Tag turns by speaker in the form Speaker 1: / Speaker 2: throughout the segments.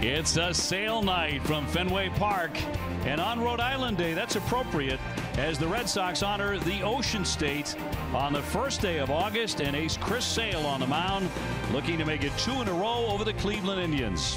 Speaker 1: It's a sale night from Fenway Park, and on Rhode Island Day, that's appropriate as the Red Sox honor the Ocean State on the first day of August, and ace Chris Sale on the mound, looking to make it 2 in a row over the Cleveland Indians.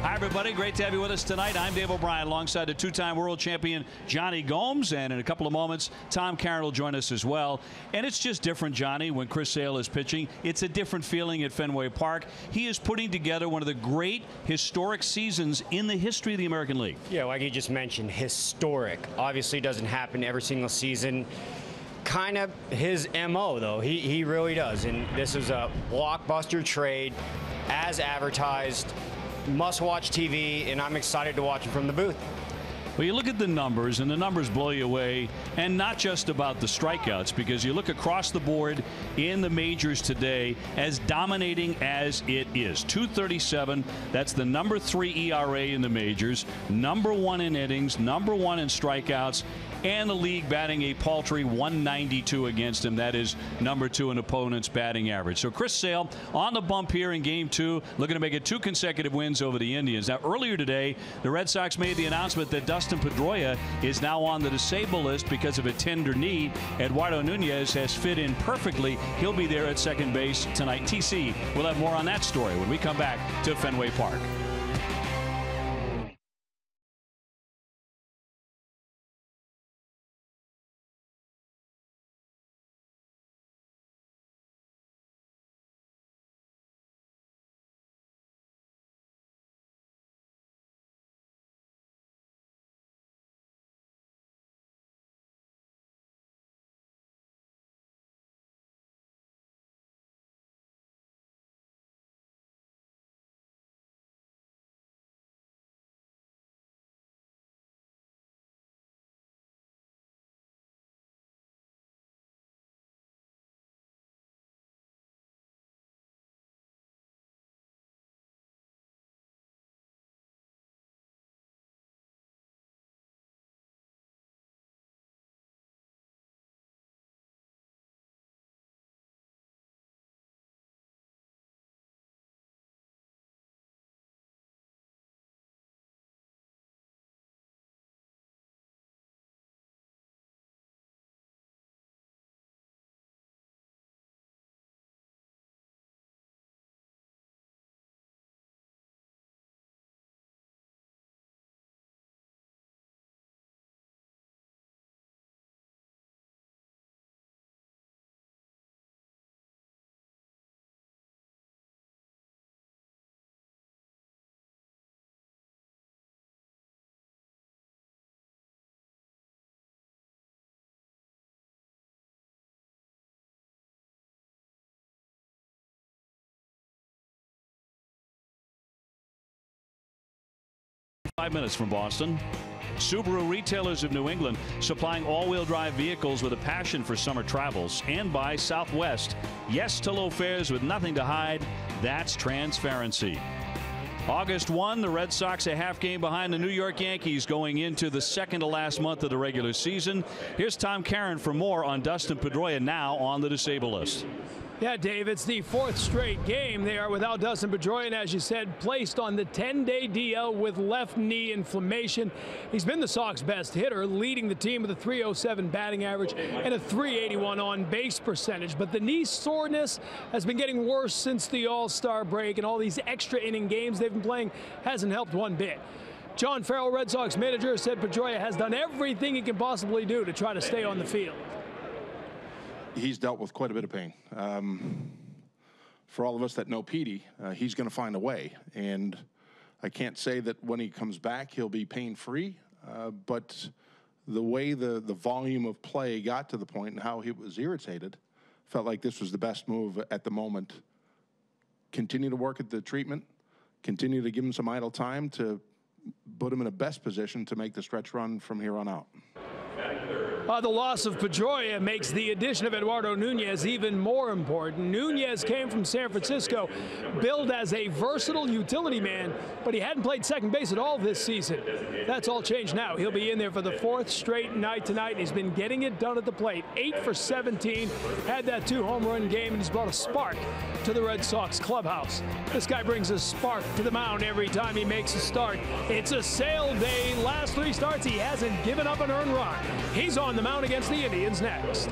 Speaker 1: Hi, everybody. Great to have you with us tonight. I'm Dave O'Brien alongside the two-time world champion Johnny Gomes. And in a couple of moments, Tom Caron will join us as well. And it's just different, Johnny, when Chris Sale is pitching. It's a different feeling at Fenway Park. He is putting together one of the great historic seasons in the history of the American League.
Speaker 2: Yeah, like you just mentioned, historic. Obviously doesn't happen every single season. Kind of his MO, though. He really does. And this is a blockbuster trade as advertised. Must-watch TV, and I'm excited to watch it from the booth.
Speaker 1: Well, you look at the numbers, and the numbers blow you away, and not just about the strikeouts, because you look across the board in the majors today, as dominating as it is. 237, that's the number 3 ERA in the majors, number 1 in innings, number 1 in strikeouts, and the league batting a paltry 192 against him. That is number 2 in opponents' batting average. So Chris Sale on the bump here in Game 2, looking to make it 2 consecutive wins over the Indians. Now, earlier today, the Red Sox made the announcement that Dustin Pedroia is now on the disabled list because of a tender knee. Eduardo Nunez has fit in perfectly. He'll be there at second base tonight. TC, we'll have more on that story when we come back to Fenway Park. Minutes from Boston. Subaru Retailers of New England, supplying all-wheel drive vehicles with a passion for summer travels. And by Southwest, yes to low fares with nothing to hide. That's transparency. August 1, the Red Sox a half game behind the New York Yankees going into the second to last month of the regular season. Here's Tom Caron for more on Dustin Pedroia, now on the disabled list.
Speaker 3: Yeah, Dave, it's the 4th straight game they are without Dustin Pedroia, and as you said, placed on the 10-day DL with left knee inflammation. He's been the Sox best hitter, leading the team with a .307 batting average and a .381 on-base percentage. But the knee soreness has been getting worse since the All-Star break, and all these extra inning games they've been playing hasn't helped one bit. John Farrell, Red Sox manager, said Pedroia has done everything he can possibly do to try to stay on the field.
Speaker 4: He's dealt with quite a bit of pain. For all of us that know Petey, he's going to find a way. And I can't say that when he comes back he'll be pain-free, but the way the volume of play got to the point and how he was irritated, felt like this was the best move at the moment. Continue to work at the treatment, continue to give him some idle time to put him in the best position to make the stretch run from here on out.
Speaker 3: The loss of Pedroia makes the addition of Eduardo Nunez even more important. Nunez came from San Francisco, billed as a versatile utility man, but he hadn't played second base at all this season. That's all changed now. He'll be in there for the 4th straight night tonight. He's been getting it done at the plate. 8 for 17, had that 2-home run game, and he's brought a spark to the Red Sox clubhouse. This guy brings a spark to the mound every time he makes a start. It's a sale day. Last 3 starts, he hasn't given up an earned run. He's on the mound against the Indians next.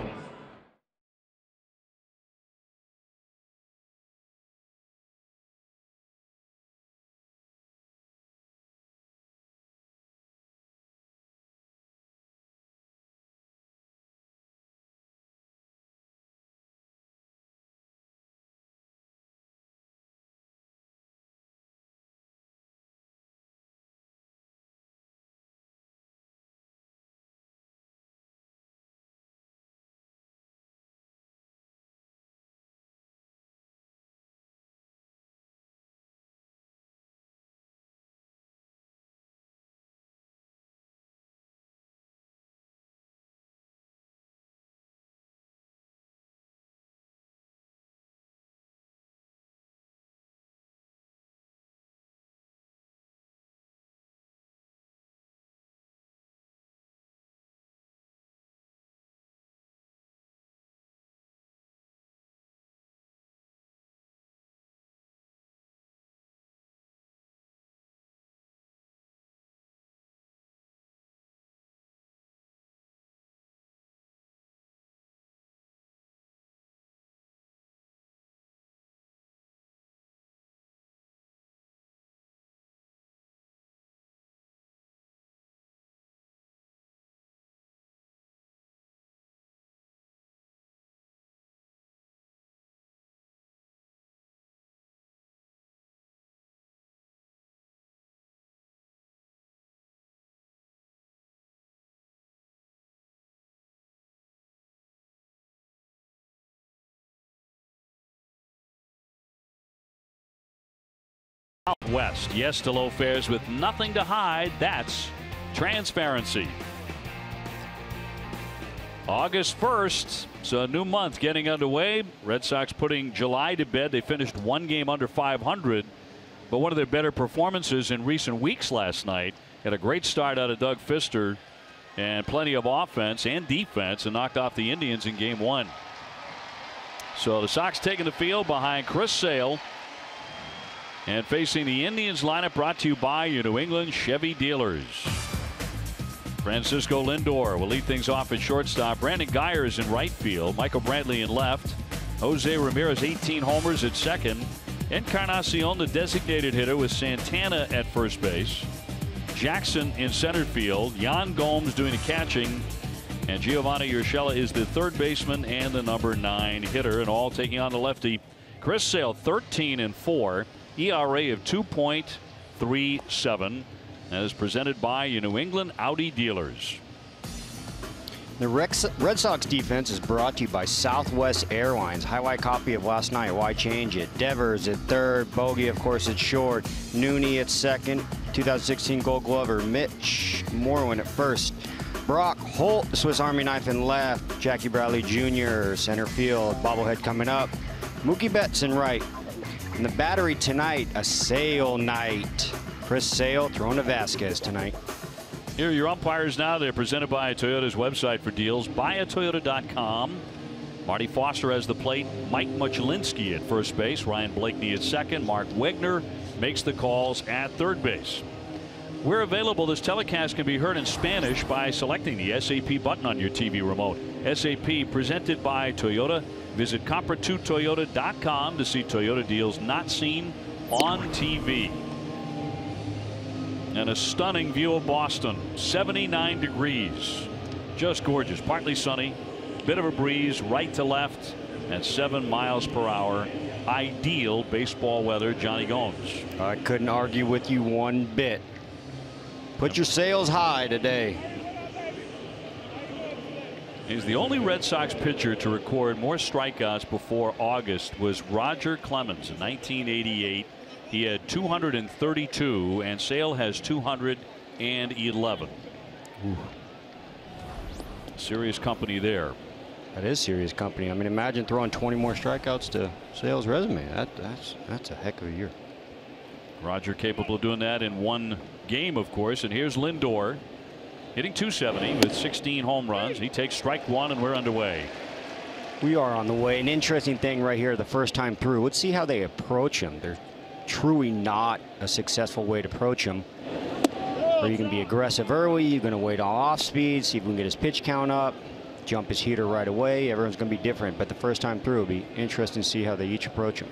Speaker 1: Out west, yes to low fares with nothing to hide. That's transparency. August 1st, so a new month getting underway. Red Sox putting July to bed. They finished 1 game under 500, but one of their better performances in recent weeks last night. Had a great start out of Doug Fister and plenty of offense and defense, and knocked off the Indians in game 1. So the Sox taking the field behind Chris Sale. And facing the Indians lineup brought to you by your New England Chevy dealers. Francisco Lindor will lead things off at shortstop. Brandon Guyer is in right field. Michael Brantley in left. Jose Ramirez 18 homers at second. Encarnacion the designated hitter with Santana at first base. Jackson in center field. Yan Gomes doing the catching. And Giovanni Urshela is the third baseman and the number 9 hitter. And all taking on the lefty Chris Sale. 13-4. ERA of 2.37. That is presented by your New England Audi dealers.
Speaker 2: The Red Sox defense is brought to you by Southwest Airlines. Highlight copy of last night. Why change it? Devers at third. Bogey, of course, at short. Nooney at second. 2016 Gold Glover. Mitch Moreland at first. Brock Holt, the Swiss Army knife in left. Jackie Bradley Jr. center field. Bobblehead coming up. Mookie Betts in right. In the battery tonight, a Sale night. Chris Sale throwing to Vasquez tonight.
Speaker 1: Here are your umpires now. They're presented by Toyota's website for deals. Buyatoyota.com. Marty Foster has the plate. Mike Muchlinski at first base. Ryan Blakeney at second. Mark Wegner makes the calls at third base. We're available. This telecast can be heard in Spanish by selecting the SAP button on your TV remote. SAP presented by Toyota. Visit Compra2Toyota.com to see Toyota deals not seen on TV. And a stunning view of Boston. 79 degrees. Just gorgeous. Partly sunny. Bit of a breeze right to left. And 7 miles per hour. Ideal baseball weather. Johnny Gomes.
Speaker 2: I couldn't argue with you one bit. Put your sails high today.
Speaker 1: He's the only Red Sox pitcher to record more strikeouts before August was Roger Clemens in 1988. He had 232 and Sale has 211. Ooh. Serious company there.
Speaker 2: That is serious company. I mean, imagine throwing 20 more strikeouts to Sale's resume. That's a heck of a year.
Speaker 1: Roger capable of doing that in one game, of course. And here's Lindor hitting .270 with 16 home runs. He takes strike one, and we're underway.
Speaker 2: We are on the way. An interesting thing right here, the first time through. Let's see how they approach him. They're truly not a successful way to approach him. Or you can be aggressive early. You're going to wait on off speed, see if we can get his pitch count up, jump his heater right away. Everyone's going to be different. But the first time through, it'll be interesting to see how they each approach him.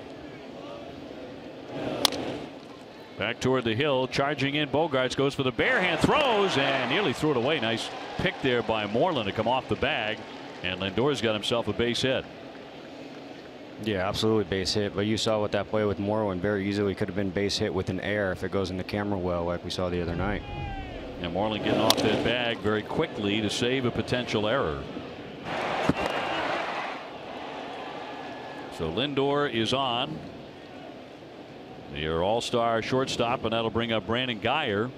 Speaker 1: Back toward the hill, charging in. Bogarts goes for the bare hand, throws, and nearly threw it away. Nice pick there by Moreland to come off the bag. And Lindor's got himself a base hit.
Speaker 2: Yeah, absolutely base hit. But you saw what that play with Moreland very easily could have been base hit with an air if it goes in the camera well, like we saw the other night.
Speaker 1: And Moreland getting off that bag very quickly to save a potential error. So Lindor is on. Your all-star shortstop, and that'll bring up Brandon Guyer.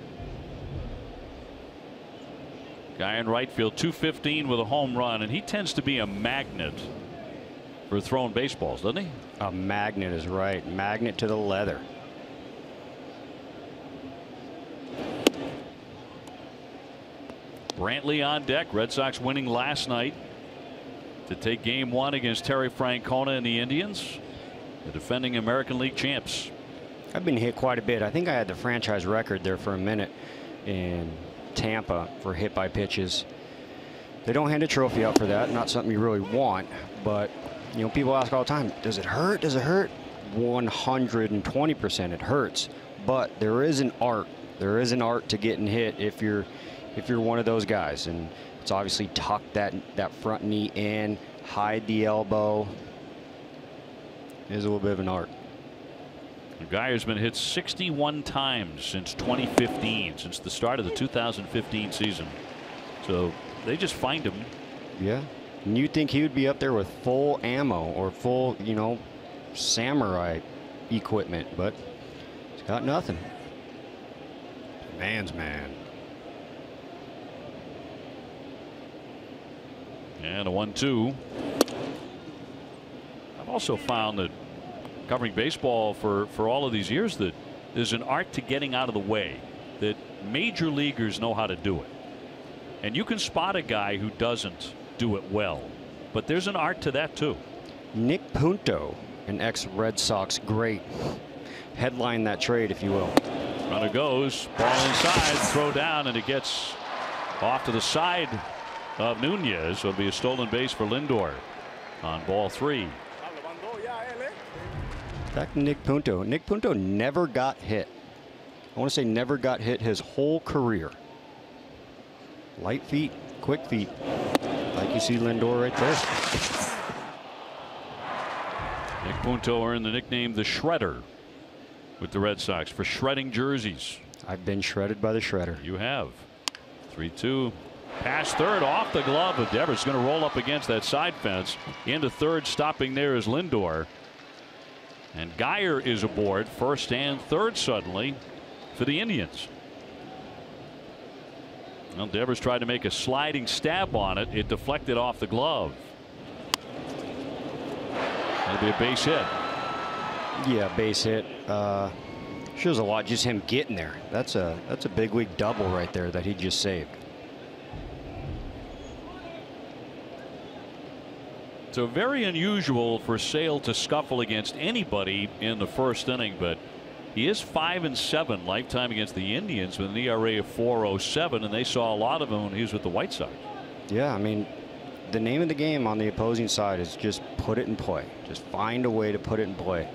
Speaker 1: Guy in right field, 215 with a home run, and he tends to be a magnet for throwing baseballs, doesn't he?
Speaker 2: A magnet is right. Magnet to the leather.
Speaker 1: Brantley on deck. Red Sox winning last night to take game one against Terry Francona and the Indians, the defending American League champs.
Speaker 2: I've been hit quite a bit. I think I had the franchise record there for a minute in Tampa for hit by pitches. They don't hand a trophy out for that. Not something you really want. But, you know, people ask all the time, does it hurt? Does it hurt? 120% it hurts. But there is an art. There is an art to getting hit if you're one of those guys. And it's obviously tuck that front knee in, hide the elbow. It is a little bit of an art.
Speaker 1: Guyer's been hit 61 times since 2015, since the start of the 2015 season. So they just find him.
Speaker 2: Yeah. And you'd think he would be up there with full ammo or full, you know, samurai equipment, but he's got nothing. Man's man.
Speaker 1: And a 1-2. I've also found that covering baseball for all of these years that there's an art to getting out of the way, that major leaguers know how to do it. And you can spot a guy who doesn't do it well, but there's an art to that too.
Speaker 2: Nick Punto, an ex-Red Sox great, headline that trade, if you will.
Speaker 1: Runner goes, ball inside, throw down, and it gets off to the side of Nunez. So it'll be a stolen base for Lindor on ball 3.
Speaker 2: Back to Nick Punto. Nick Punto never got hit. I want to say never got hit his whole career. Light feet, quick feet, like you see Lindor right there.
Speaker 1: Nick Punto earned the nickname the Shredder with the Red Sox for shredding jerseys.
Speaker 2: I've been shredded by the Shredder.
Speaker 1: You have. 3-2. Pass third, off the glove of Devers. Going to roll up against that side fence. Into third, stopping there is Lindor. And Guyer is aboard first and third suddenly for the Indians. Well, Devers tried to make a sliding stab on it. It deflected off the glove. That'll be a base hit.
Speaker 2: Yeah, base hit. Shows a lot just him getting there. That's a big league double right there that he just saved.
Speaker 1: So very unusual for Sale to scuffle against anybody in the first inning, but he is 5-7 lifetime against the Indians with an ERA of 4.07, and they saw a lot of him when he was with the White Sox.
Speaker 2: Yeah, I mean, the name of the game on the opposing side is just put it in play. Just find a way to put it in play.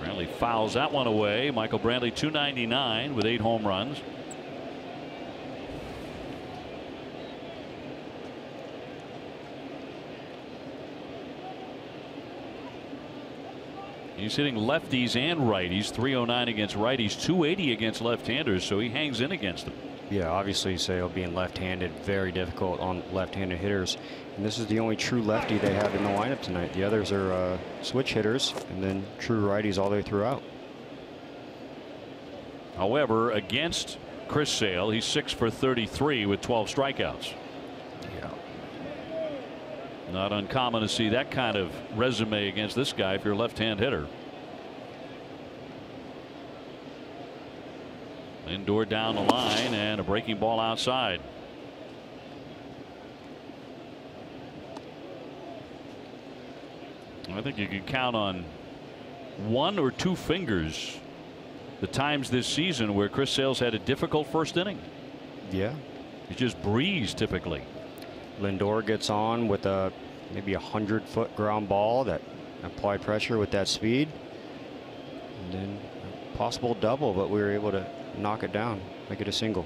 Speaker 1: Brantley fouls that one away. Michael Brantley, 299 with 8 home runs. He's hitting lefties and righties, 309 against righties, 280 against left-handers, so he hangs in against them.
Speaker 2: Yeah, obviously Sale being left-handed, very difficult on left-handed hitters. And this is the only true lefty they have in the lineup tonight. The others are switch hitters and then true righties all the way throughout.
Speaker 1: However, against Chris Sale, he's 6 for 33 with 12 strikeouts. Not uncommon to see that kind of resume against this guy if you're a left-hand hitter. Lindor down the line and a breaking ball outside. I think you can count on one or two fingers the times this season where Chris Sale's had a difficult first inning.
Speaker 2: Yeah.
Speaker 1: He just breezed typically.
Speaker 2: Lindor gets on with a maybe 100-foot ground ball that applied pressure with that speed. And then a possible double, but we were able to knock it down, make it a single.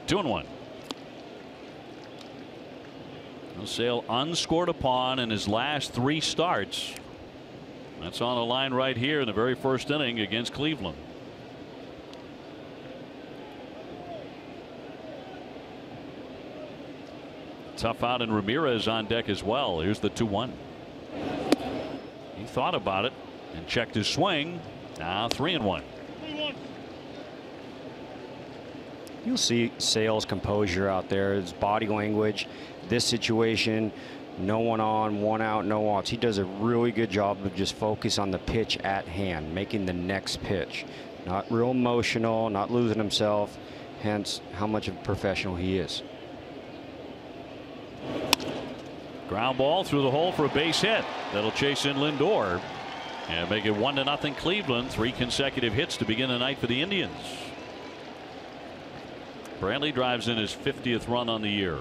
Speaker 1: 2-1. Sale unscored upon in his last 3 starts. That's on the line right here in the very first inning against Cleveland. Tough out, and Ramirez on deck as well. Here's the 2-1. He thought about it and checked his swing. Now 3-1.
Speaker 2: You'll see Sale's composure out there, his body language. This situation, no one on, 1 out, no outs. He does a really good job of just focus on the pitch at hand, making the next pitch. Not real emotional, not losing himself, hence how much of a professional he is.
Speaker 1: Ground ball through the hole for a base hit. That'll chase in Lindor and make it 1-0 Cleveland. 3 consecutive hits to begin the night for the Indians. Brantley drives in his 50th run on the year.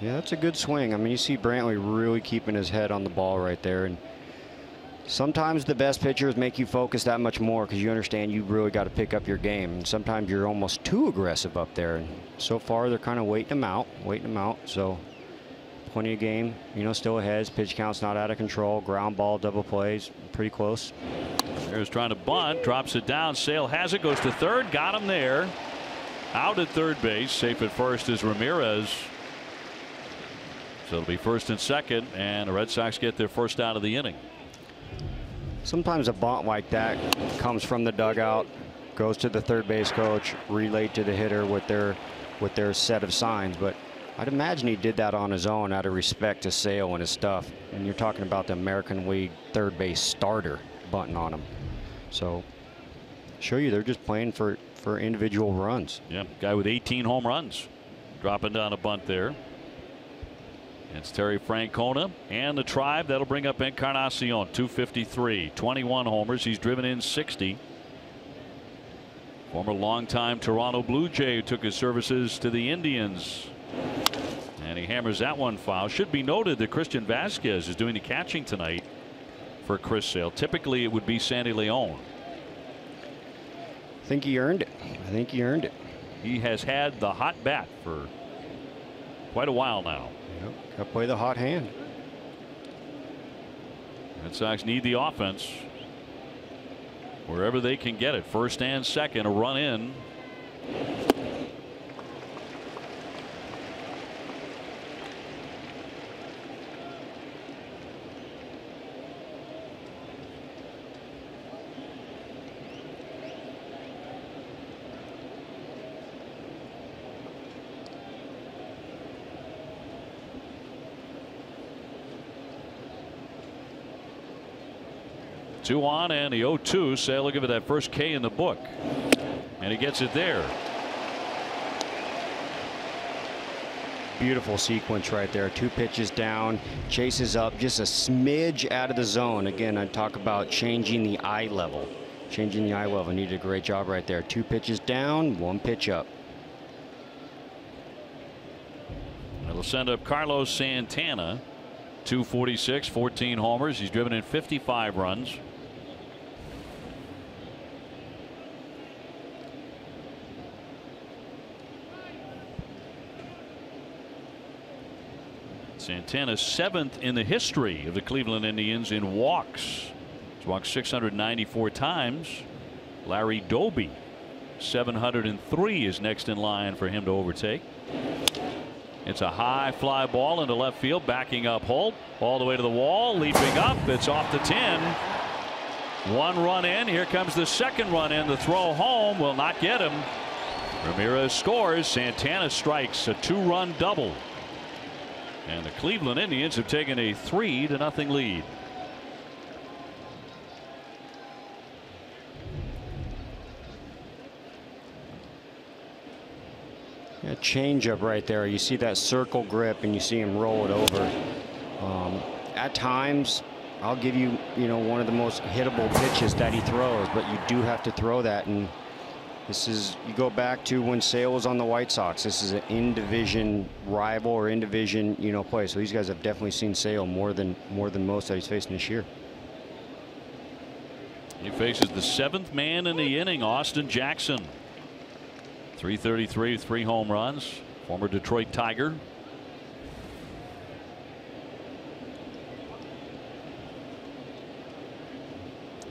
Speaker 2: Yeah, that's a good swing. I mean, you see Brantley really keeping his head on the ball right there. And sometimes the best pitchers make you focus that much more because you understand you really got to pick up your game. And sometimes you're almost too aggressive up there. And so far, they're kind of waiting him out. So plenty of game, still ahead. His pitch count's not out of control. Ground ball, double plays, pretty close.
Speaker 1: There's trying to bunt, drops it down. Sale has it, goes to third, got him there. Out at third base, safe at first is Ramirez. So it'll be first and second, and the Red Sox get their first out of the inning.
Speaker 2: Sometimes a bunt like that comes from the dugout, goes to the third base coach, relayed to the hitter with their set of signs. But I'd imagine he did that on his own out of respect to Sale and his stuff. And you're talking about the American League third base starter bunting on him. So show you they're just playing for individual runs.
Speaker 1: Yeah, guy with 18 home runs dropping down a bunt there. It's Terry Francona and the Tribe. That'll bring up Encarnacion, 253, 21 homers. He's driven in 60. Former longtime Toronto Blue Jay who took his services to the Indians. And he hammers that one foul. Should be noted that Christian Vasquez is doing the catching tonight for Chris Sale. Typically it would be Sandy Leon.
Speaker 2: I think he earned it.
Speaker 1: He has had the hot bat for quite a while now.
Speaker 2: Yep, got to play the hot hand.
Speaker 1: Red Sox need the offense wherever they can get it. First and second, a run in. Two on and the 0-2. Sale looking for that first K in the book, and he gets it there.
Speaker 2: Beautiful sequence right there. 2 pitches down, chases up just a smidge out of the zone. Again, I talk about changing the eye level. He did a great job right there. 2 pitches down, 1 pitch up.
Speaker 1: It'll send up Carlos Santana, 246, 14 homers. He's driven in 55 runs. Santana's 7th in the history of the Cleveland Indians in walks. He's walked 694 times. Larry Doby, 703, is next in line for him to overtake. It's a high fly ball into left field, backing up Holt all the way to the wall, leaping up. It's off the 10. One run in. Here comes the second run in. The throw home will not get him. Ramirez scores. Santana strikes a 2-run double. And the Cleveland Indians have taken a 3-0 lead.
Speaker 2: A changeup right there. You see that circle grip and you see him roll it over. At times, I'll give you, one of the most hittable pitches that he throws, but you do have to throw that. And this is, you go back to when Sale was on the White Sox. This is an in-division rival or in-division, play. So these guys have definitely seen Sale more than most that he's facing this year.
Speaker 1: He faces the 7th man in the inning, Austin Jackson. 333, 3 home runs. Former Detroit Tiger.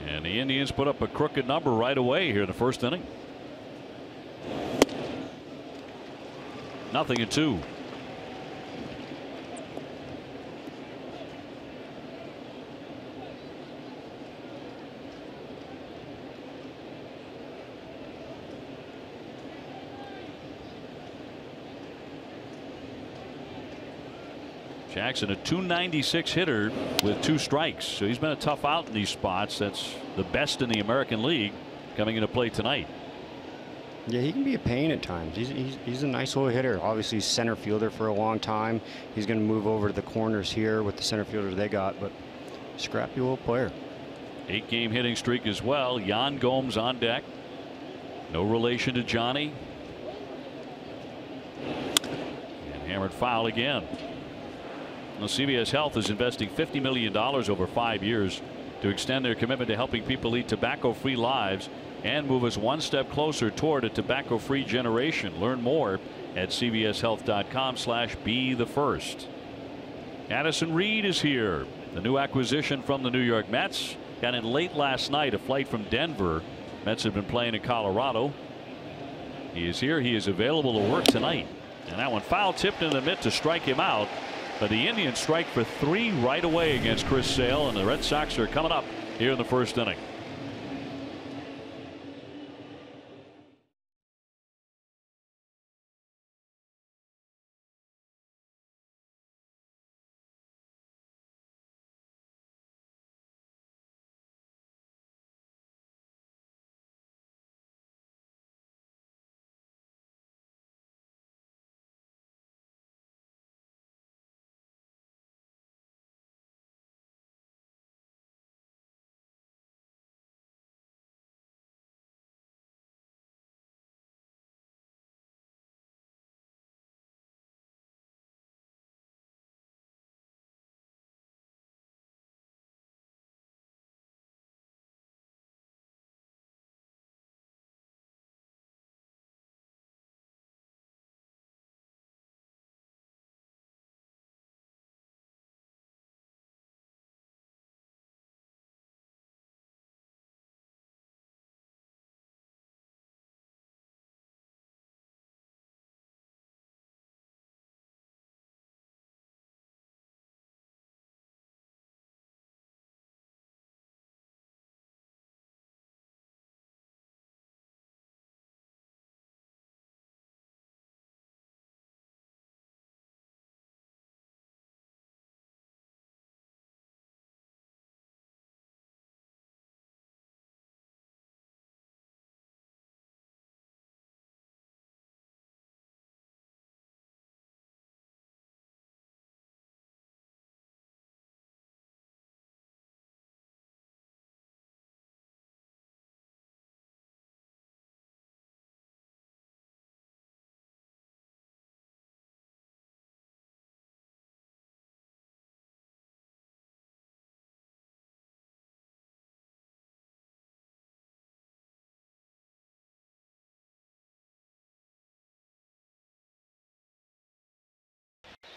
Speaker 1: And the Indians put up a crooked number right away here in the first inning. 0-2. Jackson, a .296 hitter with 2 strikes. So he's been a tough out in these spots. That's the best in the American League coming into play tonight.
Speaker 2: Yeah, he can be a pain at times. He's a nice little hitter. Obviously, he's center fielder for a long time. He's going to move over to the corners here with the center fielder they got, but scrappy little player.
Speaker 1: 8-game hitting streak as well. Yan Gomes on deck. No relation to Johnny. And hammered foul again. Well, CVS Health is investing $50 million over 5 years to extend their commitment to helping people lead tobacco-free lives and move us one step closer toward a tobacco-free generation. Learn more at cvshealth.com/be-the-first. Addison Reed is here. The new acquisition from the New York Mets. Got in late last night, a flight from Denver. Mets have been playing in Colorado. He is here. He is available to work tonight. And that one foul tipped in the mitt to strike him out. But the Indians strike for 3 right away against Chris Sale, and the Red Sox are coming up here in the first inning.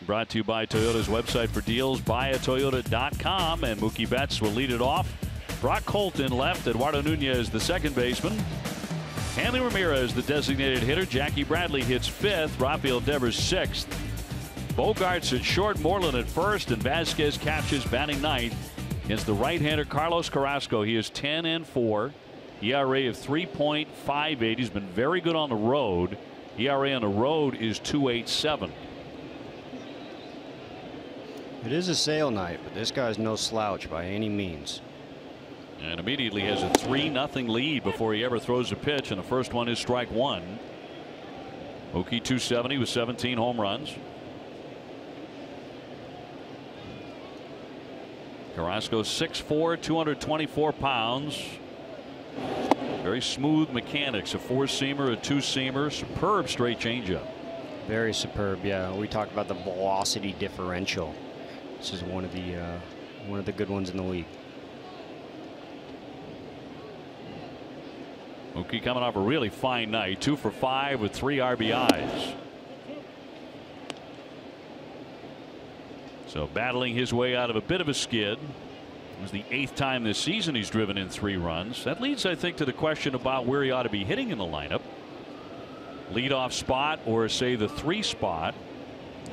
Speaker 1: Brought to you by Toyota's website for deals, buyatoyota.com, and Mookie Betts will lead it off. Brock Colton left, Eduardo Nunez the second baseman. Hanley Ramirez the designated hitter. Jackie Bradley hits 5th. Rafael Devers 6th. Bogarts at short, Moreland at first, and Vasquez catches batting 9th. against the right-hander Carlos Carrasco. He is 10-4. ERA of 3.58. He's been very good on the road. ERA on the road is 2.87.
Speaker 2: It is a sale night, but this guy's no slouch by any means.
Speaker 1: And immediately has a 3-0 lead before he ever throws a pitch, and the first one is strike one. Mookie 270 with 17 home runs. Carrasco 6'4", 224 pounds. Very smooth mechanics, a four-seamer, a two-seamer, superb straight changeup.
Speaker 2: Very superb. Yeah, we talked about the velocity differential. This is one of the good ones in the league.
Speaker 1: Mookie coming off a really fine night, 2 for 5 with 3 RBIs. So battling his way out of a bit of a skid. It was the 8th time this season he's driven in 3 runs. That leads, I think, to the question about where he ought to be hitting in the lineup. Leadoff spot or, say, the 3 spot.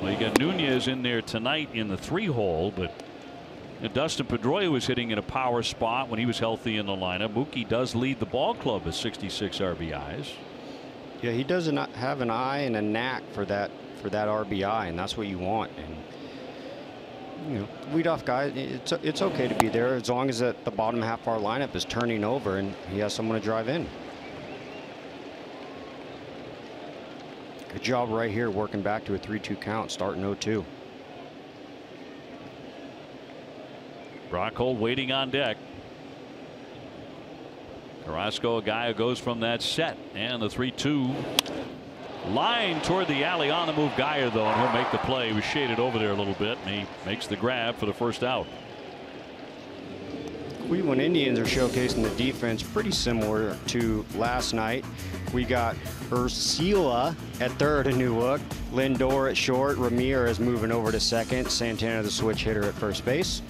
Speaker 1: Well, you got Nunez in there tonight in the 3-hole, but Dustin Pedroia was hitting in a power spot when he was healthy in the lineup. Mookie does lead the ball club with 66 RBIs.
Speaker 2: Yeah, he does not have an eye and a knack for that RBI, and that's what you want. And you know, leadoff guy, it's okay to be there as long as the bottom half of our lineup is turning over and he has someone to drive in. Good job right here working back to a 3-2 count, starting 0-2.
Speaker 1: Rockhold waiting on deck. Carrasco, a guy who goes from that set, and the 3-2 line toward the alley. On the move Geyer, though, and he'll make the play. He was shaded over there a little bit, and he makes the grab for the first out.
Speaker 2: Cleveland Indians are showcasing the defense pretty similar to last night. We got Urshela at third, a new look. Lindor at short. Ramirez moving over to second. Santana, the switch hitter, at first base.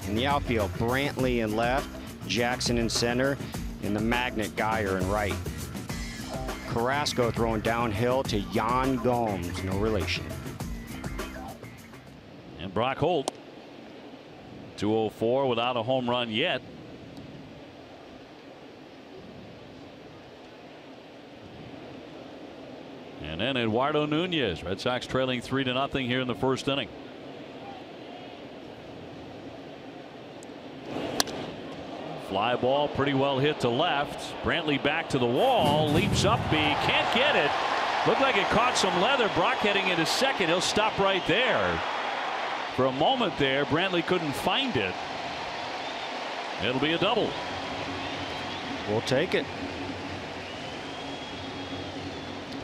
Speaker 2: In the outfield, Brantley in left, Jackson in center, and the magnet Geyer in right. Carrasco throwing downhill to Yan Gomes, no relation.
Speaker 1: And Brock Holt, 204 without a home run yet. And then Eduardo Nunez, Red Sox trailing 3-0 here in the first inning. Fly ball pretty well hit to left. Brantley back to the wall, leaps up, he can't get it. Looked like it caught some leather. Brock heading into second. He'll stop right there. For a moment there, Brantley couldn't find it. It'll be a double.
Speaker 2: We'll take it.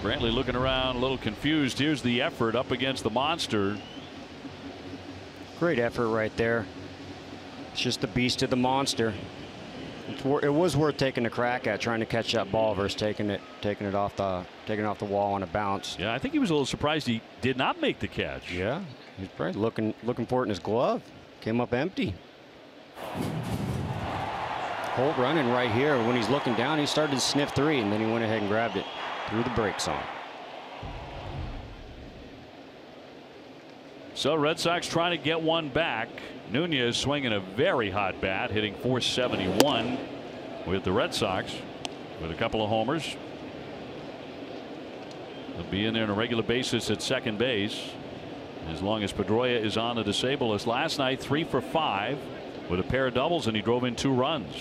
Speaker 1: Brantley looking around a little confused. Here's the effort up against the monster.
Speaker 2: Great effort right there. It's just the beast of the monster. It was worth taking a crack at, trying to catch that ball versus taking it off the wall on a bounce.
Speaker 1: Yeah, I think he was a little surprised he did not make the catch.
Speaker 2: Yeah, he's probably looking for it in his glove. Came up empty. Holt running right here. When he's looking down, he started to sniff 3, and then he went ahead and grabbed it. Threw the brakes on.
Speaker 1: So Red Sox trying to get one back. Nunez swinging a very hot bat, hitting .471 with the Red Sox with a couple of homers. He'll be in there on a regular basis at second base as long as Pedroia is on the disabled list. Last night 3 for 5 with a pair of doubles, and he drove in 2 runs.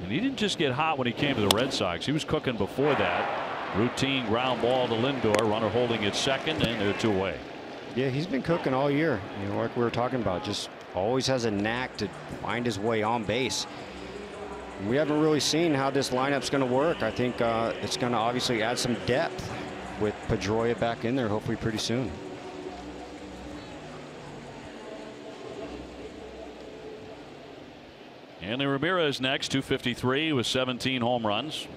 Speaker 1: And he didn't just get hot when he came to the Red Sox. He was cooking before that. Routine ground ball to Lindor, runner holding at second, and they're 2 away.
Speaker 2: Yeah, he's been cooking all year. You know, like we were talking about, just always has a knack to find his way on base. We haven't really seen how this lineup's going to work. I think it's going to obviously add some depth with Pedroia back in there hopefully pretty soon.
Speaker 1: Anthony Ramirez next, 253 with 17 home runs.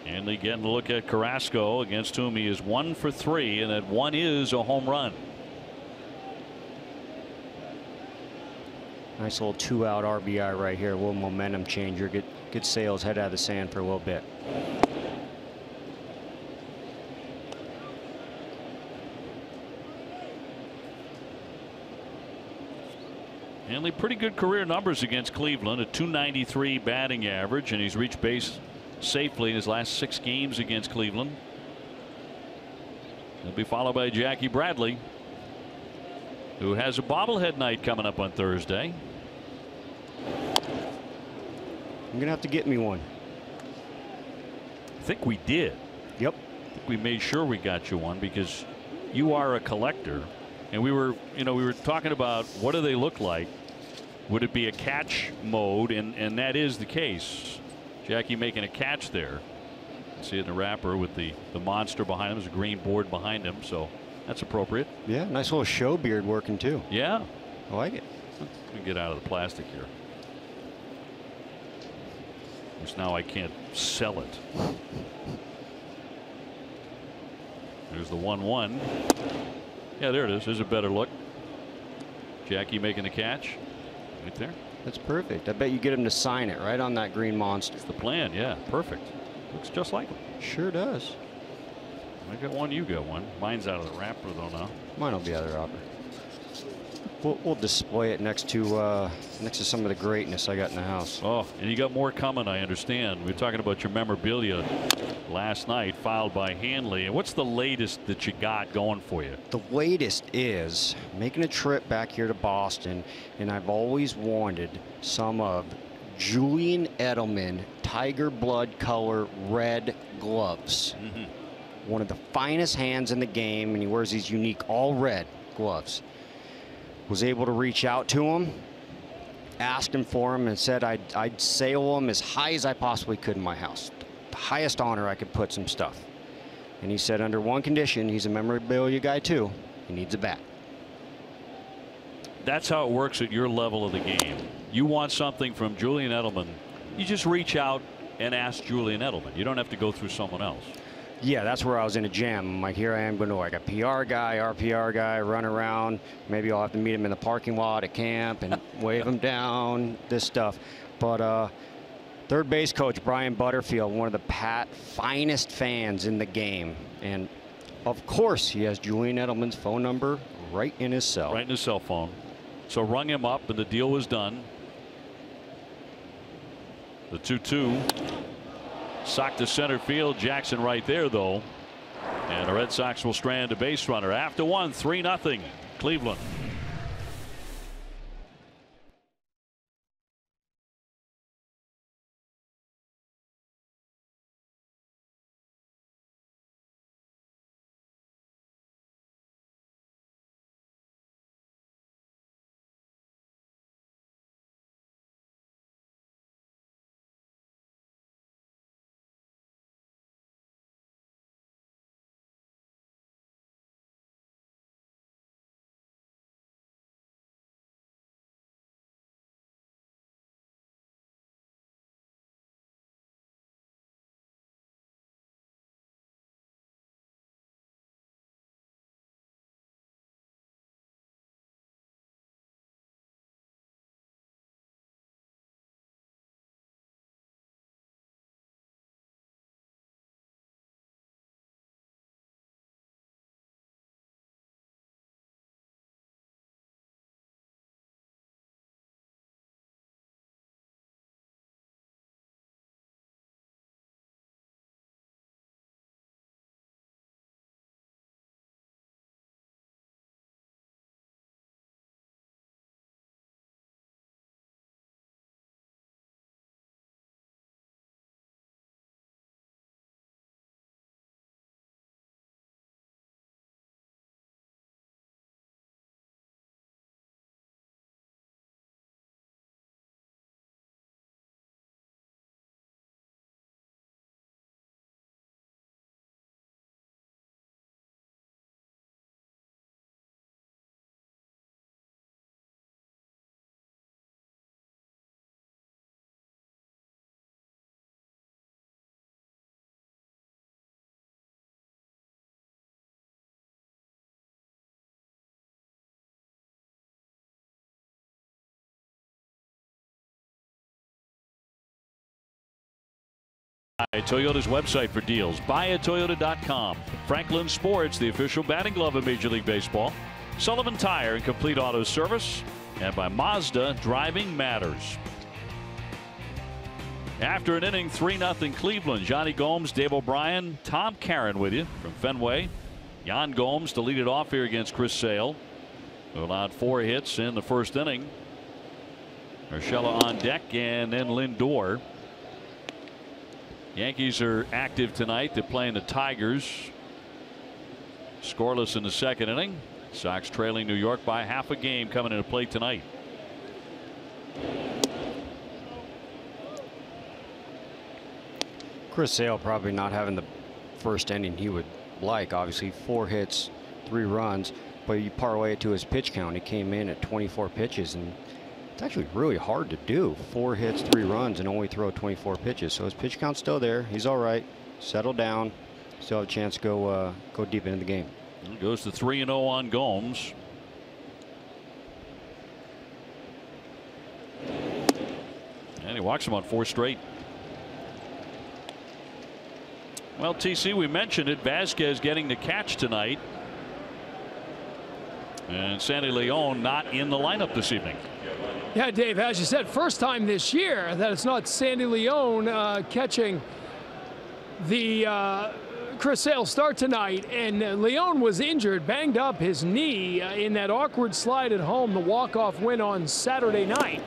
Speaker 1: And they getting a look at Carrasco, against whom he is 1 for 3, and that one is a home run.
Speaker 2: Nice little 2-out RBI right here. A little momentum changer. Get Sales head out of the sand for a little bit.
Speaker 1: Hanley, pretty good career numbers against Cleveland, a .293 batting average, and he's reached base safely in his last 6 games against Cleveland. He'll be followed by Jackie Bradley, who has a bobblehead night coming up on Thursday.
Speaker 2: I'm gonna have to get me one.
Speaker 1: I think we did.
Speaker 2: Yep.
Speaker 1: I think we made sure we got you one because you are a collector, and we were talking about what do they look like. Would it be a catch mode, and that is the case. Jackie making a catch there. See it in the wrapper with the monster behind him. There's a green board behind him, so that's appropriate.
Speaker 2: Yeah, nice little show beard working too.
Speaker 1: Yeah,
Speaker 2: I like it.
Speaker 1: Let me get out of the plastic here. Which now I can't sell it. There's the 1-1. Yeah, there it is. There's a better look. Jackie making the catch right there.
Speaker 2: That's perfect. I bet you get him to sign it right on that green monster.
Speaker 1: That's the plan. Yeah, perfect. Looks just like him.
Speaker 2: Sure does.
Speaker 1: I got one. You got one. Mine's out of the wrapper though now.
Speaker 2: Mine will be out of the wrapper. We'll display it next to some of the greatness I got in the house.
Speaker 1: Oh, and you got more coming, I understand. We were talking about your memorabilia last night, filed by Hanley. And what's the latest that you got going for you?
Speaker 2: The latest is making a trip back here to Boston, and I've always wanted some of Julian Edelman tiger blood color red gloves. One of the finest hands in the game, and he wears these unique all red gloves. Was able to reach out to him, asked him for him, and said I'd sail him as high as I possibly could in my house. The highest honor I could put some stuff. And he said under one condition, he's a memorabilia guy too, he needs a bat.
Speaker 1: That's how it works at your level of the game. You want something from Julian Edelman, you just reach out and ask Julian Edelman. You don't have to go through someone else. Yeah,
Speaker 2: that's where I was in a jam. I'm like, here I am going to like a PR guy, RPR guy, run around. Maybe I'll have to meet him in the parking lot at camp and wave him down, this stuff. But third base coach Brian Butterfield, one of the finest fans in the game. And of course, he has Julian Edelman's phone number right in his cell.
Speaker 1: Right in his cell phone. So rung him up and the deal was done. The 2-2. Socked to center field. Jackson right there, though. And the Red Sox will strand a base runner. After 1, 3-0 Cleveland. Toyota's website for deals. Buyatoyota.com. Franklin Sports, the official batting glove of Major League Baseball. Sullivan Tire and Complete Auto Service. and by Mazda, driving matters. After an inning, 3-0 Cleveland. Johnny Gomes, Dave O'Brien, Tom Caron with you from Fenway. Yan Gomes to lead it off here against Chris Sale, who allowed 4 hits in the first inning. Urshela on deck, and then Lindor. Yankees are active tonight. They're playing the Tigers. Scoreless in the second inning. Sox trailing New York by half a game coming into play tonight.
Speaker 2: Chris Sale probably not having the first inning he would like. Obviously 4 hits, 3 runs, but you parlay it to his pitch count. He came in at 24 pitches, and it's actually really hard to do. 4 hits, 3 runs, and only throw 24 pitches. So his pitch count's still there. He's all right. Settle down. Still have a chance to go deep into the game.
Speaker 1: It goes to 3-0 on Gomes. And he walks him on 4 straight. Well, TC, we mentioned it. Vasquez getting the catch tonight. And Sandy Leon not in the lineup this evening.
Speaker 3: Yeah, Dave, as you said, first time this year that it's not Sandy Leon catching the Chris Sale start tonight. And Leon was injured, banged up his knee in that awkward slide at home, the walk-off win on Saturday night.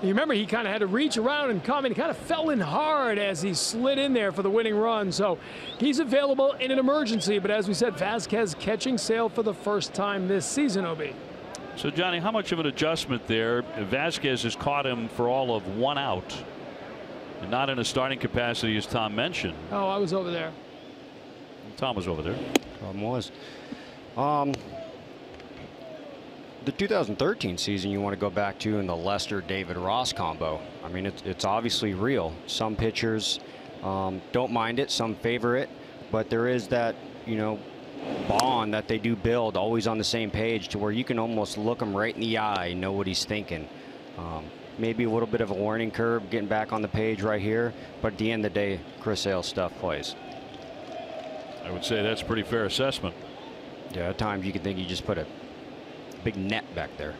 Speaker 3: You remember he kind of had to reach around and come, and he kind of fell in hard as he slid in there for the winning run. So he's available in an emergency. But as we said, Vasquez catching Sale for the first time this season, OB.
Speaker 1: So, Johnny, how much of an adjustment there? Vasquez has caught him for all of 1 out. And not in a starting capacity, as Tom mentioned.
Speaker 3: Oh, I was over there.
Speaker 1: Tom was over there.
Speaker 2: Tom was. The 2013 season you want to go back to in the Lester-David Ross combo. I mean, it's obviously real. Some pitchers don't mind it, some favor it, but there is that, you know, bond that they do build, always on the same page, to where you can almost look him right in the eye and know what he's thinking. Maybe a little bit of a learning curve getting back on the page right here, but at the end of the day, Chris Sale stuff plays.
Speaker 1: I would say that's a pretty fair assessment.
Speaker 2: Yeah, at times you can think you just put a big net back there.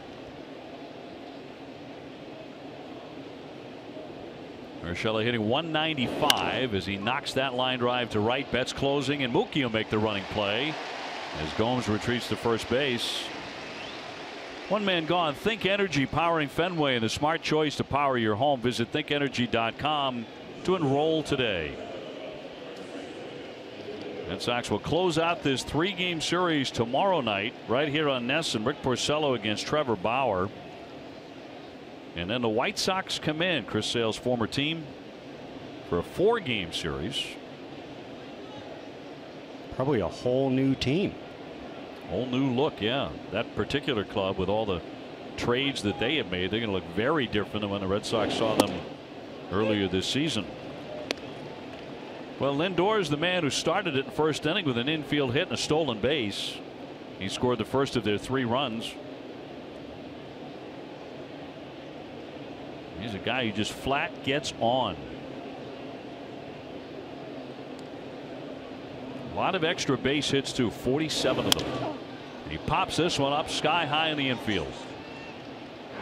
Speaker 1: Urshela hitting 195 as he knocks that line drive to right. Betts closing, and Mookie will make the running play as Gomes retreats to first base. 1 man gone. Think Energy powering Fenway, and the smart choice to power your home. Visit thinkenergy.com to enroll today. Red Sox will close out this 3-game series tomorrow night right here on NESN. Rick Porcello against Trevor Bauer. And then the White Sox come in, Chris Sale's former team, for a 4-game series.
Speaker 2: Probably a whole new team.
Speaker 1: Whole new look, yeah. That particular club, with all the trades that they have made, they're going to look very different than when the Red Sox saw them earlier this season. Well, Lindor is the man who started it in the first inning with an infield hit and a stolen base. He scored the first of their 3 runs. He's a guy who just flat gets on. A lot of extra base hits too, 47 of them. And he pops this one up sky high in the infield.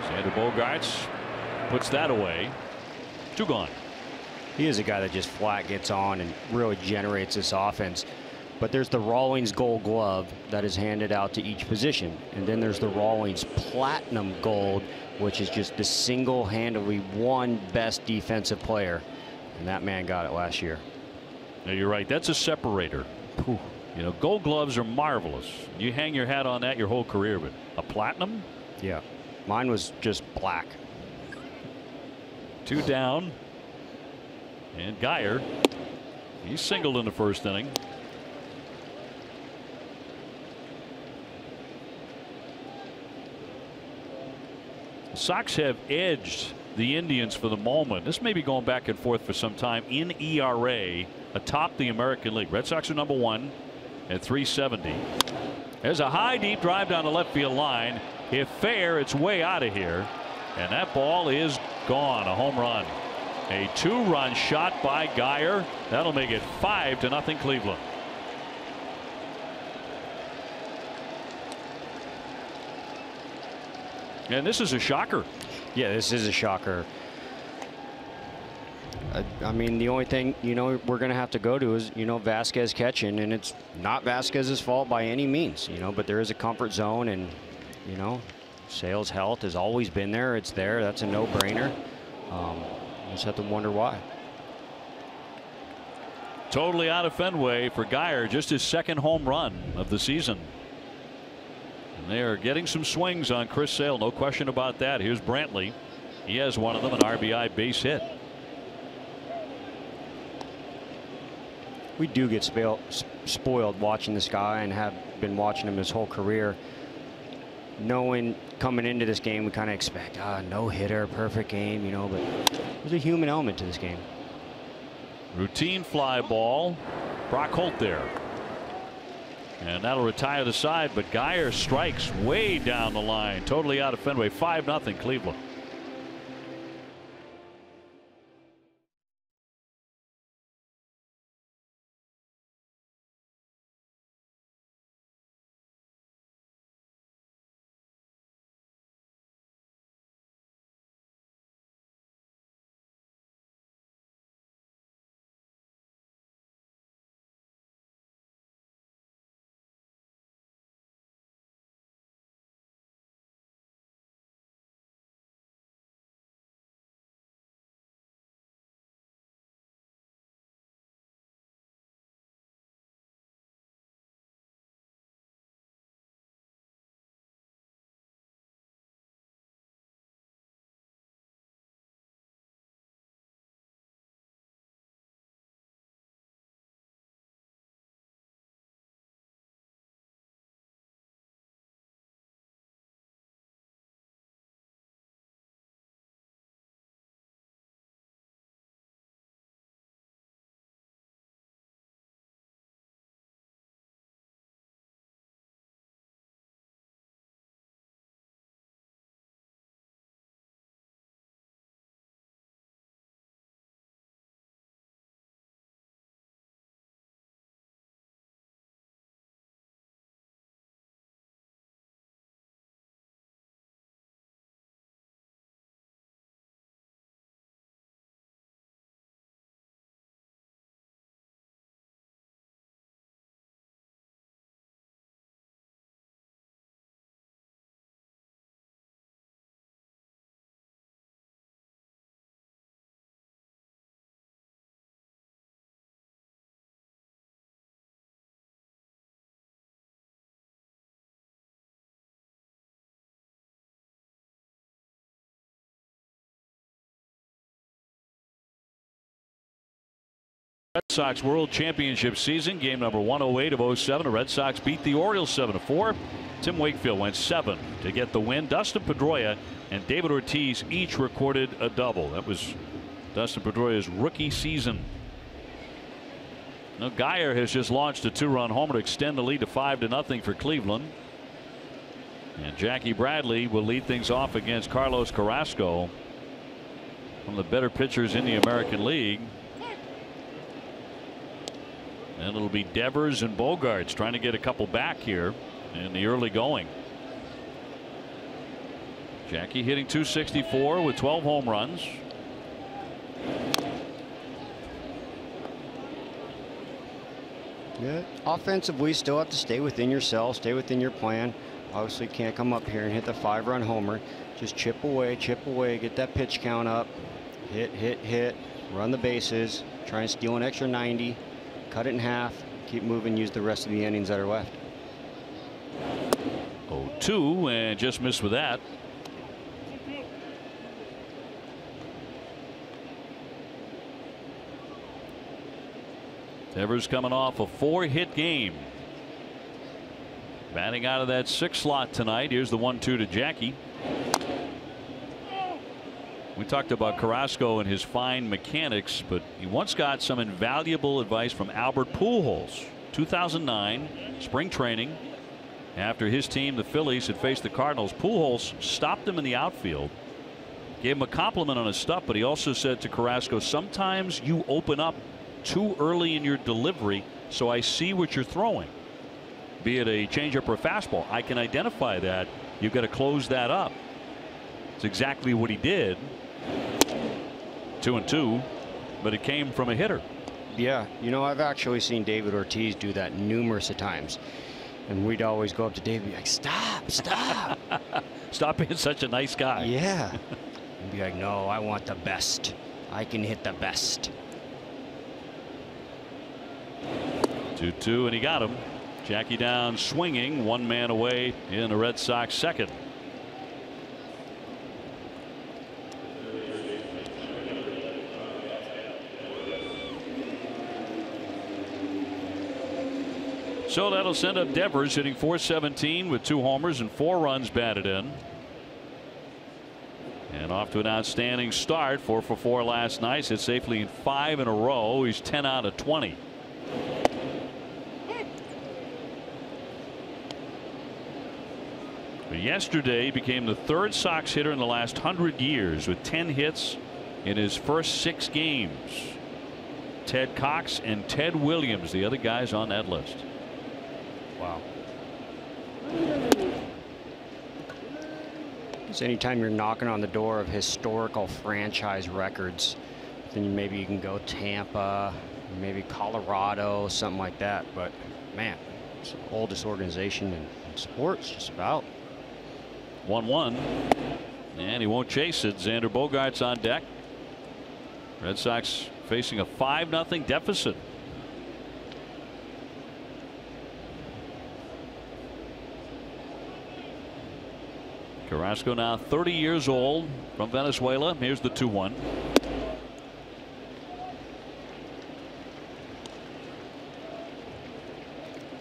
Speaker 1: Xander Bogaerts puts that away. 2 gone.
Speaker 2: He is a guy that just flat gets on and really generates this offense. But there's the Rawlings Gold Glove that is handed out to each position. And then there's the Rawlings Platinum Gold, which is just the single-handedly one best defensive player. And that man got it last year.
Speaker 1: Yeah, you're right. That's a separator.
Speaker 2: Whew.
Speaker 1: You know, gold gloves are marvelous. You hang your hat on that your whole career, but a platinum?
Speaker 2: Yeah. Mine was just black.
Speaker 1: 2 down. And Geyer, he singled in the first inning. The Sox have edged the Indians for the moment. This may be going back and forth for some time in ERA atop the American League. Red Sox are number 1 at 370. There's a high deep drive down the left field line. If fair, it's way out of here, and that ball is gone. A home run. A 2-run shot by Geyer. That'll make it 5-0 Cleveland. And this is a shocker.
Speaker 2: Yeah, this is a shocker. I mean, the only thing, we're going to have to go to is, Vasquez catching, and it's not Vasquez's fault by any means, but there is a comfort zone, and, Sale's health has always been there. It's there. That's a no-brainer. Just have to wonder why.
Speaker 1: Totally out of Fenway for Geyer, just his second home run of the season. And they are getting some swings on Chris Sale, no question about that. Here's Brantley. He has one of them, an RBI base hit.
Speaker 2: We do get spoiled watching this guy, and have been watching him his whole career. Knowing coming into this game, we kind of expect no hitter, perfect game, but there's a human element to this game.
Speaker 1: Routine fly ball. Brock Holt there. And that'll retire the side, but Geyer strikes way down the line. Totally out of Fenway. 5-0 Cleveland. Red Sox World Championship season, game number 108 of 07. The Red Sox beat the Orioles 7-4. Tim Wakefield went 7 to get the win. Dustin Pedroia and David Ortiz each recorded a double. That was Dustin Pedroia's rookie season. Now Geyer has just launched a 2-run homer to extend the lead to 5-0 for Cleveland. And Jackie Bradley will lead things off against Carlos Carrasco, one of the better pitchers in the American League. And it'll be Devers and Bogarts trying to get a couple back here in the early going. Jackie hitting .264 with 12 home runs.
Speaker 2: Yeah, offensively, still have to stay within yourself, stay within your plan. Obviously, can't come up here and hit the 5-run homer. Just chip away, get that pitch count up, hit, run the bases, try and steal an extra 90. Cut it in half, keep moving, use the rest of the innings that are left.
Speaker 1: 0-2 and just missed with that. Devers coming off a 4-hit game. Batting out of that 6 slot tonight. Here's the 1-2 to Jackie. We talked about Carrasco and his fine mechanics, but he once got some invaluable advice from Albert Pujols. 2009 spring training, after his team, the Phillies, had faced the Cardinals. Pujols stopped him in the outfield, gave him a compliment on his stuff, but he also said to Carrasco, sometimes you open up too early in your delivery, so I see what you're throwing. Be it a changeup or a fastball, I can identify that. You've got to close that up. It's exactly what he did. 2-2, but it came from a hitter.
Speaker 2: Yeah, you know, I've actually seen David Ortiz do that numerous of times. And we'd always go up to David and be like, stop, stop.
Speaker 1: Stop being such a nice guy.
Speaker 2: Yeah. And be like, no, I want the best. I can hit the best.
Speaker 1: 2-2, and he got him. Jackie down swinging, one man away in the Red Sox second. So that'll send up Devers hitting .417 with 2 homers and 4 runs batted in. And off to an outstanding start. 4 for 4 last night. Hit safely in 5 in a row. He's 10 out of 20. But yesterday he became the 3rd Sox hitter in the last 100 years with 10 hits in his first 6 games. Ted Cox and Ted Williams, the other guys on that list.
Speaker 2: Wow. Because anytime you're knocking on the door of historical franchise records, then maybe you can go Tampa, maybe Colorado, something like that. But man, it's the oldest organization in sports, just about.
Speaker 1: 1-1, and he won't chase it. Xander Bogaerts on deck. Red Sox facing a 5-0 deficit. Carrasco now 30 years old, from Venezuela. Here's the 2-1.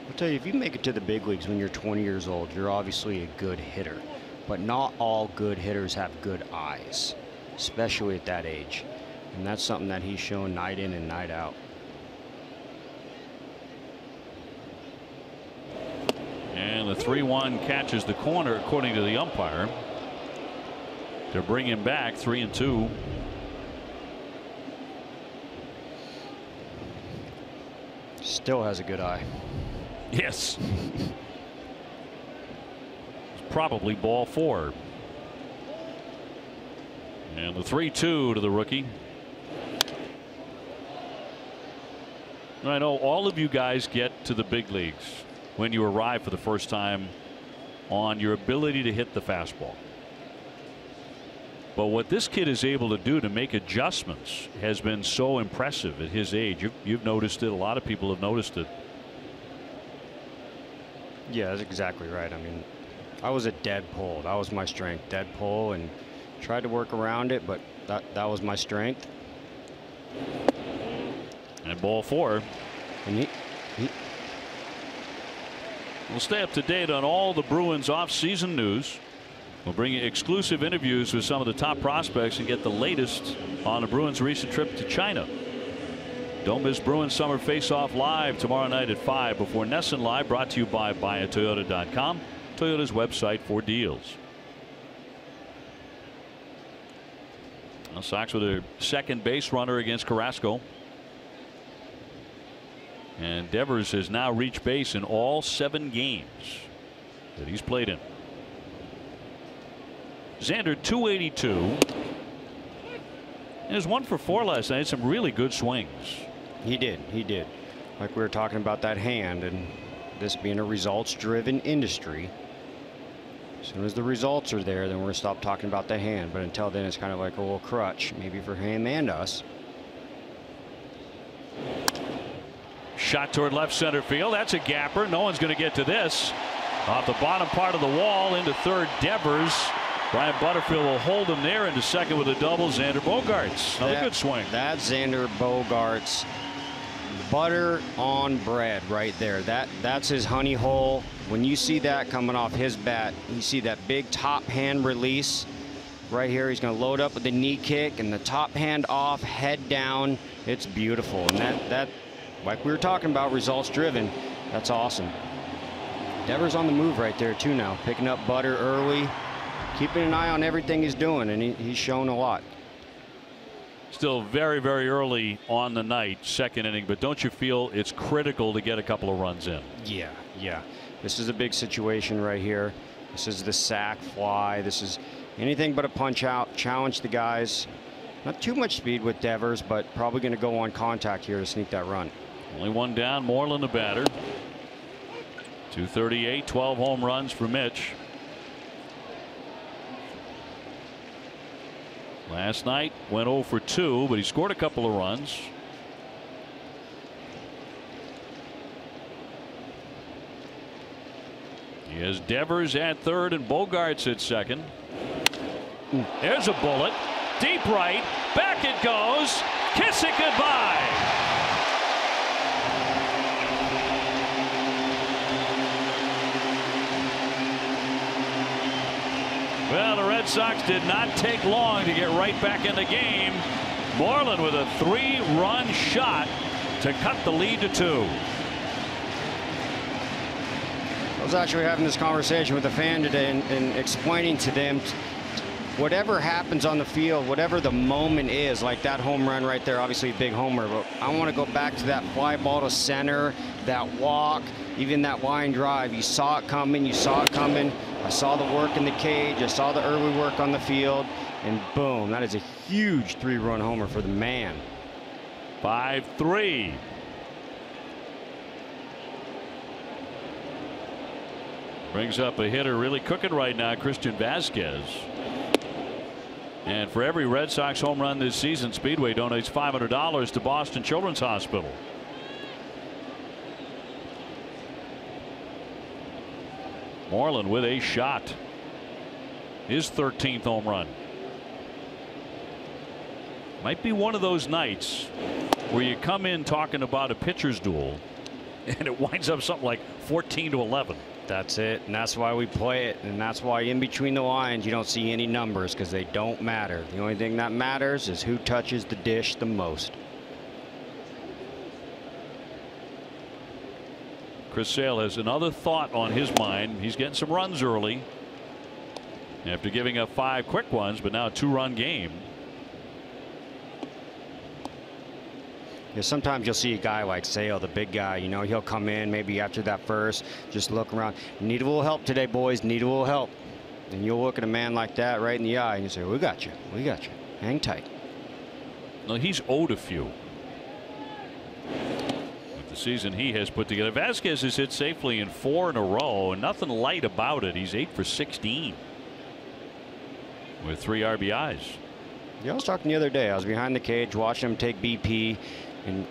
Speaker 2: I'll tell you, if you make it to the big leagues when you're 20 years old, you're obviously a good hitter. But not all good hitters have good eyes, especially at that age. And that's something that he's shown night in and night out.
Speaker 1: And the 3-1 catches the corner, according to the umpire, to bring him back 3-2.
Speaker 2: Still has a good eye.
Speaker 1: Yes. Probably ball 4. And the 3-2 to the rookie. I know all of you guys get to the big leagues when you arrive for the first time on your ability to hit the fastball. But what this kid is able to do to make adjustments has been so impressive at his age. You've noticed it. A lot of people have noticed it.
Speaker 2: Yeah, that's exactly right. I mean, I was a dead pull. That was my strength. Dead pull, and tried to work around it, but that was my strength.
Speaker 1: And ball 4.
Speaker 2: And
Speaker 1: We'll stay up to date on all the Bruins off-season news. We'll bring you exclusive interviews with some of the top prospects and get the latest on the Bruins' recent trip to China. Don't miss Bruins Summer Face-Off Live tomorrow night at 5 before Nesson Live, brought to you by buyatoyota.com, Toyota's website for deals. Now Sox with a second base runner against Carrasco. And Devers has now reached base in all 7 games that he's played in. Xander 282. He was 1 for 4 last night. Some really good swings.
Speaker 2: He did. Like we were talking about that hand, and this being a results-driven industry. As soon as the results are there, then we're going to stop talking about the hand. But until then, it's kind of like a little crutch, maybe for him and us.
Speaker 1: Shot toward left center field. That's a gapper. No one's going to get to this. Off the bottom part of the wall into third, Devers. Brian Butterfield will hold him there into second with a double. Xander Bogaerts. Another good swing.
Speaker 2: That's Xander Bogaerts. Butter on bread right there. That's his honey hole. When you see that coming off his bat, you see that big top hand release right here. He's going to load up with the knee kick and the top hand off, head down. It's beautiful. And that like we were talking about, results driven. That's awesome. Devers on the move right there too now, picking up Butter early, keeping an eye on everything he's doing, and he's shown a lot.
Speaker 1: Still very, very early on the night, second inning, but don't you feel it's critical to get a couple of runs in?
Speaker 2: Yeah. This is a big situation right here. This is the sac fly. This is, Anything but a punch out. Challenge the guys. Not too much speed with Devers, but probably going to go on contact here to sneak that run.
Speaker 1: Only one down. Moreland the batter. 238, 12 home runs for Mitch. Last night went 0 for 2, but he scored a couple of runs. He has Devers at third and Bogarts at second. There's a bullet. Deep right. Back it goes. Kiss it goodbye. Well, the Red Sox did not take long to get right back in the game. Moreland with a 3-run shot to cut the lead to 2.
Speaker 2: I was actually having this conversation with a fan today and explaining to them whatever happens on the field, whatever the moment is, like that home run right there, obviously a big homer, but I want to go back to that fly ball to center, that walk, even that line drive. You saw it coming. You saw it coming. I saw the work in the cage. I saw the early work on the field, and boom, that is a huge 3-run homer for the man.
Speaker 1: 5-3. Brings up a hitter really cooking right now, Christian Vasquez. And for every Red Sox home run this season, Speedway donates $500 to Boston Children's Hospital. Moreland with a shot. His 13th home run. Might be one of those nights where you come in talking about a pitcher's duel and it winds up something like 14-11.
Speaker 2: That's it, and that's why we play it, and that's why in between the lines you don't see any numbers, because they don't matter. The only thing that matters is who touches the dish the most.
Speaker 1: Chris Sale has another thought on his mind. He's getting some runs early after giving up 5 quick ones, but now a 2-run game.
Speaker 2: Yeah, sometimes you'll see a guy like Sale, the big guy, you know, he'll come in maybe after that first, just look around. Need a little help today, boys. Need a little help. And you'll look at a man like that right in the eye and you say, we got you. We got you. Hang tight.
Speaker 1: No, he's owed a few. With the season he has put together. Vasquez has hit safely in 4 in a row, and nothing light about it. He's 8 for 16 with 3 RBIs.
Speaker 2: Yeah, I was talking the other day. I was behind the cage watching him take BP and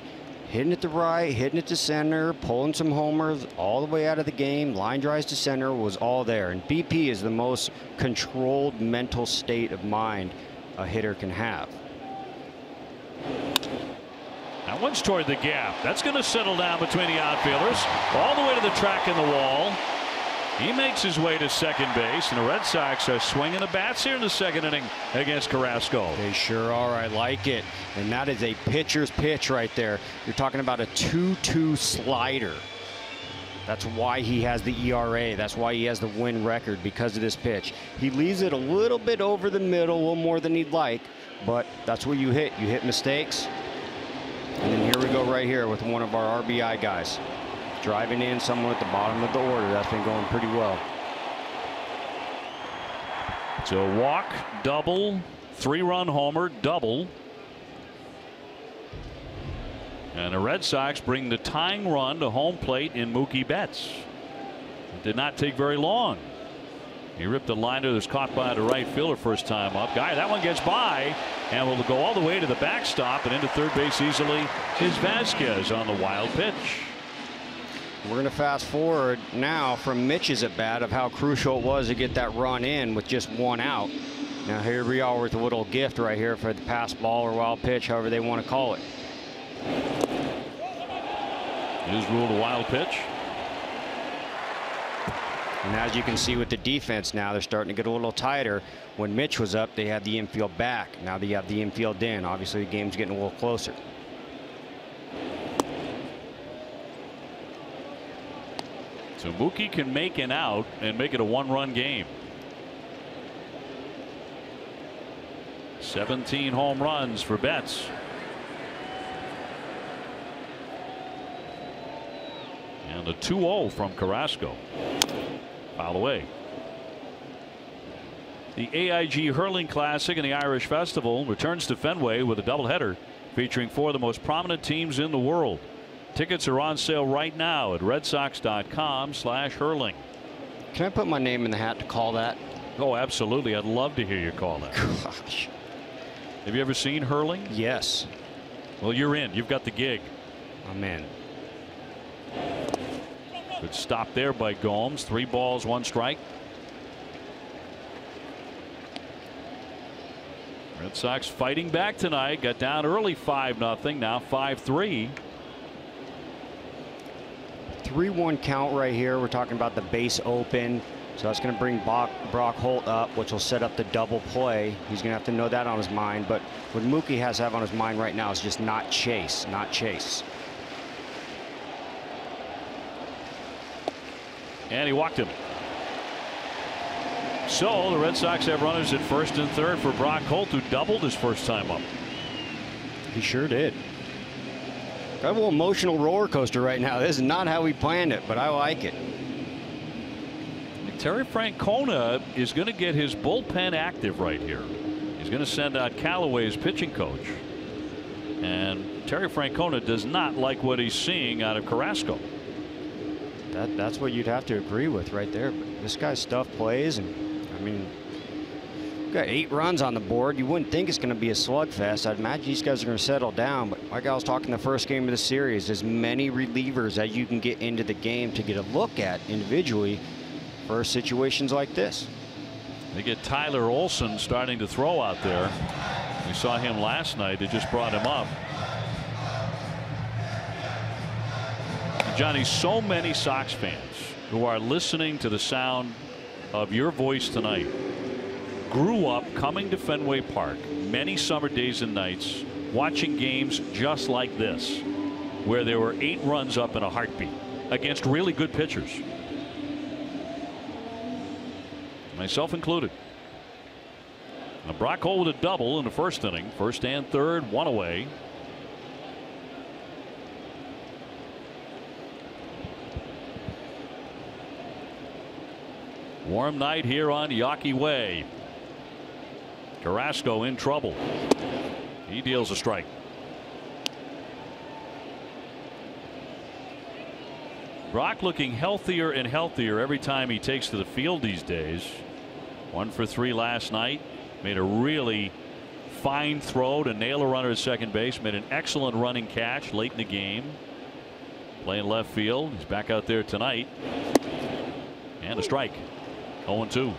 Speaker 2: hitting it to right, hitting it to center, pulling some homers all the way out of the game. Line drives to center was all there. And BP is the most controlled mental state of mind a hitter can have.
Speaker 1: That one's toward the gap. That's going to settle down between the outfielders all the way to the track in the wall. He makes his way to second base, and the Red Sox are swinging the bats here in the second inning against Carrasco.
Speaker 2: They sure are. I like it. And that is a pitcher's pitch right there. You're talking about a 2-2 slider. That's why he has the ERA. That's why he has the win record, because of this pitch. He leaves it a little bit over the middle, a little more than he'd like, but that's where you hit. You hit mistakes. And then here we go right here with one of our RBI guys. Driving in somewhere at the bottom of the order. That's been going pretty well.
Speaker 1: So walk, double, 3-run homer, double. And the Red Sox bring the tying run to home plate in Mookie Betts. It did not take very long. He ripped a liner that's caught by the right fielder first time up. That one gets by and will go all the way to the backstop and into third base easily is Vasquez on the wild pitch.
Speaker 2: We're going to fast forward now from Mitch's at bat of how crucial it was to get that run in with just 1 out. Now here we are with a little gift right here for the pass ball or wild pitch, however they want to call it.
Speaker 1: It is ruled a wild pitch.
Speaker 2: And as you can see with the defense now, they're starting to get a little tighter. When Mitch was up, they had the infield back. Now they have the infield in. Obviously the game's getting a little closer.
Speaker 1: So Mookie can make an out and make it a 1-run game. 17 home runs for Betts. And a 2-0 from Carrasco. Foul away. The AIG Hurling Classic and the Irish Festival returns to Fenway with a doubleheader featuring 4 of the most prominent teams in the world. Tickets are on sale right now at redsox.com/hurling.
Speaker 2: Can I put my name in the hat to call that?
Speaker 1: Oh, absolutely. I'd love to hear you call that.
Speaker 2: Gosh.
Speaker 1: Have you ever seen hurling?
Speaker 2: Yes.
Speaker 1: Well, you're in. You've got the gig.
Speaker 2: I'm in.
Speaker 1: Good stop there by Gomes. 3 balls, 1 strike. Red Sox fighting back tonight. Got down early 5-0. Now 5-3.
Speaker 2: 3-1 count right here. We're talking about the base open. So that's going to bring Brock Holt up, which will set up the double play. He's going to have to know that on his mind. But what Mookie has to have on his mind right now is just not chase, not chase.
Speaker 1: And he walked him. So the Red Sox have runners at first and third for Brock Holt, who doubled his first time up.
Speaker 2: He sure did. Got a little emotional roller coaster right now. This is not how we planned it, but I like it.
Speaker 1: Terry Francona is going to get his bullpen active right here. He's going to send out Callaway's pitching coach. And Terry Francona does not like what he's seeing out of Carrasco.
Speaker 2: That's what you'd have to agree with right there. But this guy's stuff plays, and I mean, we've got 8 runs on the board. You wouldn't think it's going to be a slugfest. I'd imagine these guys are going to settle down. But like I was talking the first game of the series, as many relievers as you can get into the game to get a look at individually for situations like this.
Speaker 1: They get Tyler Olson starting to throw out there. We saw him last night. They just brought him up. Johnny, so many Sox fans who are listening to the sound of your voice tonight grew up coming to Fenway Park many summer days and nights watching games just like this, where there were 8 runs up in a heartbeat against really good pitchers, myself included. Now Brock Holt with a double in the first inning, first and third, 1 away. Warm night here on Yawkey Way. Carrasco in trouble. He deals a strike. Brock looking healthier and healthier every time he takes to the field these days. 1 for 3 last night. Made a really fine throw to nail a runner at second base. Made an excellent running catch late in the game. Playing left field. He's back out there tonight. And a strike. 0-2.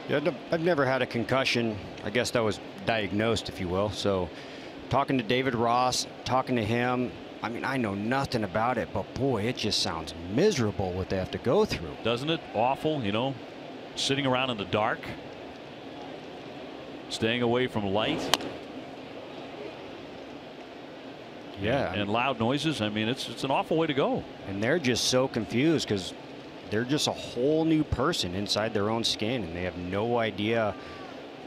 Speaker 2: Yeah, I've never had a concussion. I guess that was diagnosed, if you will. So talking to David Ross, talking to him, I mean, I know nothing about it, but boy, it just sounds miserable what they have to go through.
Speaker 1: Doesn't it? Awful, you know, sitting around in the dark, staying away from light.
Speaker 2: Yeah.
Speaker 1: And loud noises. I mean, it's an awful way to go.
Speaker 2: And they're just so confused because they're just a whole new person inside their own skin, and they have no idea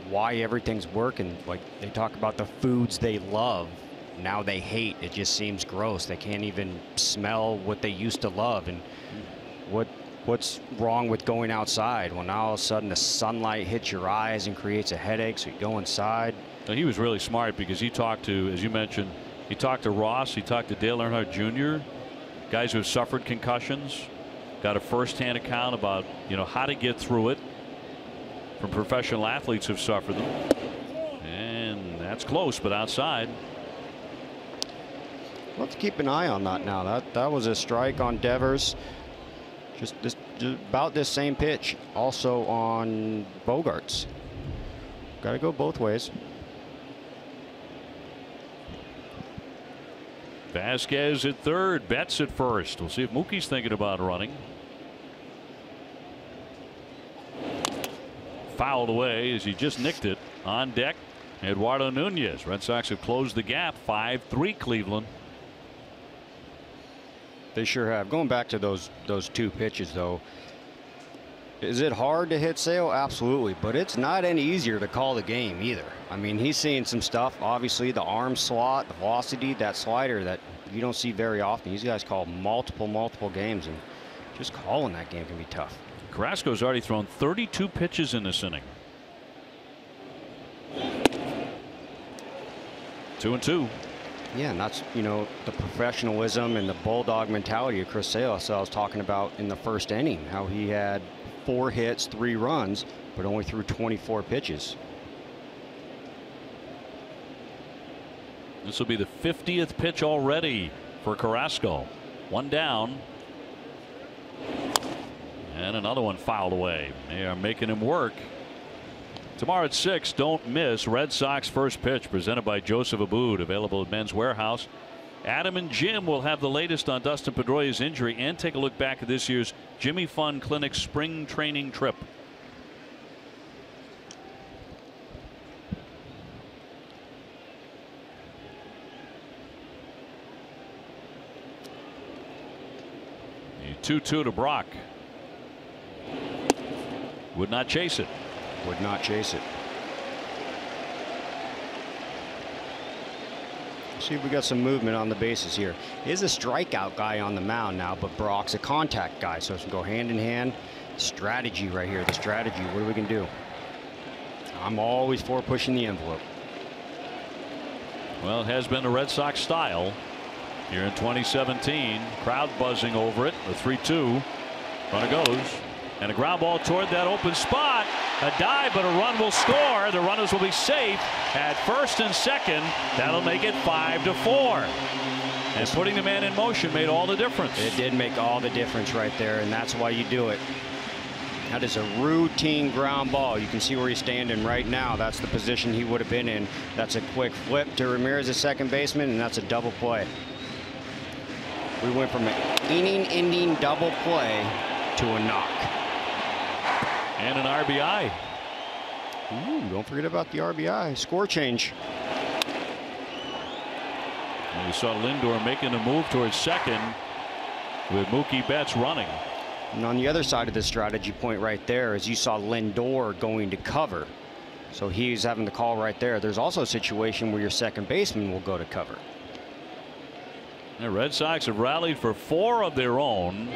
Speaker 2: why everything's working. Like they talk about the foods they love, now they hate. It just seems gross. They can't even smell what they used to love. And what's wrong with going outside? Well, now all of a sudden the sunlight hits your eyes and creates a headache, so you go inside.
Speaker 1: Now, he was really smart because he talked to, as you mentioned, he talked to Ross, he talked to Dale Earnhardt Jr., guys who have suffered concussions. Got a first-hand account about, you know, how to get through it from professional athletes who've suffered them. And that's close, but outside.
Speaker 2: We'll have to keep an eye on that now. That was a strike on Devers. Just about this same pitch. Also on Bogarts. Got to go both ways.
Speaker 1: Vasquez at third, Betts at first. We'll see if Mookie's thinking about running. Fouled away as he just nicked it. On deck, Eduardo Nunez. Red Sox have closed the gap. 5-3 Cleveland.
Speaker 2: They sure have. Going back to those 2 pitches, though. Is it hard to hit Sale? Absolutely, but it's not any easier to call the game either. I mean, he's seeing some stuff. Obviously, the arm slot, the velocity, that slider that you don't see very often. These guys call multiple games, and just calling that game can be tough.
Speaker 1: Carrasco's already thrown 32 pitches in this inning. 2-2.
Speaker 2: Yeah, and that's, you know, the professionalism and the bulldog mentality of Chris Sale. So I was talking about in the first inning, how he had 4 hits, 3 runs, but only threw 24 pitches.
Speaker 1: This will be the 50th pitch already for Carrasco. 1 down. And another one fouled away. They are making him work. Tomorrow at 6, don't miss Red Sox first pitch, presented by Joseph Abboud, available at Men's Warehouse. Adam and Jim will have the latest on Dustin Pedroia's injury and take a look back at this year's Jimmy Fund Clinic spring training trip. The 2-2 to Brock. Would not chase it.
Speaker 2: Would not chase it. See if we got some movement on the bases here. He is a strikeout guy on the mound now, but Brock's a contact guy, so it's going to go hand in hand. Strategy right here. The strategy. What are we going to do? I'm always for pushing the envelope.
Speaker 1: Well, it has been the Red Sox style here in 2017. Crowd buzzing over it. The 3-2. Runner goes. And a ground ball toward that open spot. A dive, but a run will score. The runners will be safe at first and second. That'll make it 5-4. And putting the man in motion made all the difference.
Speaker 2: It did make all the difference right there, and that's why you do it. That is a routine ground ball. You can see where he's standing right now. That's the position he would have been in. That's a quick flip to Ramirez, a second baseman, and that's a double play. We went from an inning-ending double play to a knock.
Speaker 1: And an RBI.
Speaker 2: Ooh, don't forget about the RBI. Score change.
Speaker 1: And we saw Lindor making a move towards second with Mookie Betts running.
Speaker 2: And on the other side of the strategy point right there is you saw Lindor going to cover. So he's having the call right there. There's also a situation where your second baseman will go to cover.
Speaker 1: The Red Sox have rallied for 4 of their own.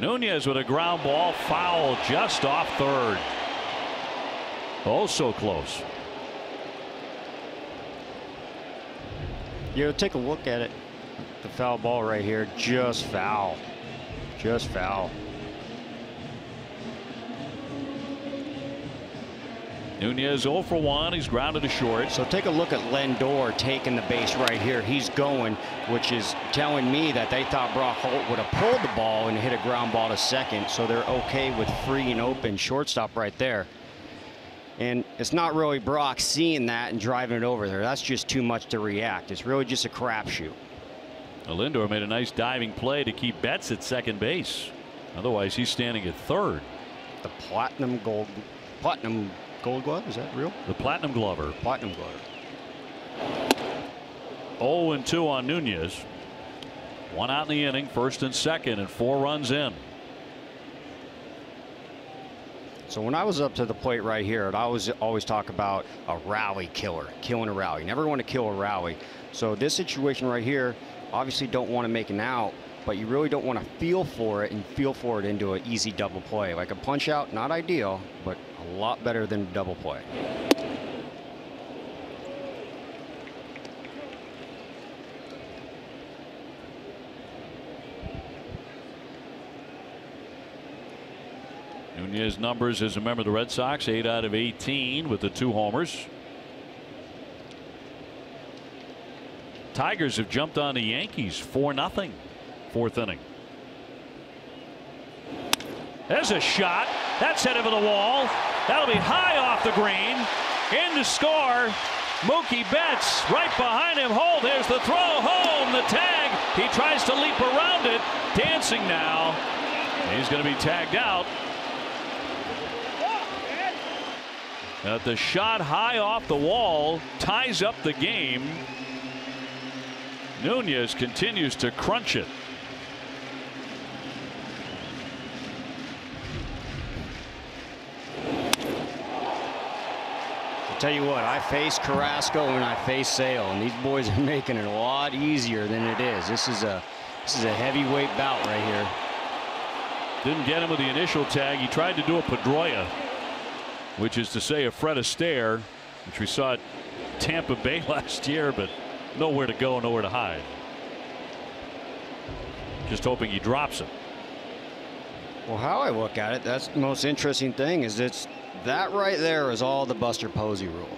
Speaker 1: Nunez with a ground ball, foul just off third. Oh, so close.
Speaker 2: You know, take a look at it. The foul ball right here, just foul. Just foul.
Speaker 1: Nunez 0 for 1. He's grounded to short.
Speaker 2: So take a look at Lindor taking the base right here. He's going, which is telling me that they thought Brock Holt would have pulled the ball and hit a ground ball to second. So they're okay with free and open shortstop right there. And it's not really Brock seeing that and driving it over there. That's just too much to react. It's really just a crapshoot.
Speaker 1: Lindor made a nice diving play to keep Betts at second base. Otherwise, he's standing at third.
Speaker 2: The platinum gold glove, is that real?
Speaker 1: The platinum glover.
Speaker 2: Platinum glover.
Speaker 1: 0-2 on Nunez. 1 out in the inning, first and second, and 4 runs in.
Speaker 2: So when I was up to the plate right here, I always talk about a rally killer, killing a rally. Never want to kill a rally. So this situation right here, obviously don't want to make an out, but you really don't want to feel for it and feel for it into an easy double play. Like a punch out, not ideal, but a lot better than a double play.
Speaker 1: Nunez numbers as a member of the Red Sox, 8 out of 18 with the 2 homers. Tigers have jumped on the Yankees 4-0. 4th inning. There's a shot. That's headed for the wall. That'll be high off the green. In to score. Mookie Betts right behind him. Hold. There's the throw home. The tag. He tries to leap around it. Dancing now. He's going to be tagged out. The shot high off the wall ties up the game. Nunez continues to crunch it.
Speaker 2: I'll tell you what, I face Carrasco and I face Sale, and these boys are making it a lot easier than it is. This is a heavyweight bout right here.
Speaker 1: Didn't get him with the initial tag. He tried to do a Pedroia, which is to say a Fred Astaire, which we saw at Tampa Bay last year, but nowhere to go, nowhere to hide. Just hoping he drops it.
Speaker 2: Well, how I look at it, that's the most interesting thing, is that right there is all the Buster Posey rule.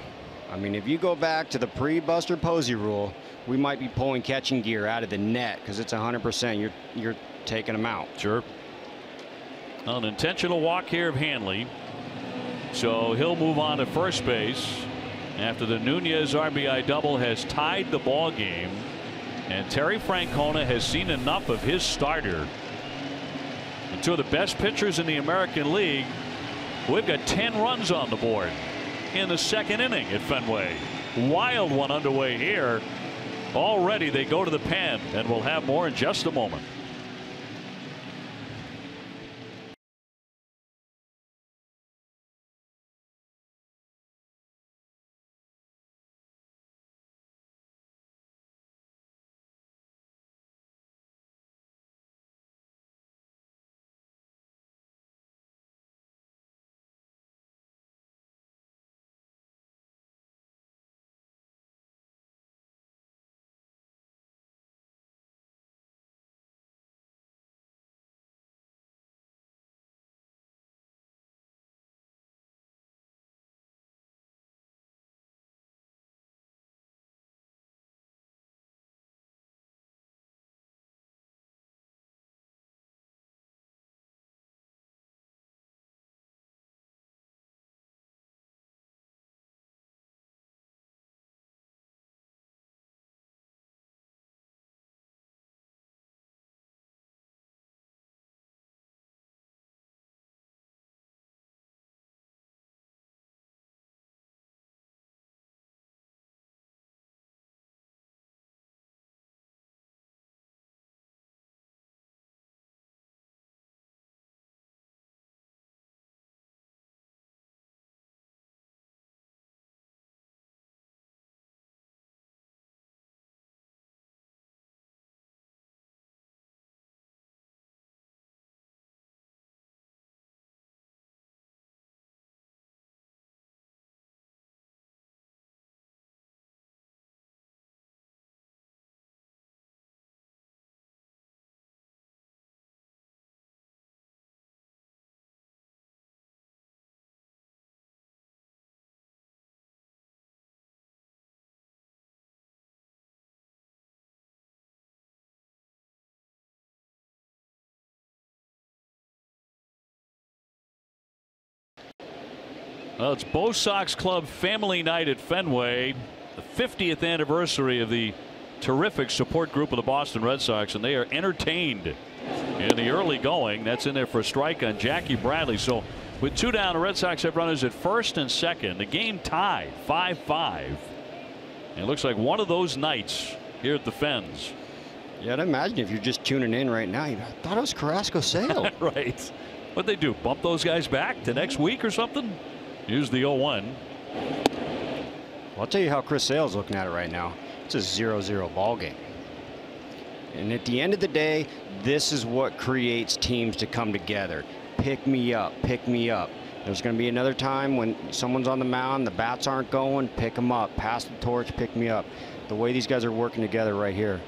Speaker 2: I mean, if you go back to the pre-Buster Posey rule, we might be pulling catching gear out of the net because it's 100%. You're taking them out.
Speaker 1: Sure. An intentional walk here of Hanley. So he'll move on to first base after the Nunez RBI double has tied the ball game. And Terry Francona has seen enough of his starter. And two of the best pitchers in the American League. We've got 10 runs on the board in the second inning at Fenway. Wild one underway here. Already they go to the pen, and we'll have more in just a moment. Well, it's Bo Sox Club family night at Fenway, the 50th anniversary of the terrific support group of the Boston Red Sox, and they are entertained in the early going. That's in there for a strike on Jackie Bradley. So with two down, the Red Sox have runners at first and second. The game tied 5-5. And it looks like one of those nights here at the Fens.
Speaker 2: Yeah, I'd imagine if you're just tuning in right now, you thought it was Carrasco Sale.
Speaker 1: Right. What'd they do? Bump those guys back to next week or something? Here's the 0-1.
Speaker 2: Well, I'll tell you how Chris Sale's looking at it right now. It's a 0-0 ball game. And at the end of the day, this is what creates teams to come together. Pick me up, pick me up. There's going to be another time when someone's on the mound, the bats aren't going, pick them up, pass the torch, pick me up. The way these guys are working together right here.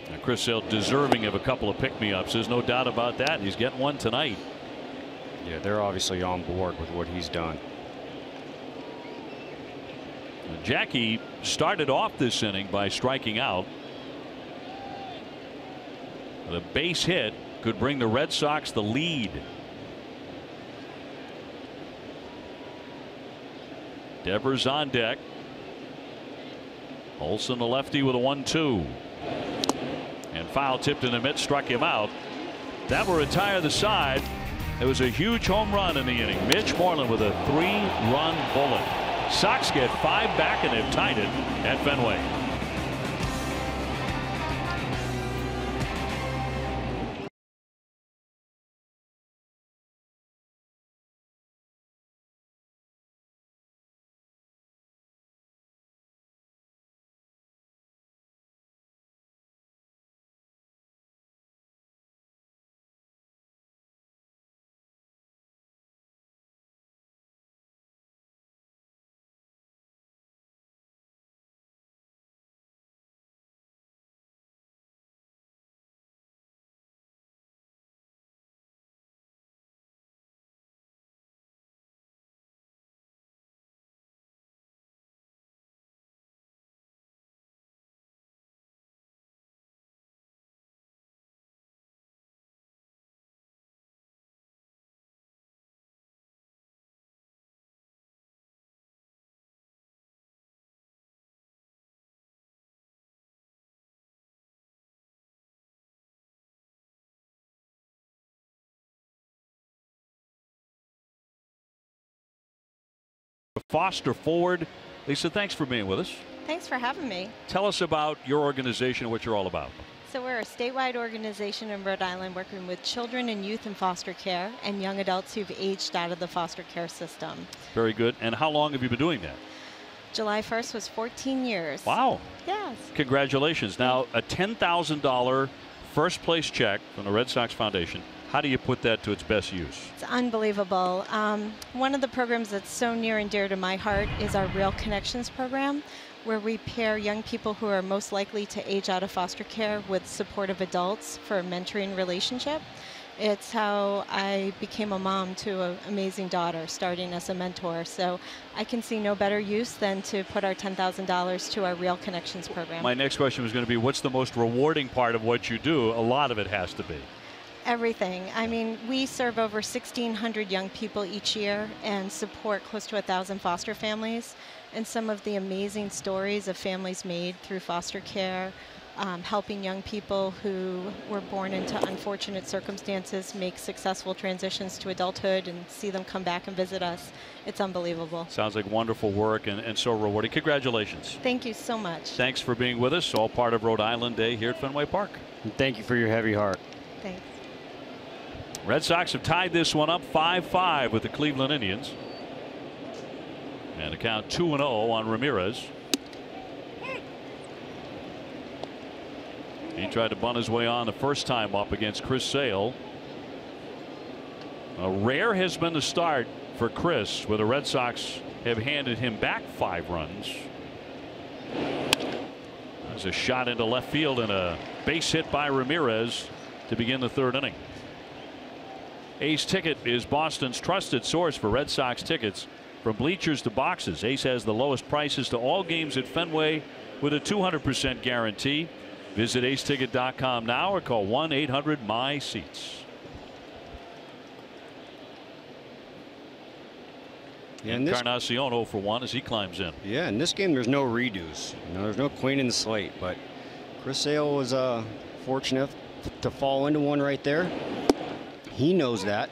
Speaker 1: Now Chris Sale deserving of a couple of pick-me-ups. There's no doubt about that. He's getting one tonight.
Speaker 2: Yeah, they're obviously on board with what he's done.
Speaker 1: Jackie started off this inning by striking out. The base hit could bring the Red Sox the lead. Devers on deck. Olsen, the lefty, with a 1-2. And foul tipped in the mitt, struck him out. That will retire the side. It was a huge home run in the inning. Mitch Moreland with a 3-run bullet. Sox get 5 back, and they've tied it at Fenway. Foster forward. Lisa, thanks for being with us.
Speaker 5: Thanks for having me.
Speaker 1: Tell us about your organization and what you're all about.
Speaker 5: So we're a statewide organization in Rhode Island working with children and youth in foster care and young adults who've aged out of the foster care system.
Speaker 1: Very good. And how long have you been doing that?
Speaker 5: July 1st was 14 years.
Speaker 1: Wow.
Speaker 5: Yes.
Speaker 1: Congratulations. Now, a $10,000 first place check from the Red Sox Foundation. How do you put that to its best use?
Speaker 5: It's unbelievable. One of the programs that's so near and dear to my heart is our Real Connections program, where we pair young people who are most likely to age out of foster care with supportive adults for a mentoring relationship. It's how I became a mom to an amazing daughter, starting as a mentor. So I can see no better use than to put our $10,000 to our Real Connections program.
Speaker 1: My next question was going to be, what's the most rewarding part of what you do? A lot of it has to be.
Speaker 5: Everything. I mean, we serve over 1,600 young people each year and support close to 1,000 foster families. And some of the amazing stories of families made through foster care, helping young people who were born into unfortunate circumstances make successful transitions to adulthood and see them come back and visit us. It's unbelievable.
Speaker 1: Sounds like wonderful work and so rewarding. Congratulations.
Speaker 5: Thank you so much.
Speaker 1: Thanks for being with us. All part of Rhode Island Day here at Fenway Park.
Speaker 2: And thank you for your heavy heart.
Speaker 5: Thanks.
Speaker 1: Red Sox have tied this one up 5-5 with the Cleveland Indians. And a count 2-0 on Ramirez. He tried to bunt his way on the first time up against Chris Sale. Rare has been the start for Chris, where the Red Sox have handed him back 5 runs. There's a shot into left field and a base hit by Ramirez to begin the 3rd inning. Ace Ticket is Boston's trusted source for Red Sox tickets. From bleachers to boxes, Ace has the lowest prices to all games at Fenway with a 200% guarantee. Visit aceticket.com now or call 1-800-MY-SEATS.
Speaker 2: Yeah,
Speaker 1: and Encarnacion 0 for 1 as he climbs in.
Speaker 2: Yeah, in this game there's no redos. There's no cleaning the slate, but Chris Sale was fortunate to fall into one right there. He knows that.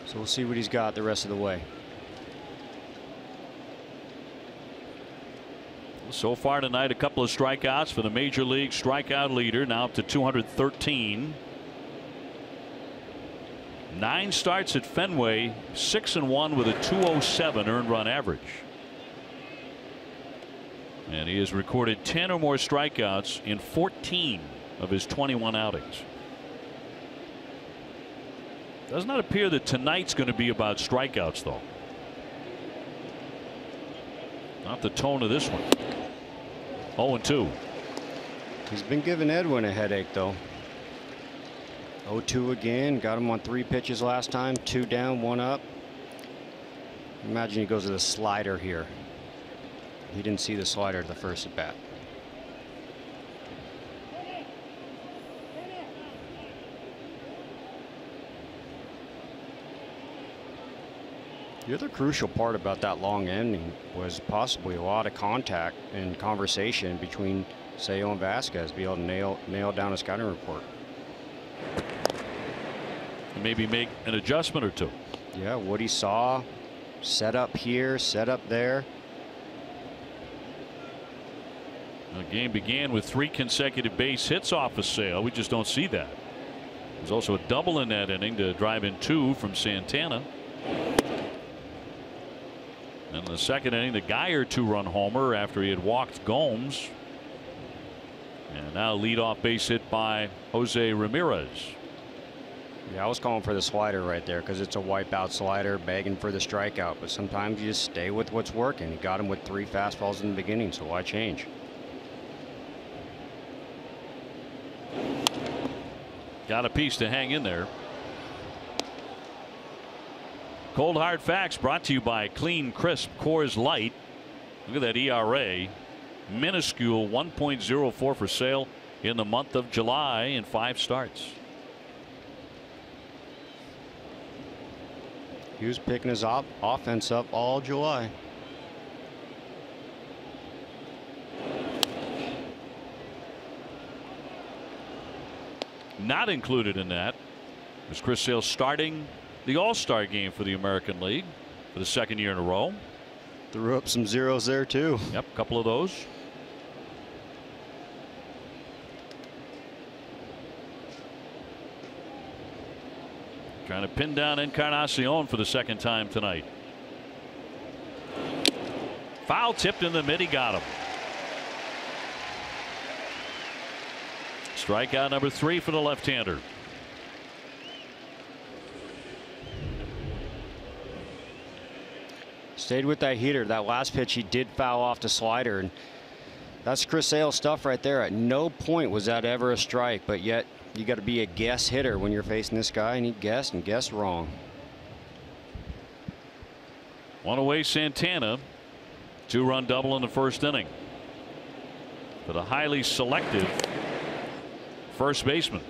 Speaker 2: So we'll see what he's got the rest of the way.
Speaker 1: So far tonight, a couple of strikeouts for the major league strikeout leader, now up to 213. 9 starts at Fenway, 6-1 with a 207 earned run average. And he has recorded 10 or more strikeouts in 14 of his 21 outings. Does not appear that tonight's going to be about strikeouts, though. Not the tone of this one. 0-2.
Speaker 2: He's been giving Edwin a headache, though. 0-2 again. Got him on 3 pitches last time. 2 down, 1 up. Imagine he goes to the slider here. He didn't see the slider at the first at bat. The other crucial part about that long inning was possibly a lot of contact and conversation between Sale and Vasquez, be able to nail down a scouting report.
Speaker 1: And maybe make an adjustment or two.
Speaker 2: Yeah, what he saw, set up here, set up there.
Speaker 1: The game began with 3 consecutive base hits off of Sale. We just don't see that. There's also a double in that inning to drive in 2 from Santana. In the 2nd inning, the Geyer 2-run homer after he had walked Gomes. And now leadoff base hit by Jose Ramirez.
Speaker 2: Yeah, I was calling for the slider right there because it's a wipeout slider begging for the strikeout. But sometimes you just stay with what's working. He got him with 3 fastballs in the beginning, so why change?
Speaker 1: Got a piece to hang in there. Cold Hard Facts brought to you by Clean Crisp Coors Light. Look at that ERA. Minuscule 1.04 for Sale in the month of July in 5 starts.
Speaker 2: He was picking his offense up all July.
Speaker 1: Not included in that was Chris Sale starting the All-Star game for the American League for the 2nd year in a row.
Speaker 2: Threw up some zeros there too.
Speaker 1: Yep, a couple of those. Trying to pin down Encarnacion for the second time tonight. Foul tipped in the mid. He got him. Strikeout number 3 for the left-hander.
Speaker 2: Stayed with that heater. That last pitch he did foul off the slider, and that's Chris Sale's stuff right there. At no point was that ever a strike, but yet you got to be a guess hitter when you're facing this guy, and he guessed and guessed wrong.
Speaker 1: One away Santana. 2-run double in the first inning for the highly selective first baseman.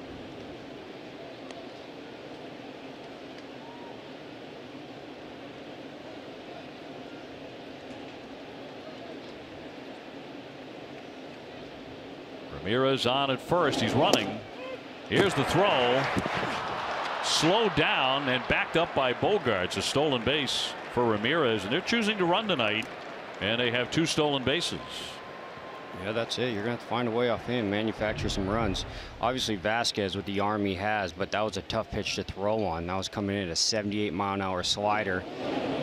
Speaker 1: Ramirez on at first. He's running. Here's the throw. Slowed down and backed up by Bogaerts. A stolen base for Ramirez, and they're choosing to run tonight, and they have 2 stolen bases.
Speaker 2: Yeah, that's it. You're going to have to find a way off him, manufacture some runs. Obviously, Vasquez with the arm he has, but that was a tough pitch to throw on. That was coming in at a 78-mile-an-hour slider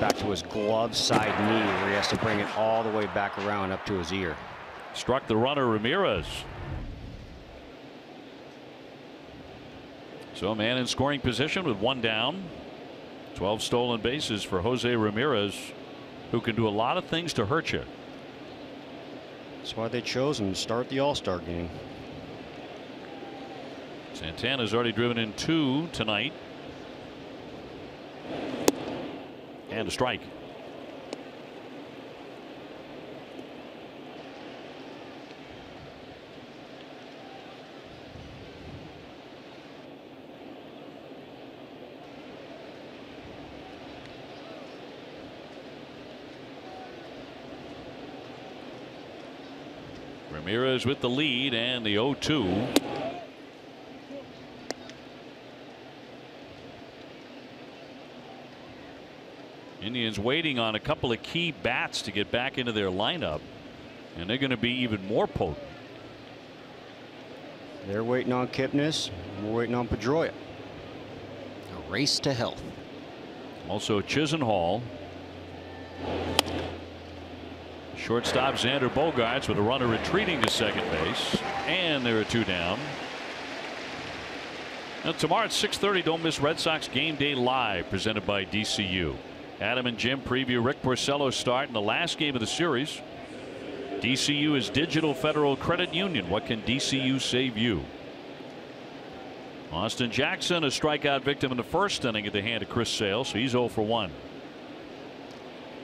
Speaker 2: back to his glove side knee, where he has to bring it all the way back around up to his ear.
Speaker 1: Struck the runner Ramirez. So a man in scoring position with 1 down. 12 stolen bases for Jose Ramirez, who can do a lot of things to hurt you.
Speaker 2: That's why they chose him to start the All-Star game.
Speaker 1: Santana's already driven in 2 tonight. And a strike. Ramirez with the lead and the 0-2. Indians waiting on a couple of key bats to get back into their lineup, and they're going to be even more potent.
Speaker 2: They're waiting on Kipnis. We're waiting on Pedroia. A race to health.
Speaker 1: Also Chisenhall. Shortstop Xander Bogaerts with a runner retreating to second base, and there are 2 down. Now tomorrow at 6:30, don't miss Red Sox Game Day Live, presented by DCU. Adam and Jim preview Rick Porcello's start in the last game of the series. DCU is Digital Federal Credit Union. What can DCU save you? Austin Jackson, a strikeout victim in the first inning at the hand of Chris Sale, so he's 0 for 1.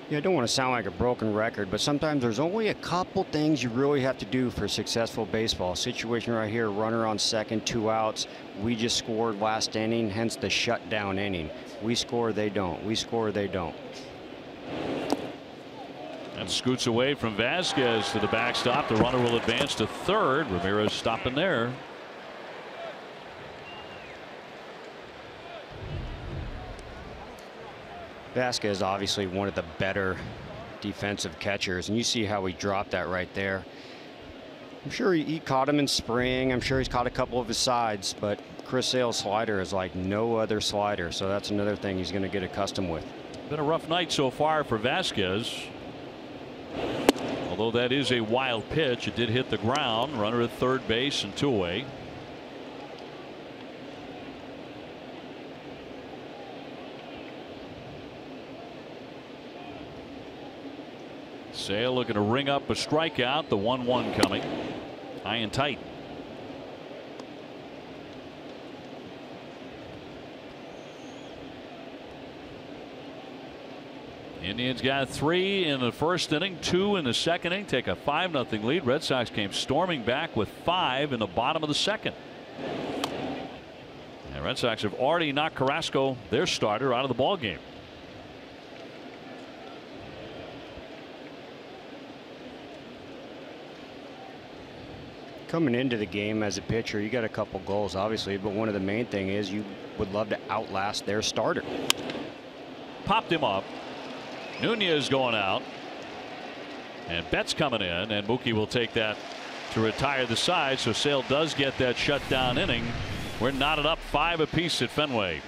Speaker 2: Yeah, I don't want to sound like a broken record, but sometimes there's only a couple things you really have to do for successful baseball. Situation right here, runner on second, 2 outs. We just scored last inning, hence the shutdown inning. We score, they don't. We score, they don't.
Speaker 1: And scoots away from Vasquez to the backstop. The runner will advance to third. Ramirez stopping there.
Speaker 2: Vasquez obviously one of the better defensive catchers, and you see how he dropped that right there. I'm sure he caught him in spring. I'm sure he's caught a couple of his sides, but Chris Sale's slider is like no other slider, so that's another thing he's going to get accustomed with.
Speaker 1: Been a rough night so far for Vasquez. Although that is a wild pitch, it did hit the ground. Runner at third base and 2 away. Sale looking to ring up a strikeout. The 1-1 coming. High and tight. Indians got 3 in the first inning, 2 in the second inning, take a 5-0 lead. Red Sox came storming back with 5 in the bottom of the second. And Red Sox have already knocked Carrasco, their starter, out of the ballgame.
Speaker 2: Coming into the game as a pitcher, you got a couple goals, obviously, but one of the main thing is you would love to outlast their starter.
Speaker 1: Popped him up. Nunez going out. And Betts coming in, and Mookie will take that to retire the side. So Sale does get that shutdown inning. We're knotted up 5 apiece at Fenway.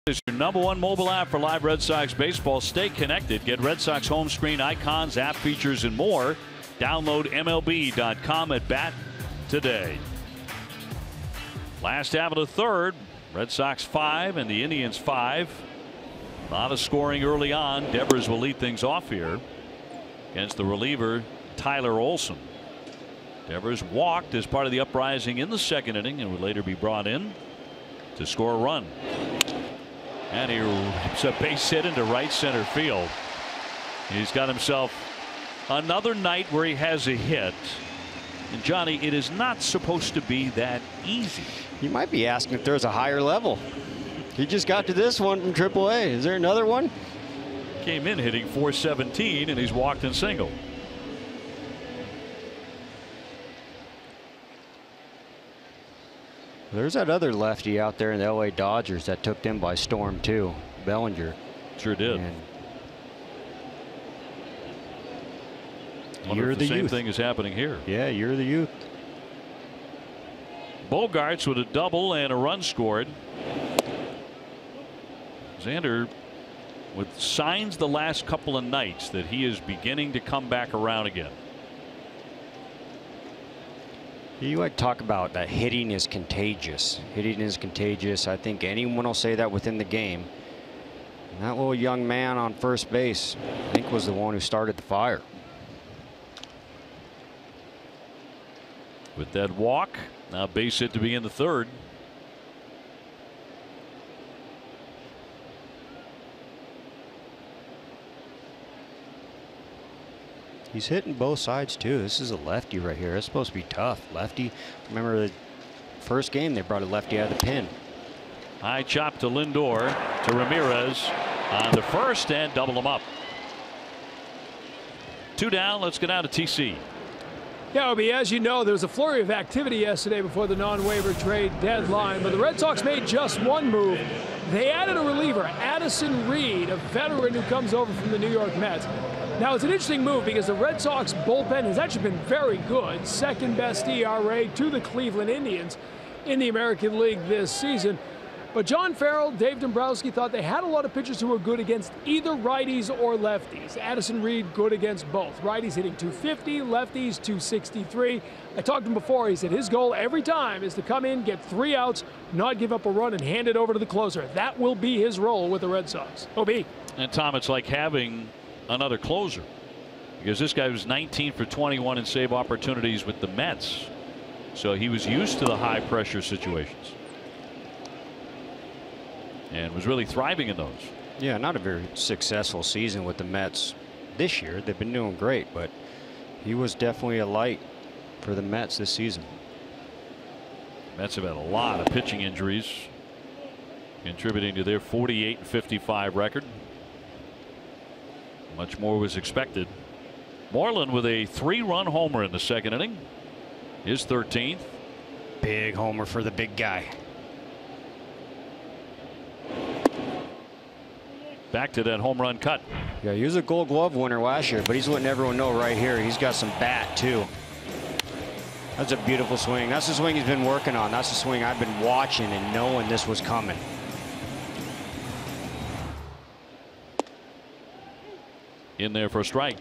Speaker 1: Is your #1 mobile app for live Red Sox baseball. Stay connected. Get Red Sox home screen icons, app features, and more. Download MLB.com at bat today. Last half of the third. Red Sox 5 and the Indians 5. A lot of scoring early on. Devers will lead things off here against the reliever Tyler Olson. Devers walked as part of the uprising in the second inning and would later be brought in to score a run. And he rips a base hit into right center field. He's got himself another night where he has a hit. And Johnny, it is not supposed to be that easy.
Speaker 2: You might be asking if there's a higher level. He just got to this one from AAA. Is there another one?
Speaker 1: Came in hitting .417 and he's walked and singled.
Speaker 2: There's that other lefty out there in the LA Dodgers that took them by storm too. Bellinger.
Speaker 1: Sure did.
Speaker 2: And
Speaker 1: you're the same thing is happening here.
Speaker 2: Yeah, you're the youth.
Speaker 1: Bogarts with a double and a run scored. Xander with signs the last couple of nights that he is beginning to come back around again.
Speaker 2: You like talk about that hitting is contagious. Hitting is contagious. I think anyone will say that within the game. And that little young man on first base, I think, was the one who started the fire.
Speaker 1: With that walk, now base hit to begin the third.
Speaker 2: He's hitting both sides too. This is a lefty right here. It's supposed to be tough. Lefty. Remember the first game they brought a lefty out of the pen.
Speaker 1: High chop to Lindor, to Ramirez on the first, and double him up. 2 down. Let's get out of TC.
Speaker 3: Yeah, Obi, as you know, there was a flurry of activity yesterday before the non-waiver trade deadline, but the Red Sox made just one move. They added a reliever, Addison Reed, a veteran who comes over from the New York Mets. Now, it's an interesting move because the Red Sox bullpen has actually been very good. Second best ERA to the Cleveland Indians in the American League this season. But John Farrell, Dave Dombrowski thought they had a lot of pitchers who were good against either righties or lefties. Addison Reed good against both. Righties hitting 250, lefties 263. I talked to him before. He said his goal every time is to come in, get 3 outs, not give up a run, and hand it over to the closer. That will be his role with the Red Sox. OB.
Speaker 1: And Tom, it's like having another closer, because this guy was 19 for 21 in save opportunities with the Mets. So he was used to the high pressure situations and was really thriving in those.
Speaker 2: Yeah, not a very successful season with the Mets this year. They've been doing great, but he was definitely a light for the Mets this season.
Speaker 1: Mets have had a lot of pitching injuries, contributing to their 48-55 record. Much more was expected. Moreland with a 3-run homer in the second inning, his 13th.
Speaker 2: Big homer for the big guy.
Speaker 1: Back to that home run cut.
Speaker 2: Yeah, he was a Gold Glove winner last year, but he's letting everyone know right here he's got some bat too. That's a beautiful swing. That's the swing he's been working on. That's the swing I've been watching and knowing this was coming.
Speaker 1: In there for a strike.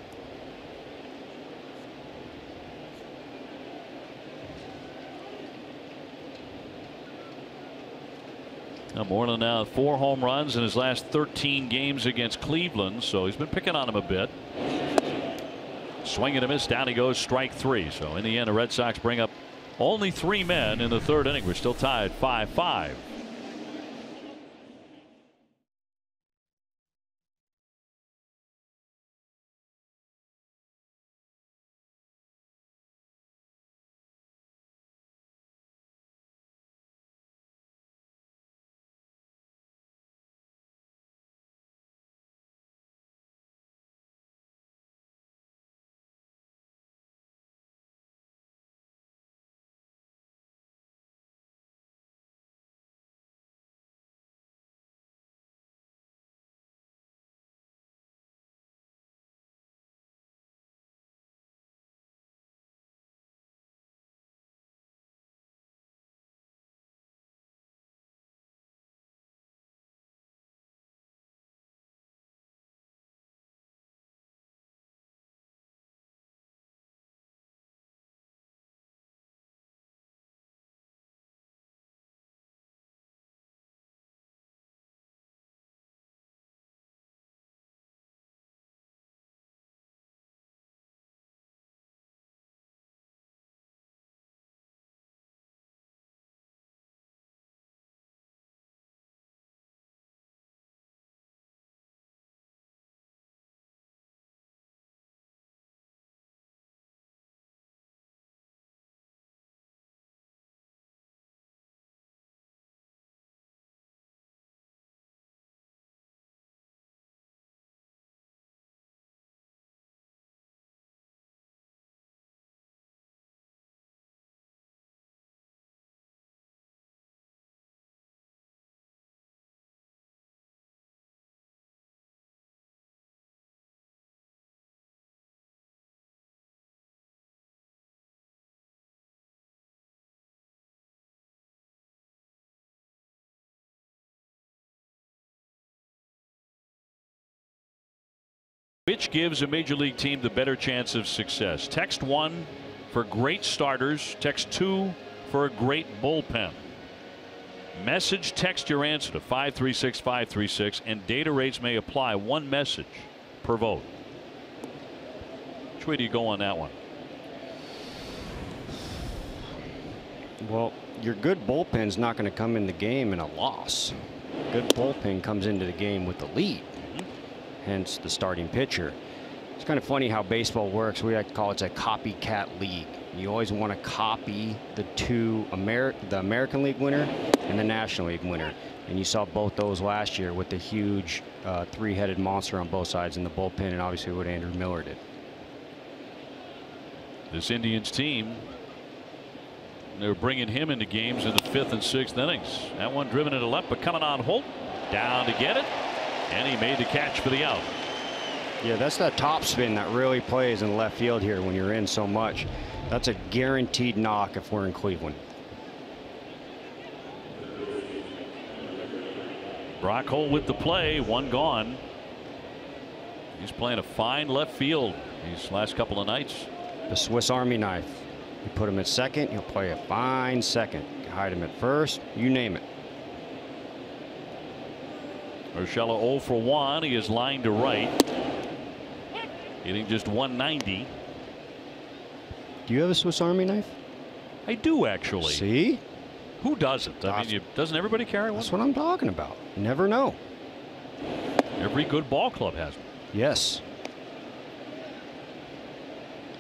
Speaker 1: Now Moreland now 4 home runs in his last 13 games against Cleveland, so he's been picking on him a bit. Swing and a miss, down he goes, strike 3. So in the end, the Red Sox bring up only 3 men in the 3rd inning. We're still tied 5-5. Which gives a major league team the better chance of success? Text 1 for great starters. Text 2 for a great bullpen. Message text your answer to 536-536, and data rates may apply. 1 message per vote. Which way do you go on that one?
Speaker 2: Well, your good bullpen's not going to come in the game in a loss. Good bullpen comes into the game with the lead. Hence the starting pitcher. It's kind of funny how baseball works. We like to call it a copycat league. You always want to copy the the American League winner and the National League winner. And you saw both those last year with the huge 3-headed monster on both sides in the bullpen, and obviously what Andrew Miller did.
Speaker 1: This Indians team, they're bringing him into games in the 5th and 6th innings. That one driven into left, but coming on Holt, down to get it. And he made the catch for the out.
Speaker 2: Yeah, that's that top spin that really plays in left field here when you're in so much. That's a guaranteed knock if we're in Cleveland.
Speaker 1: Brock Hole with the play, one gone. He's playing a fine left field these last couple of nights.
Speaker 2: The Swiss Army knife. You put him at second, he'll play a fine second. You hide him at first, you name it.
Speaker 1: Urshela 0 for 1. He is lined to right. Hitting just 190.
Speaker 2: Do you have a Swiss Army knife?
Speaker 1: I do, actually.
Speaker 2: See?
Speaker 1: Who doesn't? I mean, doesn't everybody carry one?
Speaker 2: That's what I'm talking about. You never know.
Speaker 1: Every good ball club has one.
Speaker 2: Yes.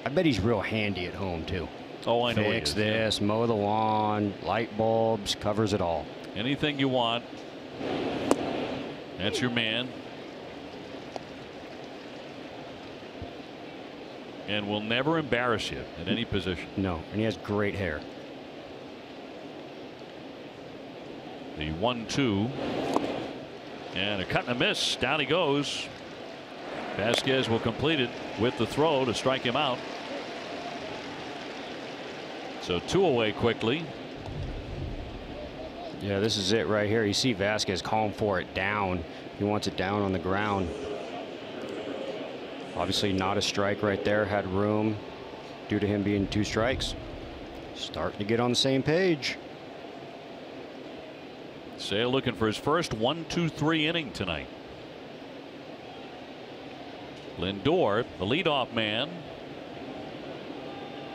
Speaker 2: I bet he's real handy at home, too.
Speaker 1: Oh, I know.
Speaker 2: Fix this, mow the lawn, light bulbs, covers it all.
Speaker 1: Anything you want. That's your man. And will never embarrass you at any position.
Speaker 2: No, and he has great hair.
Speaker 1: The 1-2. And a cut and a miss. Down he goes. Vasquez will complete it with the throw to strike him out. So 2 away quickly.
Speaker 2: Yeah, this is it right here. You see Vasquez calling for it down. He wants it down on the ground. Obviously not a strike right there. Had room due to him being 2 strikes. Starting to get on the same page.
Speaker 1: Sale looking for his first 1-2-3 inning tonight. Lindor, the leadoff man.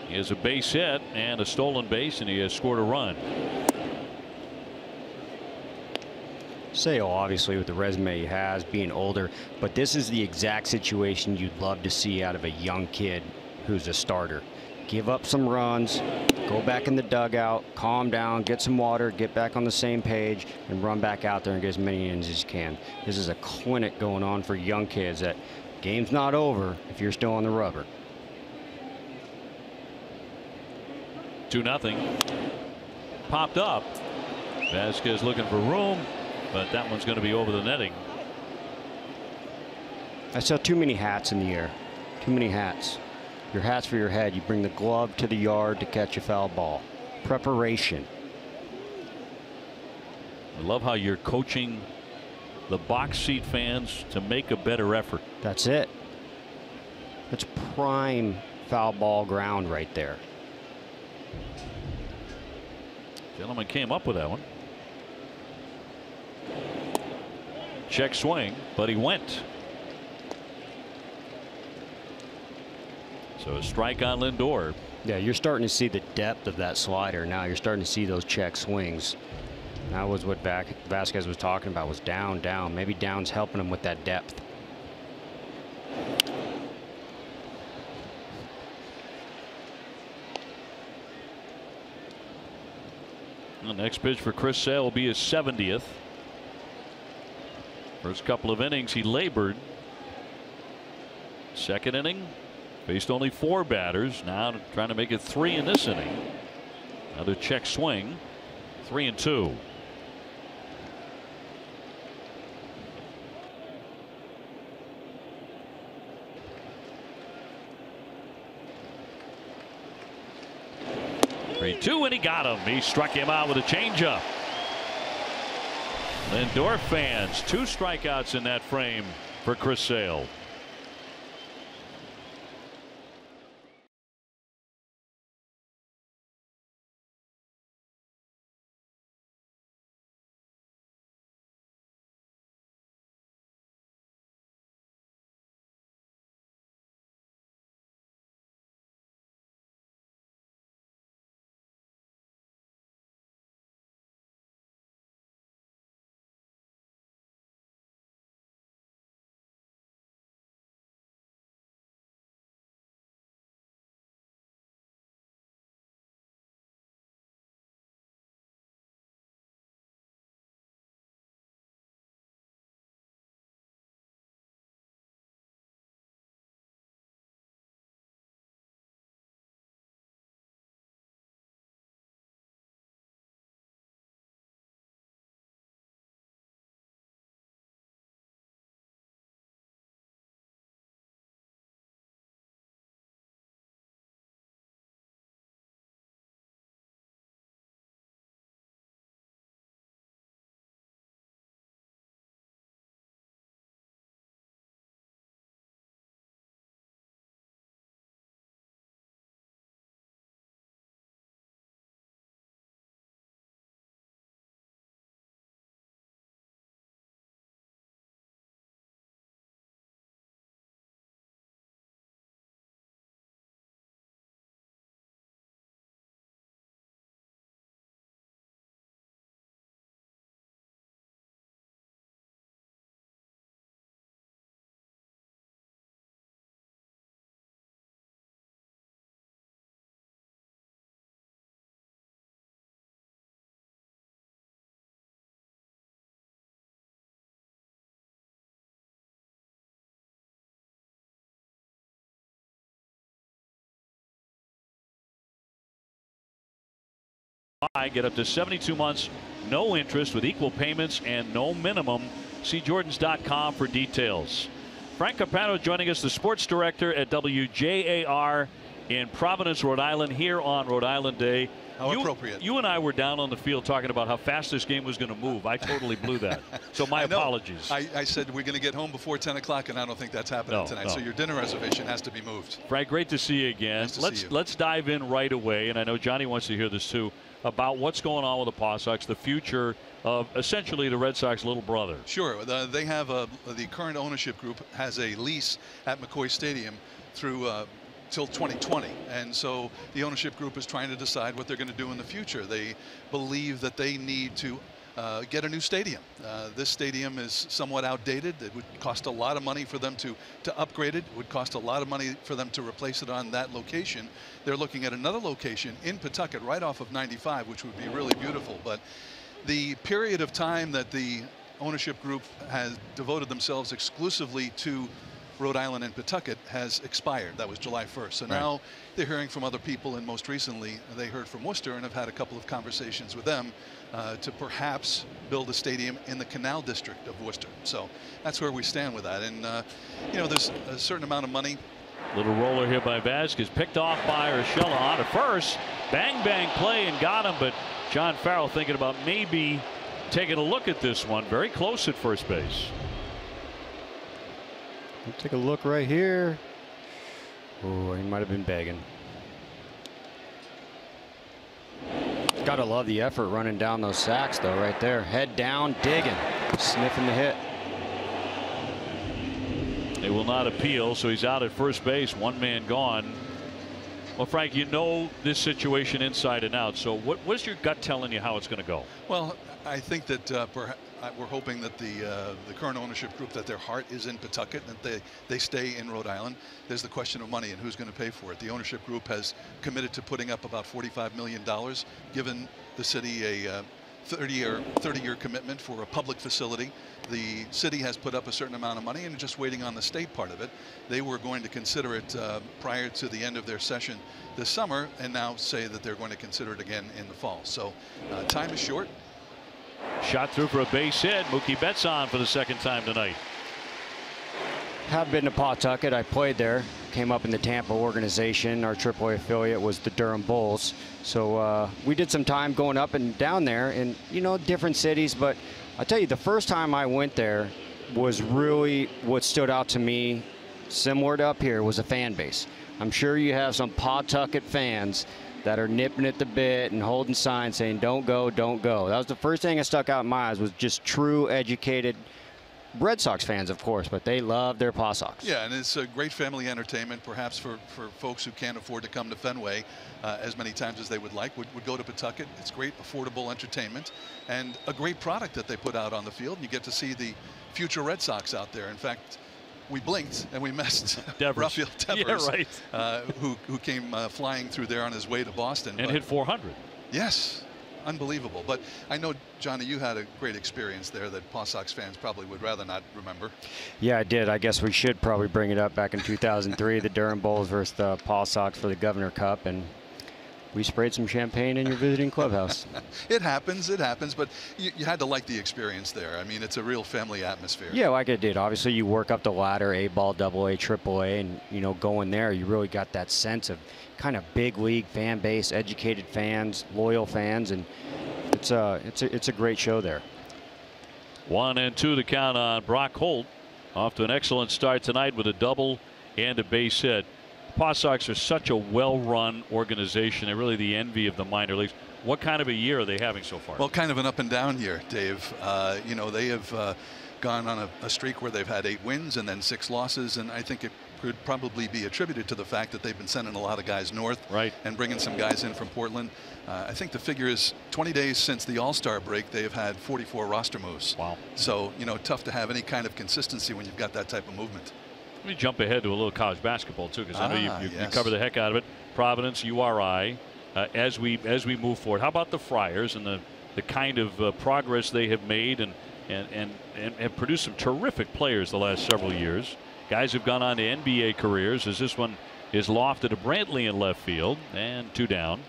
Speaker 1: He has a base hit and a stolen base, and he has scored a run.
Speaker 2: Sale, obviously, with the resume he has, being older, but this is the exact situation you'd love to see out of a young kid who's a starter. Give up some runs, go back in the dugout, calm down, get some water, get back on the same page, and run back out there and get as many innings as you can. This is a clinic going on for young kids that game's not over if you're still on the rubber.
Speaker 1: 2-0. Popped up. Vasquez looking for room, but that one's going to be over the netting.
Speaker 2: I saw too many hats in the air. Too many hats. Your hat's for your head. You bring the glove to the yard to catch a foul ball. Preparation.
Speaker 1: I love how you're coaching the box seat fans to make a better effort.
Speaker 2: That's it. That's prime foul ball ground right there.
Speaker 1: Gentleman came up with that one. Check swing, but he went. So a strike on Lindor.
Speaker 2: Yeah, you're starting to see the depth of that slider now. You're starting to see those check swings. That was what Vasquez was talking about, was down, down. Maybe down's helping him with that depth.
Speaker 1: The next pitch for Chris Sale will be his 70th. First couple of innings he labored. Second inning faced only 4 batters. Now trying to make it 3 in this inning. Another check swing. 3-2. And he got him. He struck him out with a changeup. Lindor fans, 2 strikeouts in that frame for Chris Sale. Why? Get up to 72 months, no interest with equal payments and no minimum. See Jordans.com for details. Frank Capano joining us, the sports director at WJAR in Providence, Rhode Island, here on Rhode Island Day.
Speaker 6: How appropriate.
Speaker 1: You and I were down on the field talking about how fast this game was going to move. I totally blew that. So my apologies.
Speaker 6: I said we're going to get home before 10 o'clock, and I don't think that's happening tonight. So your dinner reservation has to be moved.
Speaker 1: Frank, great to see you again.
Speaker 6: Nice
Speaker 1: Let's dive in right away, and I know Johnny wants to hear this too, about what's going on with the Paw Sox, the future of essentially the Red Sox little brother.
Speaker 6: Sure. They have the current ownership group has a lease at McCoy Stadium through till 2020, and so the ownership group is trying to decide what they're going to do in the future. They believe that they need to get a new stadium. This stadium is somewhat outdated. It would cost a lot of money for them to upgrade it. It would cost a lot of money for them to replace it on that location. They're looking at another location in Pawtucket right off of 95, which would be really beautiful. But the period of time that the ownership group has devoted themselves exclusively to Rhode Island and Pawtucket has expired. That was July 1st. So now they're hearing from other people, and most recently they heard from Worcester and have had a couple of conversations with them to perhaps build a stadium in the Canal District of Worcester. So that's where we stand with that. And you know, there's a certain amount of money.
Speaker 1: Little roller here by Vasquez, picked off by Urshela on at first. Bang bang play and got him, but John Farrell thinking about maybe taking a look at this one. Very close at first base.
Speaker 2: Take a look right here. Oh, he might have been begging. Gotta love the effort running down those sacks though, right there. Head down, digging, sniffing the hit.
Speaker 1: They will not appeal, so he's out at first base, one man gone. Well, Frank, you know this situation inside and out, so what's your gut telling you how it's going to go?
Speaker 6: Well, I think that we're hoping that the current ownership group, that their heart is in Pawtucket, that they stay in Rhode Island. There's the question of money and who's going to pay for it. The ownership group has committed to putting up about $45 million, given the city a 30-year commitment for a public facility. The city has put up a certain amount of money and just waiting on the state part of it. They were going to consider it prior to the end of their session this summer, and now say that they're going to consider it again in the fall. So time is short.
Speaker 1: Shot through for a base hit. Mookie Betts on for the second time tonight.
Speaker 2: Have been to Pawtucket. I played there. Came up in the Tampa organization. Our AAA affiliate was the Durham Bulls. So we did some time going up and down there, and you know, different cities. But I tell you, the first time I went there was really what stood out to me, similar to up here, was a fan base. I'm sure you have some Pawtucket fans that are nipping at the bit and holding signs saying don't go, don't go. That was the first thing that stuck out in my eyes, was just true educated Red Sox fans, of course, but they love their Paw Sox.
Speaker 6: Yeah, and it's a great family entertainment, perhaps for folks who can't afford to come to Fenway as many times as they would like, would go to Pawtucket. It's great, affordable entertainment, and a great product that they put out on the field. And you get to see the future Red Sox out there. In fact, we blinked and we missed Rafael Devers, who came flying through there on his way to Boston.
Speaker 1: And hit 400.
Speaker 6: Yes, unbelievable. But I know, Johnny, you had a great experience there that Paw Sox fans probably would rather not remember.
Speaker 2: Yeah, I did. I guess we should probably bring it up. Back in 2003, the Durham Bulls versus the Paw Sox for the Governor Cup, and we sprayed some champagne in your visiting clubhouse.
Speaker 6: It happens, but you had to like the experience there. I mean, it's a real family atmosphere.
Speaker 2: Yeah, like I did. Obviously, you work up the ladder, A-ball, AA, AAA, and, you know, going there, you really got that sense of kind of big league fan base, educated fans, loyal fans, and it's a great show there.
Speaker 1: 1-2 to count on Brock Holt. Off to an excellent start tonight with a double and a base hit. Paw Sox are such a well-run organization. They're really the envy of the minor leagues. What kind of a year are they having so far?
Speaker 6: Well, kind of an up and down year, Dave. You know, they have gone on a streak where they've had 8 wins and then 6 losses, and I think it could probably be attributed to the fact that they've been sending a lot of guys north, and bringing some guys in from Portland. I think the figure is 20 days since the All-Star break, they have had 44 roster moves.
Speaker 1: Wow.
Speaker 6: So, you know, tough to have any kind of consistency when you've got that type of movement.
Speaker 1: Let me jump ahead to a little college basketball too, because I know you cover the heck out of it. Providence, URI, as we move forward. How about the Friars and the kind of progress they have made and have produced some terrific players the last several years. Guys have gone on to NBA careers, as this one is lofted to Brantley in left field, and 2 down.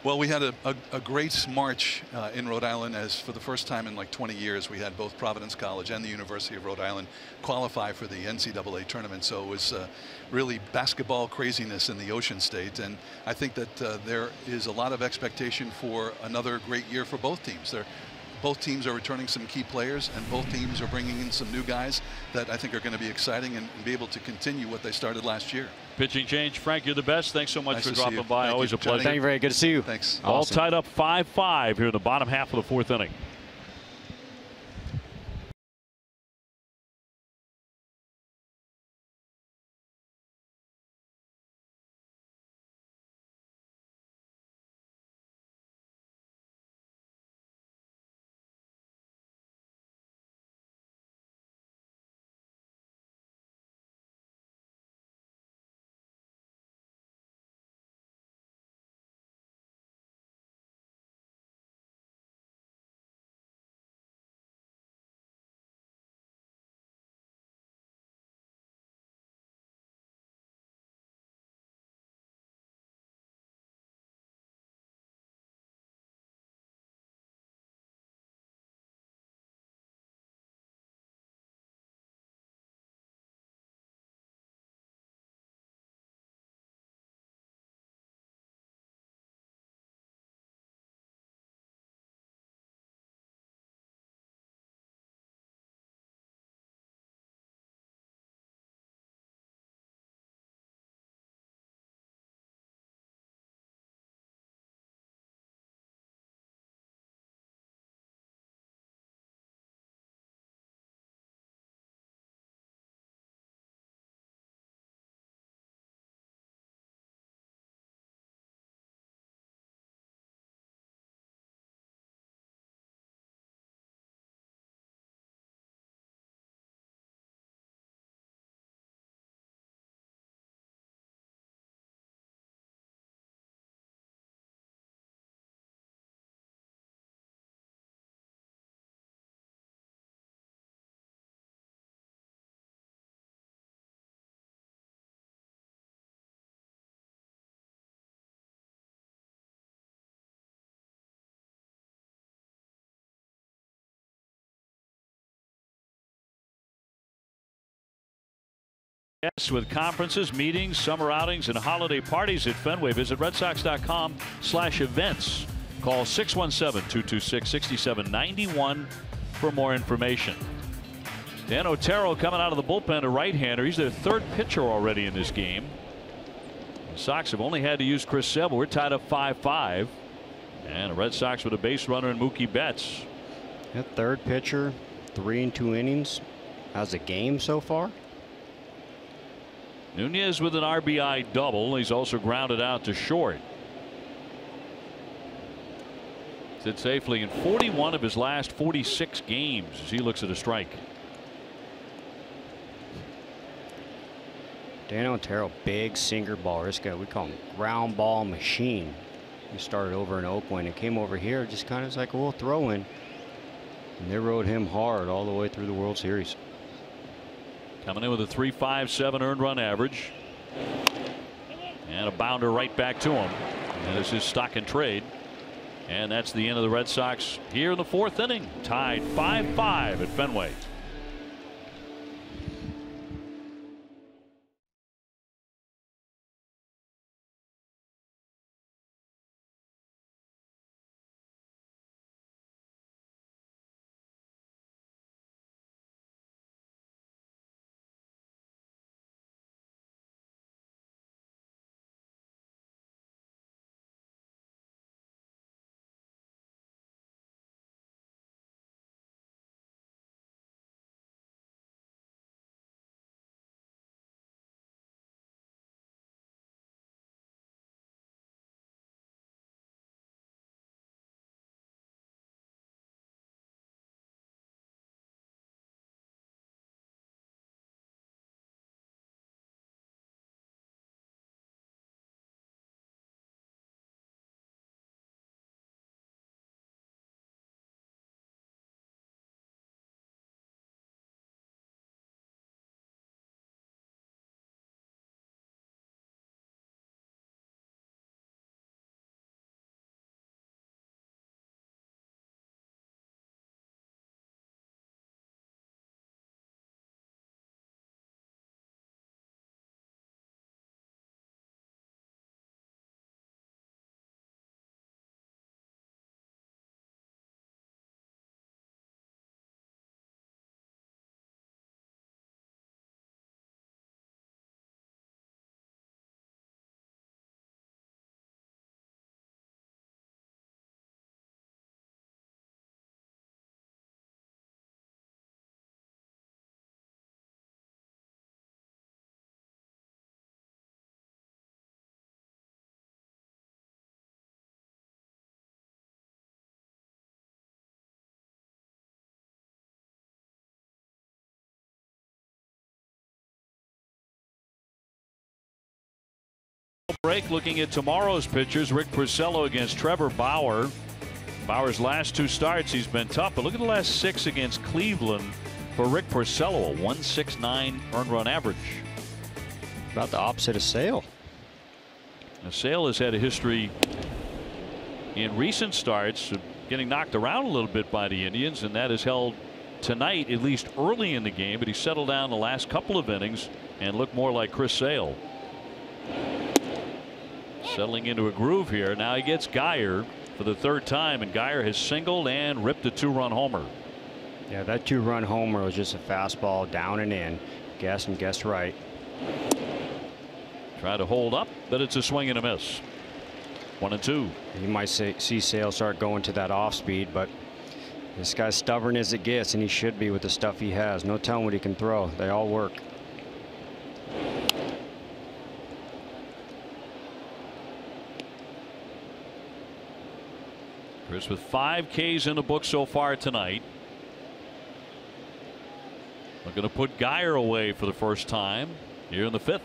Speaker 6: Well, we had a great March in Rhode Island, as for the first time in like 20 years we had both Providence College and the University of Rhode Island qualify for the NCAA tournament. So it was really basketball craziness in the Ocean State, and I think that there is a lot of expectation for another great year for both teams. Both teams are returning some key players, and both teams are bringing in some new guys that I think are going to be exciting and be able to continue what they started last year.
Speaker 1: Pitching change. Frank, you're the best. Thanks so much
Speaker 6: Nice
Speaker 1: for
Speaker 6: to
Speaker 1: dropping
Speaker 6: see you.
Speaker 1: by.
Speaker 6: Thank
Speaker 1: Always
Speaker 6: you,
Speaker 1: a pleasure.
Speaker 2: Thank you, Ray. Good to see you.
Speaker 6: Thanks.
Speaker 1: All
Speaker 2: Awesome.
Speaker 1: tied up 5-5 here in the bottom half of the fourth inning. Yes, with conferences, meetings, summer outings, and holiday parties at Fenway. Visit RedSox.com/events. Call 617-226-6791 for more information. Dan Otero coming out of the bullpen, a right-hander. He's their third pitcher already in this game. The Sox have only had to use Chris Sale. We're tied up 5-5. And the Red Sox with a base runner in Mookie Betts.
Speaker 2: That third pitcher, 3 in 2 innings. How's the game so far?
Speaker 1: Nunez with an RBI double. He's also grounded out to short. Sits safely in 41 of his last 46 games as he looks at a strike.
Speaker 2: Dan Otero, big sinker ball. This guy, we call him ground ball machine. He started over in Oakland and came over here just kind of like a little throw in. And they rode him hard all the way through the World Series.
Speaker 1: Coming in with a 3.57 earned run average. And a bounder right back to him. And this is stock and trade. And that's the end of the Red Sox here in the fourth inning. Tied 5-5 at Fenway. Break. Looking at tomorrow's pitchers, Rick Porcello against Trevor Bauer. Bauer's last 2 starts, he's been tough, but look at the last 6 against Cleveland for Rick Porcello, a 1.69 earned run average.
Speaker 2: About the opposite of Sale.
Speaker 1: Now, Sale has had a history in recent starts of getting knocked around a little bit by the Indians, and that has held tonight, at least early in the game, but he settled down the last couple of innings and looked more like Chris Sale. Settling into a groove here. Now he gets Geyer for the 3rd time, and Geyer has singled and ripped a 2-run homer.
Speaker 2: Yeah, that 2-run homer was just a fastball down and in. Guess and guessed right.
Speaker 1: Try to hold up, but it's a swing and a miss. 1-2.
Speaker 2: You might see Sale start going to that off speed, but this guy's stubborn as it gets, and he should be with the stuff he has. No telling what he can throw. They all work.
Speaker 1: Chris with 5 Ks in the book so far tonight. We're going to put Geyer away for the first time here in the 5th.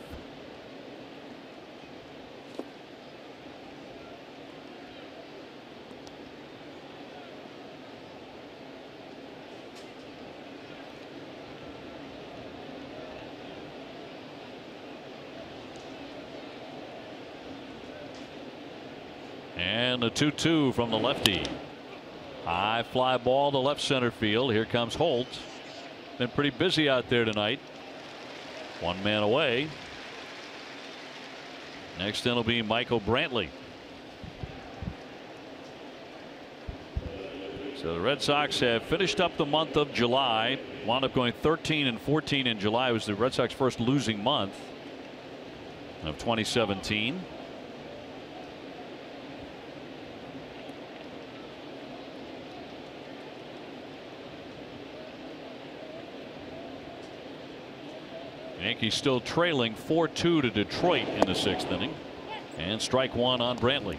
Speaker 1: And a 2-2 from the lefty. High fly ball to left center field. Here comes Holt. Been pretty busy out there tonight. 1 man away. Next in will be Michael Brantley. So the Red Sox have finished up the month of July. Wound up going 13-14 in July. It was the Red Sox first losing month of 2017. Yankees still trailing 4-2 to Detroit in the 6th inning. And strike 1 on Brantley.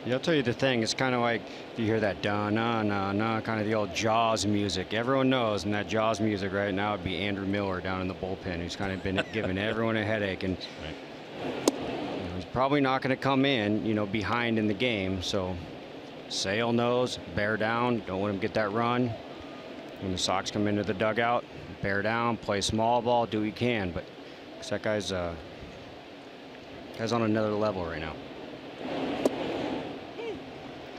Speaker 2: Yeah, I'll tell you the thing. It's kind of like if you hear that da-na-na-na, kind of the old Jaws music. Everyone knows, and that Jaws music right now would be Andrew Miller down in the bullpen, who's kind of been giving everyone a headache. And he's probably not going to come in, behind in the game. So Sale knows, bear down, don't let him get that run. When the Sox come into the dugout, bear down, play small ball, do what you can. But that guy's on another level right now.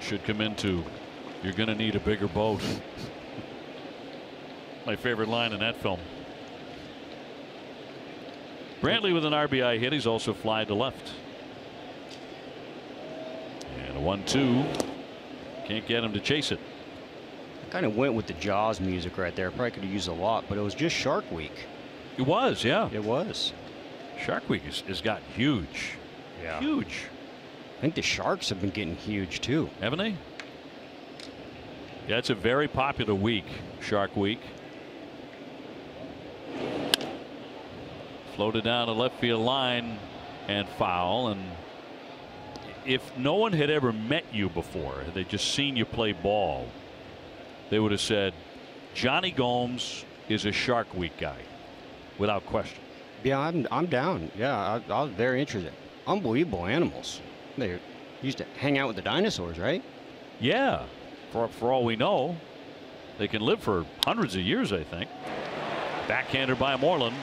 Speaker 1: Should come into, you're going to need a bigger boat. My favorite line in that film. Brantley with an RBI hit. He's also flied to left. And a 1-2. Can't get him to chase it.
Speaker 2: Kind of went with the Jaws music right there. Probably could have used a lot, but it was just Shark Week.
Speaker 1: It was, yeah.
Speaker 2: It was.
Speaker 1: Shark Week has gotten huge.
Speaker 2: Yeah.
Speaker 1: Huge.
Speaker 2: I think the Sharks have been getting huge too.
Speaker 1: Haven't they? Yeah, it's a very popular week, Shark Week. Floated down the left field line and foul. And if no one had ever met you before, they'd just seen you play ball, they would have said Johnny Gomes is a Shark Week guy without question.
Speaker 2: Yeah, I'm down. Yeah, I was very interested. Unbelievable animals. They used to hang out with the dinosaurs, right?
Speaker 1: Yeah, for all we know, they can live for hundreds of years, I think. Backhanded by Moreland,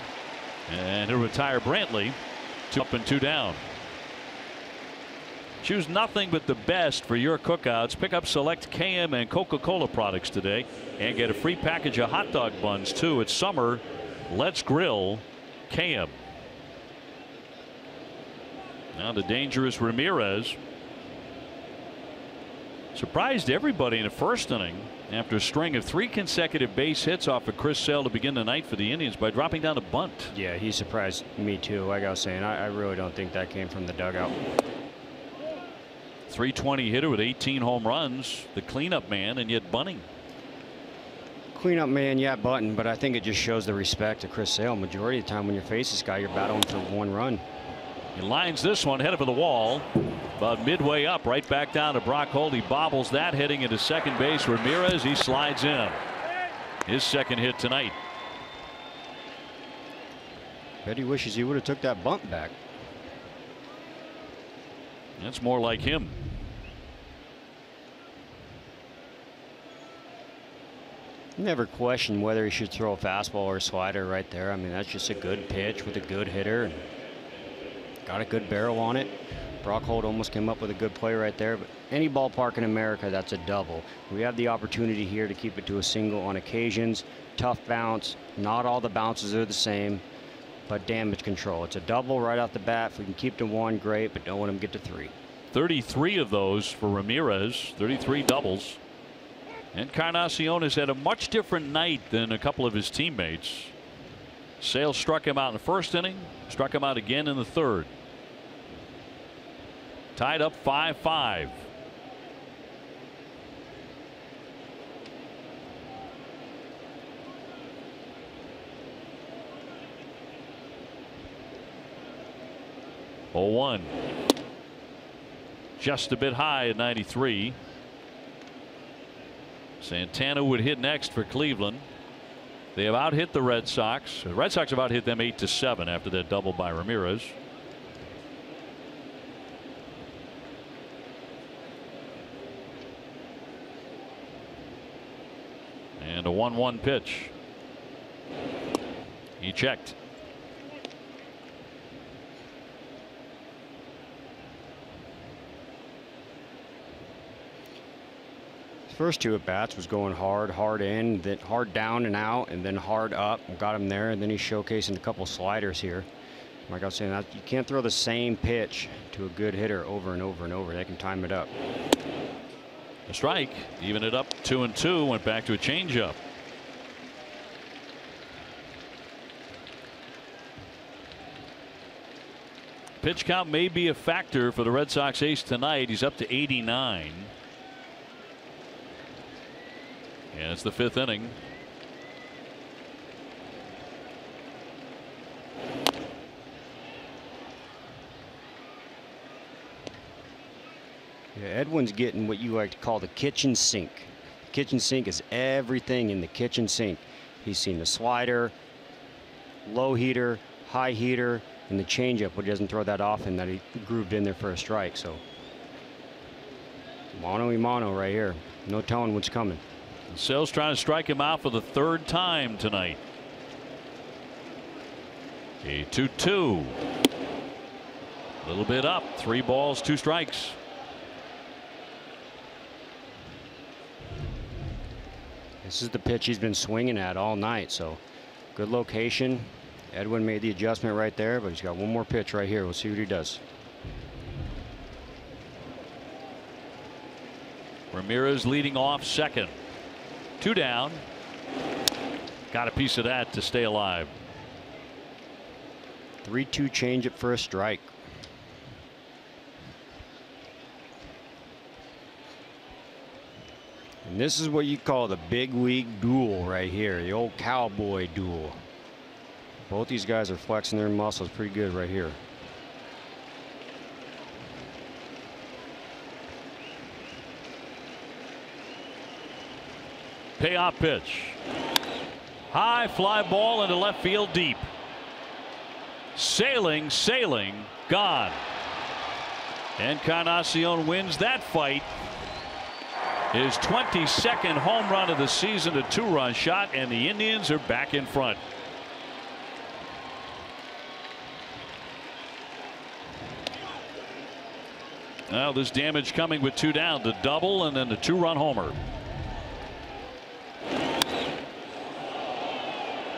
Speaker 1: and he'll retire Brantley. 2 up and 2 down. Choose nothing but the best for your cookouts. Pick up select KM and Coca-Cola products today and get a free package of hot dog buns too. It's summer. Let's grill KM. Now the dangerous Ramirez. Surprised everybody in the 1st inning after a string of 3 consecutive base hits off of Chris Sale to begin the night for the Indians by dropping down a bunt.
Speaker 2: Yeah, he surprised me too. Like I was saying, I really don't think that came from the dugout.
Speaker 1: 320 hitter with 18 home runs, the cleanup man, and yet bunting.
Speaker 2: Cleanup man, yeah, button, but I think it just shows the respect to Chris Sale. Majority of the time when you face this guy, you're battling for 1 run.
Speaker 1: He lines this one headed for the wall, about midway up, right back down to Brock Holt. He bobbles that, heading into second base. Ramirez, he slides in. His 2nd hit tonight.
Speaker 2: Bet he wishes he would have took that bunt back.
Speaker 1: That's more like him.
Speaker 2: Never questioned whether he should throw a fastball or a slider right there. I mean, that's just a good pitch with a good hitter. And got a good barrel on it. Brock Holt almost came up with a good play right there. But any ballpark in America, that's a double. We have the opportunity here to keep it to a single on occasions. Tough bounce. Not all the bounces are the same, but damage control. It's a double right off the bat. If we can keep to 1, great, but don't let him get to 3.
Speaker 1: 33 of those for Ramirez. 33 doubles. Encarnacion has had a much different night than a couple of his teammates. Sale struck him out in the first inning, struck him out again in the third. Tied up 5-5. Oh, 1. Just a bit high at 93. Santana would hit next for Cleveland. They have out-hit the Red Sox. The Red Sox have out-hit them 8-7 after that double by Ramirez. And a 1-1 pitch. He checked.
Speaker 2: First 2 at bats was going hard in, then hard down and out, and then hard up. Got him there, and then he's showcasing a couple sliders here. Like I was saying, you can't throw the same pitch to a good hitter over and over and over. They can time it up.
Speaker 1: A strike, even it up 2-2. Went back to a changeup. Pitch count may be a factor for the Red Sox ace tonight. He's up to 89. And it's the 5th inning.
Speaker 2: Yeah, Edwin's getting what you like to call the kitchen sink. Kitchen sink is everything in the kitchen sink. He's seen the slider, low heater, high heater, and the changeup, but he doesn't throw that often that he grooved in there for a strike. So mano y mano right here. No telling what's coming.
Speaker 1: Sale's trying to strike him out for the 3rd time tonight. A 2-2. A little bit up. 3 balls, 2 strikes.
Speaker 2: This is the pitch he's been swinging at all night. So good location. Edwin made the adjustment right there, but he's got one more pitch right here. We'll see what he does.
Speaker 1: Ramirez leading off second. 2 down. Got a piece of that to stay alive.
Speaker 2: 3-2 changeup for a strike. And this is what you call the big league duel right here, the old cowboy duel. Both these guys are flexing their muscles pretty good right here.
Speaker 1: Payoff pitch. High fly ball into left field deep. Sailing, gone. Encarnacion wins that fight. His 22nd home run of the season, a 2-run shot, and the Indians are back in front. Now there's damage coming with 2 down. The double and then the 2-run homer.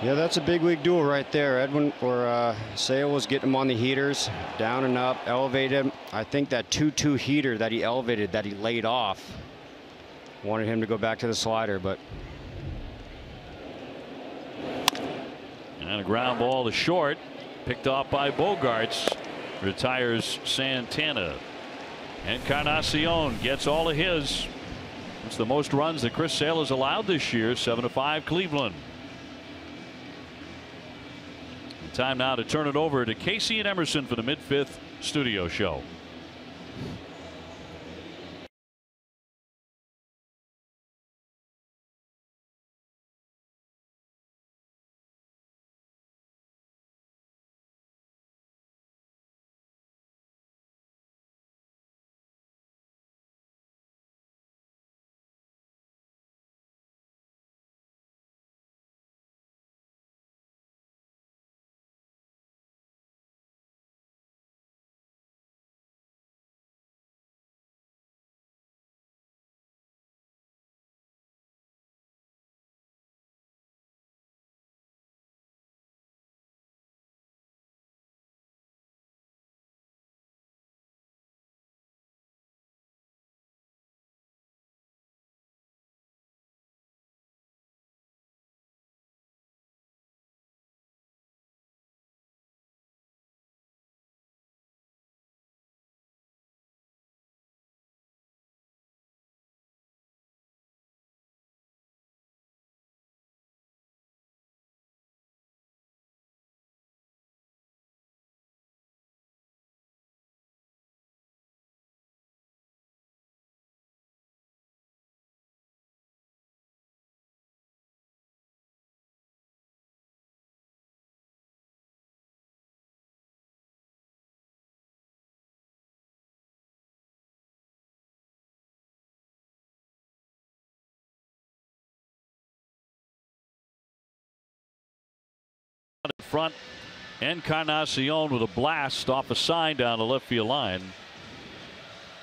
Speaker 2: Yeah, that's a big league duel right there. Edwin or Sale was getting him on the heaters, down and up, elevated him. I think that 2-2 heater that he elevated, that he laid off, wanted him to go back to the slider, but.
Speaker 1: And a ground ball to short, picked off by Bogarts, retires Santana. Encarnacion gets all of his. It's the most runs that Chris Sale has allowed this year. 7-5 Cleveland. Time now to turn it over to Casey and Emerson for the mid-5th studio show. in front. Encarnacion with a blast off a sign down the left field line.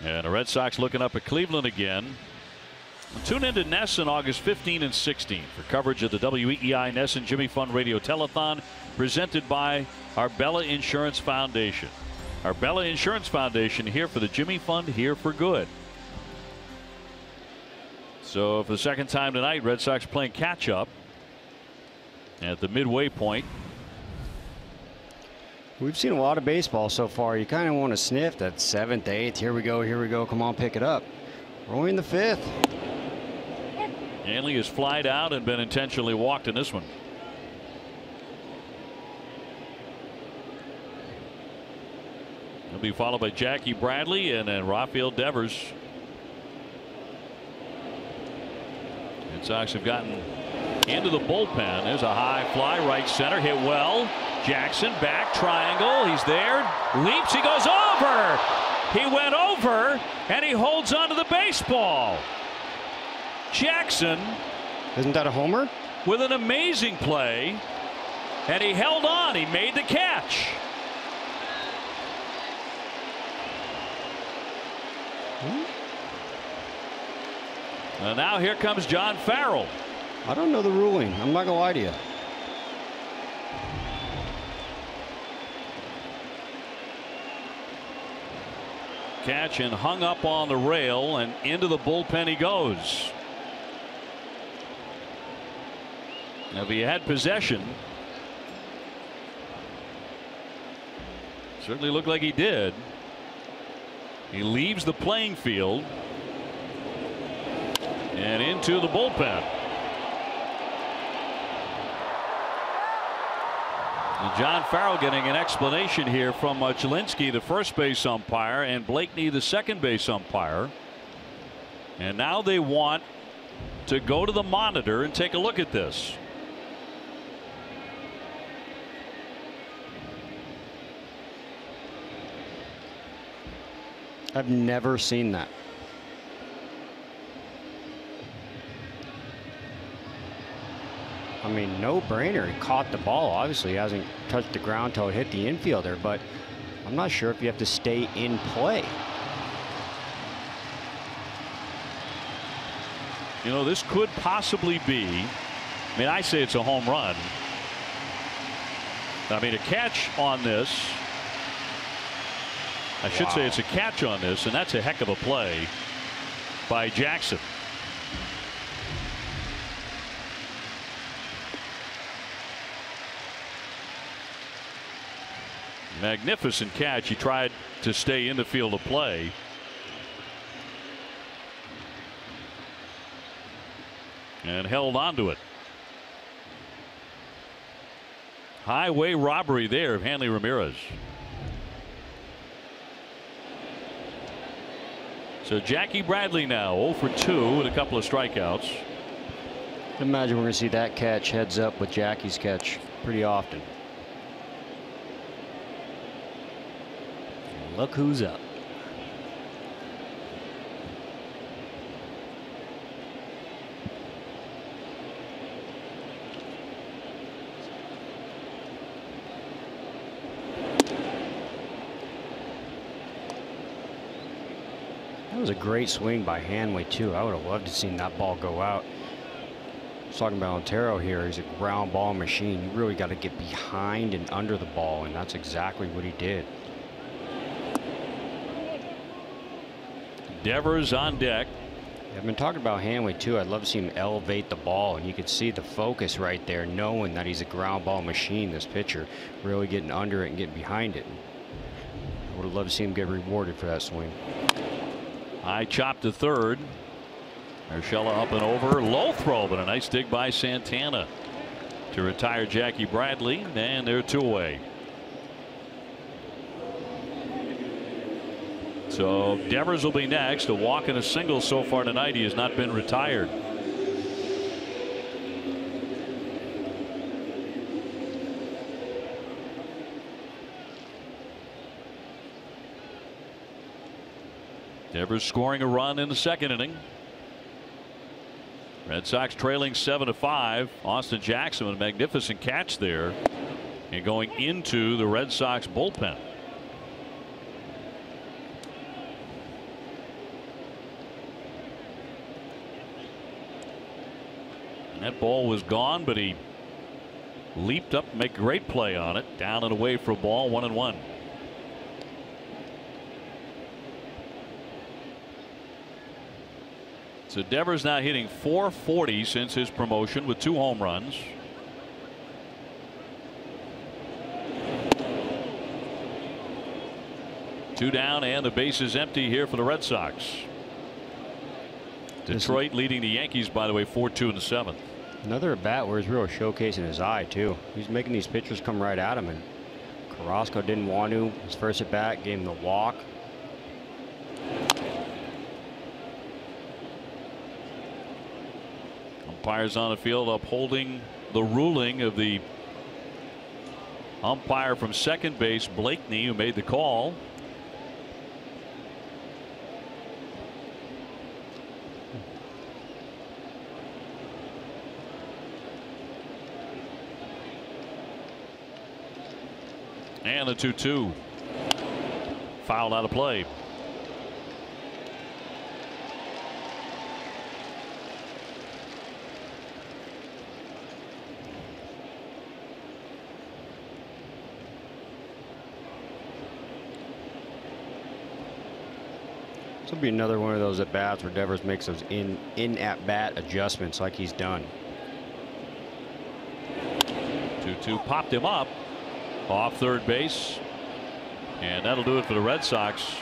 Speaker 1: And the Red Sox looking up at Cleveland again. Tune in to NESN August 15 and 16 for coverage of the WEEI NESN Jimmy Fund Radio Telethon presented by Arbella Insurance Foundation. Arbella Insurance Foundation, here for the Jimmy Fund, here for good. So for the second time tonight, Red Sox playing catch up at the midway point.
Speaker 2: We've seen a lot of baseball so far. You kind of want to sniff that 7th, 8th. Here we go. Come on, pick it up. We're only in the 5th.
Speaker 1: Hanley has flied out and been intentionally walked in this one. He'll be followed by Jackie Bradley and then Rafael Devers. Red Sox have gotten into the bullpen. There's a high fly right center, hit well. Jackson back, triangle, he's there, leaps, he goes over. He went over and he holds onto the baseball. Jackson,
Speaker 2: isn't that a homer?
Speaker 1: With an amazing play, and he held on. He made the catch. And now here comes John Farrell.
Speaker 2: I don't know the ruling. I'm not gonna lie to you.
Speaker 1: Catch and hung up on the rail, and into the bullpen he goes. Now, if he had possession, certainly looked like he did. He leaves the playing field and into the bullpen. And John Farrell getting an explanation here from Chelinsky, the first base umpire, and Blakeney, the second base umpire. And now they want to go to the monitor and take a look at this.
Speaker 2: I've never seen that. I mean, no brainer. He caught the ball. Obviously, he hasn't touched the ground till it hit the infielder, but I'm not sure if you have to stay in play.
Speaker 1: You know, this could possibly be, I mean, I say it's a home run. I mean, a catch on this. I should say it's a catch on this, and that's a heck of a play by Jackson. Magnificent catch. He tried to stay in the field of play. And held on to it. Highway robbery there of Hanley Ramirez. So Jackie Bradley now 0 for 2 with a couple of strikeouts.
Speaker 2: Imagine we're going to see that catch heads up with Jackie's catch pretty often. Look who's up. That was a great swing by Hanley too. I would have loved to see that ball go out. I was talking about Otero here. He's a ground ball machine. You really got to get behind and under the ball, and that's exactly what he did.
Speaker 1: Devers on deck.
Speaker 2: I've been talking about Hanley too. I'd love to see him elevate the ball, and you could see the focus right there, knowing that he's a ground ball machine. This pitcher really getting under it and getting behind it. I would have loved to see him get rewarded for that swing.
Speaker 1: High chop to third. Urshela up and over. Low throw, but a nice dig by Santana to retire Jackie Bradley, and they're 2 away. So Devers will be next. A walk and a single so far tonight. He has not been retired. Devers scoring a run in the second inning. Red Sox trailing 7-5. Austin Jackson with a magnificent catch there. and going into the Red Sox bullpen. And that ball was gone, but he leaped up and made a great play on it. Down and away for a ball, 1-1. So Devers now hitting .440 since his promotion with 2 home runs. Two down and the base is empty here for the Red Sox. Detroit leading the Yankees, by the way, 4-2 in the 7th.
Speaker 2: Another at bat where he's really showcasing his eye too. He's making these pitchers come right at him, and Carrasco didn't want to. His first at bat gave him the walk.
Speaker 1: Umpires on the field upholding the ruling of the umpire from second base, Blakeney, who made the call. And a 2-2. Fouled out of play.
Speaker 2: This will be another one of those at bats where Devers makes those in at bat adjustments like he's done.
Speaker 1: 2-2 popped him up off third base, and that'll do it for the Red Sox.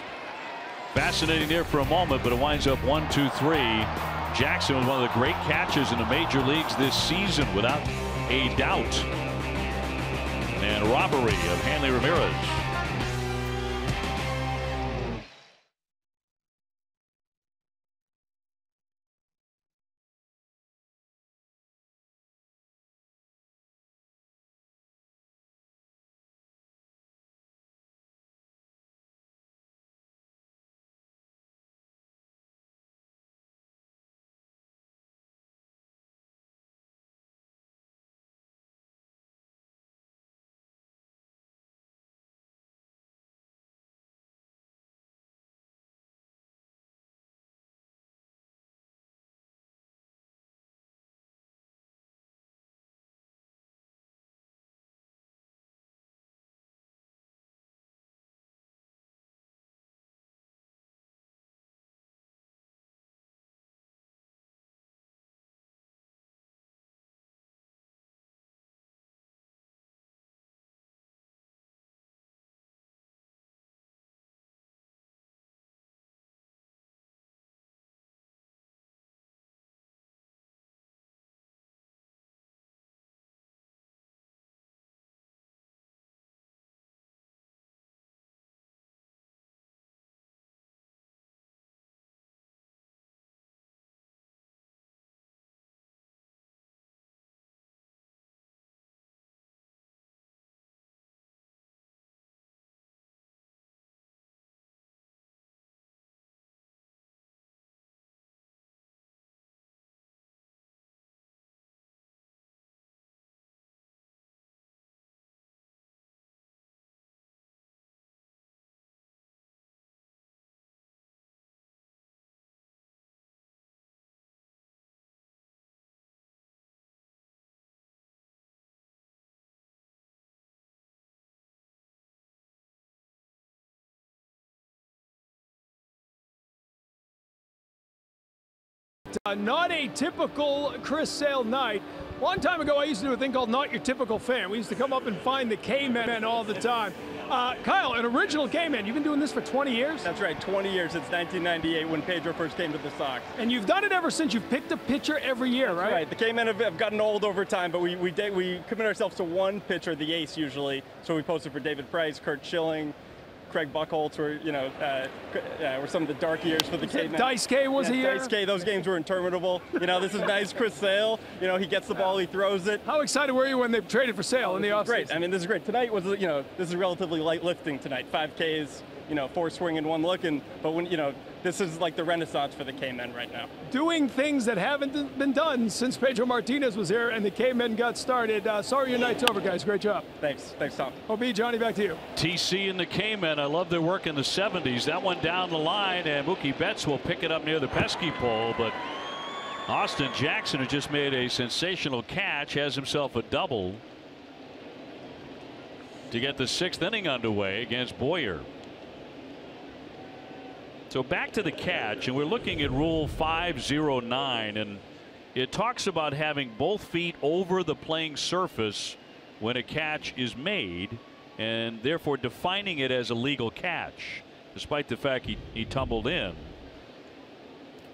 Speaker 1: Fascinating there for a moment, but it winds up 1-2-3. Jackson was one of the great catches in the major leagues this season, without a doubt. And robbery of Hanley Ramirez.
Speaker 3: Not a typical Chris Sale night. A long time ago, I used to do a thing called Not Your Typical Fan. We used to come up and find the K-Men all the time. Kyle, an original K-Man. You've been doing this for 20 years?
Speaker 7: That's right, 20 years since 1998 when Pedro first came to the Sox.
Speaker 3: And you've done it ever since. You've picked a pitcher every year, right?
Speaker 7: Right. The K-Men have gotten old over time, but we commit ourselves to one pitcher, the ace usually. So we posted for David Price, Kurt Schilling, Craig Buchholz were, were some of the dark years for the K-Men.
Speaker 3: Dice K was here?
Speaker 7: Dice K, those games were interminable. This is nice. Chris Sale, he gets the ball, he throws it.
Speaker 3: How excited were you when they traded for Sale in the offseason?
Speaker 7: Great. I mean, this is great. Tonight was, this is relatively light lifting tonight. 5 Ks, 4 swing and 1 look. But when, this is like the renaissance for the K-men right now.
Speaker 3: Doing things that haven't been done since Pedro Martinez was here and the K-men got started. Sorry your night's over, guys. Great job.
Speaker 7: Thanks, Tom.
Speaker 3: OB, Johnny, back to you.
Speaker 1: TC and the K-men, I love their work in the 70s. That one down the line, and Mookie Betts will pick it up near the pesky pole, but Austin Jackson, who just made a sensational catch, has himself a double to get the 6th inning underway against Boyer. So back to the catch, and we're looking at Rule 509, and it talks about having both feet over the playing surface when a catch is made, and therefore defining it as a legal catch, despite the fact he tumbled in.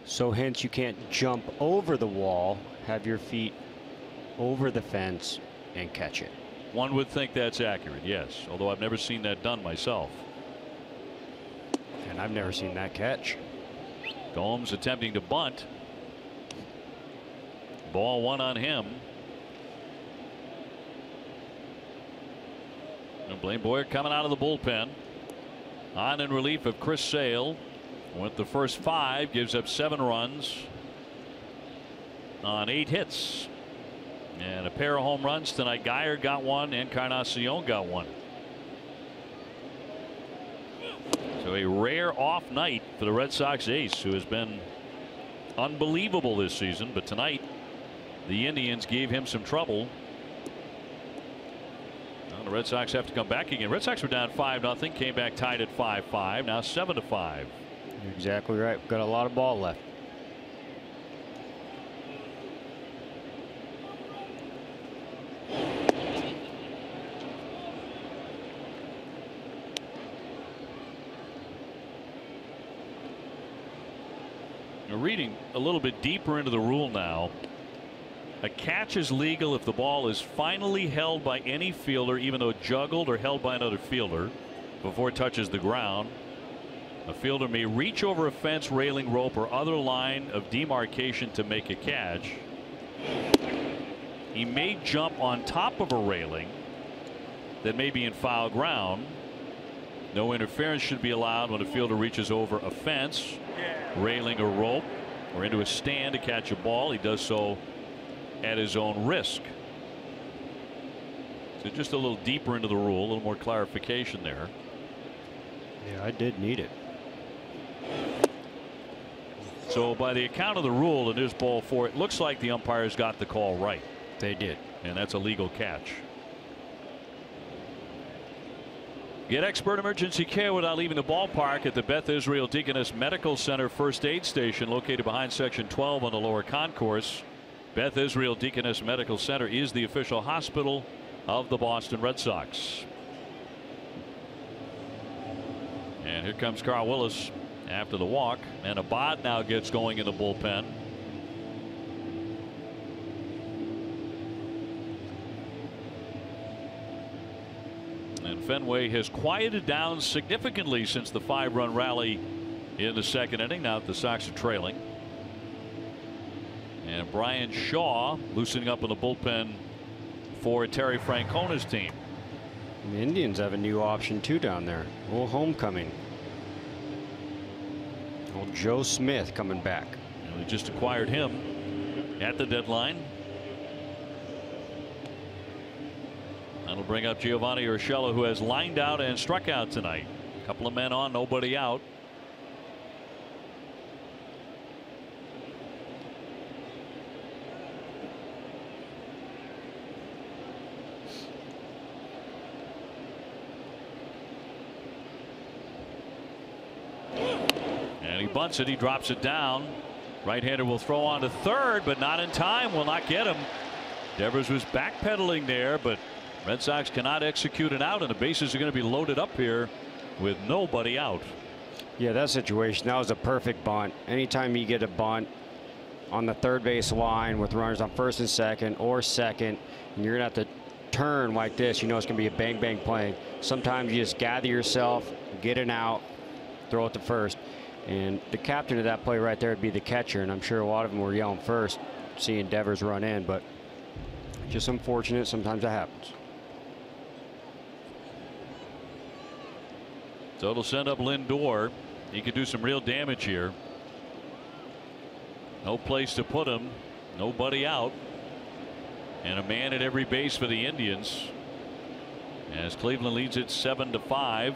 Speaker 2: So hence you can't jump over the wall, have your feet over the fence, and catch it.
Speaker 1: One would think that's accurate, yes, although I've never seen that done myself.
Speaker 2: And I've never seen that catch.
Speaker 1: Gomes attempting to bunt. Ball 1 on him. And Blaine Boyer coming out of the bullpen. On in relief of Chris Sale. With the first 5, gives up 7 runs on 8 hits. And a pair of home runs tonight. Geyer got 1, Encarnacion got 1. So a rare off night for the Red Sox ace, who has been unbelievable this season, but tonight the Indians gave him some trouble. Well, the Red Sox have to come back again. Red Sox were down 5-0, came back tied at 5-5, now 7-5.
Speaker 2: You're exactly right. Got a lot of ball left.
Speaker 1: Reading a little bit deeper into the rule now. A catch is legal if the ball is finally held by any fielder, even though juggled or held by another fielder before it touches the ground. A fielder may reach over a fence, railing, rope, or other line of demarcation to make a catch. He may jump on top of a railing that may be in foul ground. No interference should be allowed when a fielder reaches over a fence, railing, or rope, or into a stand to catch a ball. He does so at his own risk. So just a little deeper into the rule, a little more clarification there.
Speaker 2: Yeah, I did need it.
Speaker 1: So by the account of the rule, in this ball 4, it looks like the umpires got the call right.
Speaker 2: They did.
Speaker 1: And that's a legal catch. Get expert emergency care without leaving the ballpark at the Beth Israel Deaconess Medical Center First Aid Station, located behind Section 12 on the lower concourse. Beth Israel Deaconess Medical Center is the official hospital of the Boston Red Sox. And here comes Carl Willis after the walk, and Abad now gets going in the bullpen. And Fenway has quieted down significantly since the 5-run rally in the 2nd inning. Now the Sox are trailing. And Brian Shaw loosening up in the bullpen for Terry Francona's team.
Speaker 2: The Indians have a new option too down there. A little homecoming. Old Joe Smith coming back.
Speaker 1: And they just acquired him at the deadline. That'll bring up Giovanni Urshela, who has lined out and struck out tonight. A couple of men on, nobody out. And he bunts it. He drops it down. Right-hander will throw on to third, but not in time. Will not get him. Devers was backpedaling there, but Red Sox cannot execute an out, and the bases are going to be loaded up here with nobody out.
Speaker 2: Yeah, that situation, that was a perfect bunt. Anytime you get a bunt on the third base line with runners on first and second or second, and you're going to have to turn like this, you know it's going to be a bang bang play. Sometimes you just gather yourself, get an out, throw it to first. And the captain of that play right there would be the catcher, and I'm sure a lot of them were yelling first, seeing Devers run in, but just unfortunate. Sometimes that happens.
Speaker 1: So it'll send up Lindor. He could do some real damage here. No place to put him. Nobody out. And a man at every base for the Indians. As Cleveland leads it 7-5.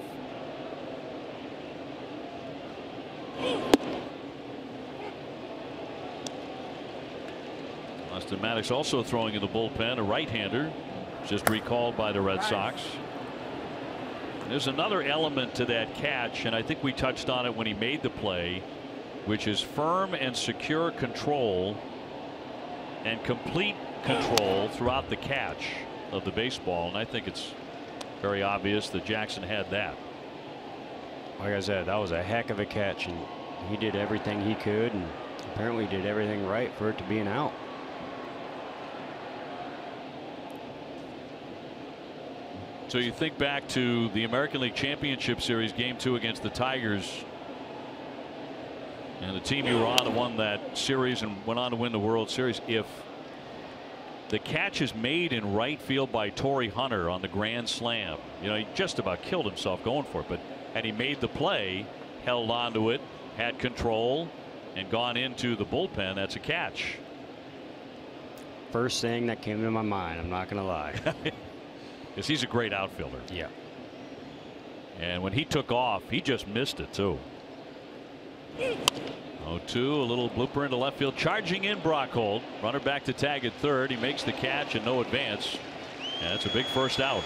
Speaker 1: Austin Maddox also throwing in the bullpen, a right-hander, just recalled by the Red Sox. There's another element to that catch, and I think we touched on it when he made the play, which is firm and secure control and complete control throughout the catch of the baseball. And I think it's very obvious that Jackson had that.
Speaker 2: Like I said, that was a heck of a catch, and he did everything he could, and apparently did everything right for it to be an out.
Speaker 1: So you think back to the American League Championship Series Game 2 against the Tigers, and the team you were on that won that series and went on to win the World Series. If the catch is made in right field by Torrey Hunter on the grand slam, you know, he just about killed himself going for it, but had he made the play, held on to it, had control, and gone into the bullpen, that's a catch.
Speaker 2: First thing that came to my mind, I'm not going to lie.
Speaker 1: Because he's a great outfielder.
Speaker 2: Yeah.
Speaker 1: And when he took off, he just missed it too. 0-2, a little blooper into left field. Charging in Brockholt. Runner back to tag at third. He makes the catch and no advance. And that's a big first out.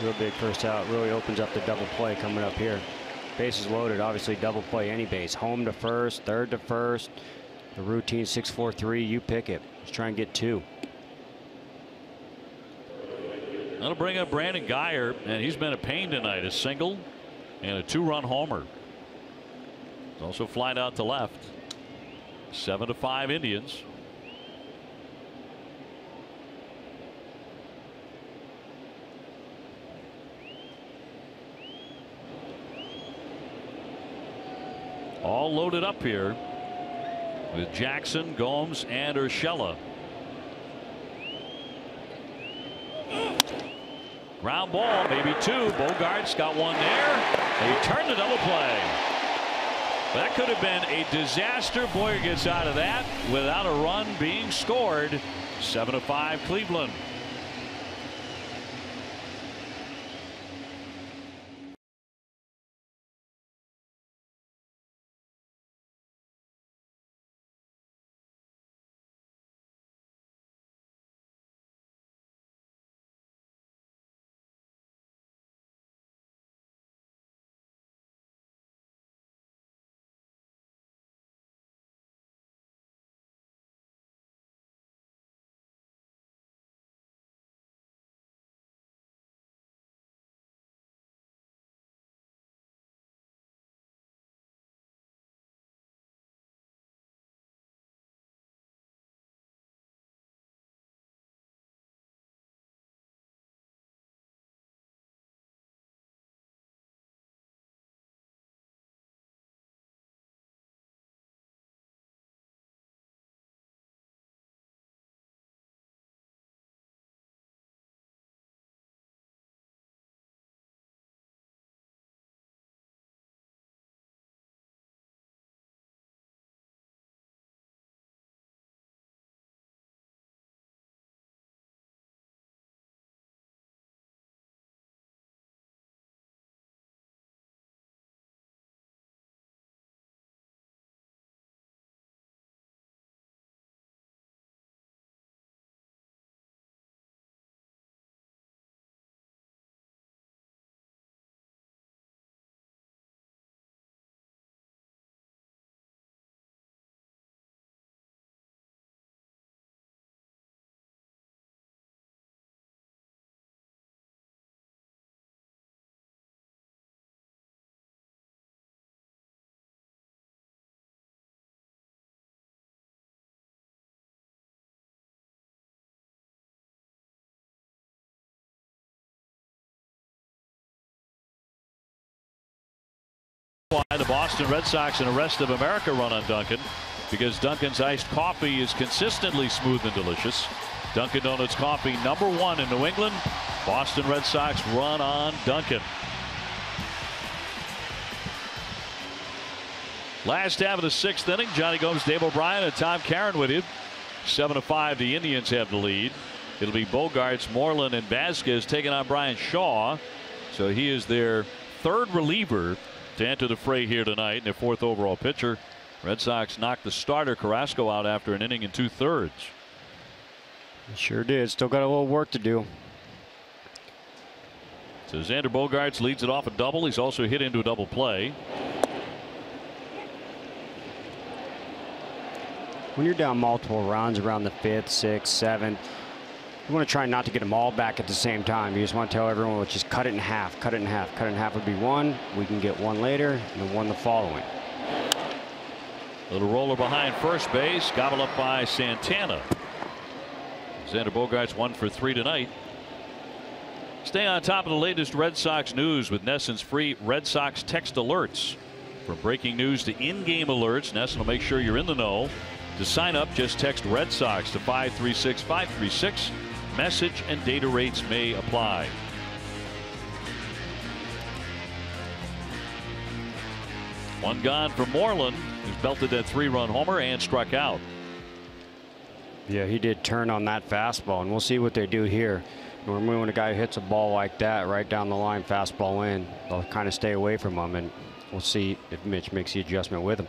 Speaker 2: Real big first out. Really opens up the double play coming up here. Bases loaded, obviously double play any base. Home to first, third to first. The routine 6-4-3. You pick it. Let's try and get 2.
Speaker 1: That'll bring up Brandon Guyer, and he's been a pain tonight. A single and a 2-run homer. He's also flying out to left. 7-5 Indians. All loaded up here with Jackson, Gomes, and Urshela. Ground ball, maybe 2. Bogart's got one there. He turned the double play. That could have been a disaster. Boyer gets out of that without a run being scored. 7-5 Cleveland. Why the Boston Red Sox and the rest of America run on Dunkin', because Dunkin's iced coffee is consistently smooth and delicious. Dunkin' Donuts coffee #1 in New England. Boston Red Sox run on Dunkin'. Last half of the 6th inning, Johnny Gomes, Dave O'Brien, and Tom Caron with you. 7-5, the Indians have the lead. It'll be Bogarts, Moreland, and Vasquez taking on Brian Shaw. So he is their 3rd reliever to enter the fray here tonight, and their 4th overall pitcher. Red Sox knocked the starter Carrasco out after an inning and 2/3.
Speaker 2: Sure did. Still got a little work to do.
Speaker 1: So Xander Bogaerts leads it off a double. He's also hit into a double play.
Speaker 2: When you're down multiple runs around the 5th, 6th, 7th, you want to try not to get them all back at the same time. You just want to tell everyone, let's just cut it in half, cut it in half. Cut it in half would be 1. We can get 1 later and then 1 the following.
Speaker 1: Little roller behind first base, gobbled up by Santana. Xander Bogaerts 1 for 3 tonight. Stay on top of the latest Red Sox news with NESN's free Red Sox text alerts. From breaking news to in-game alerts, NESN will make sure you're in the know. To sign up, just text Red Sox to 536-536. Message and data rates may apply. One gone for Moreland, who's belted that 3-run homer and struck out.
Speaker 2: Yeah, he did turn on that fastball, and we'll see what they do here. Normally when a guy hits a ball like that right down the line, fastball in, they'll kind of stay away from him, and we'll see if Mitch makes the adjustment with him.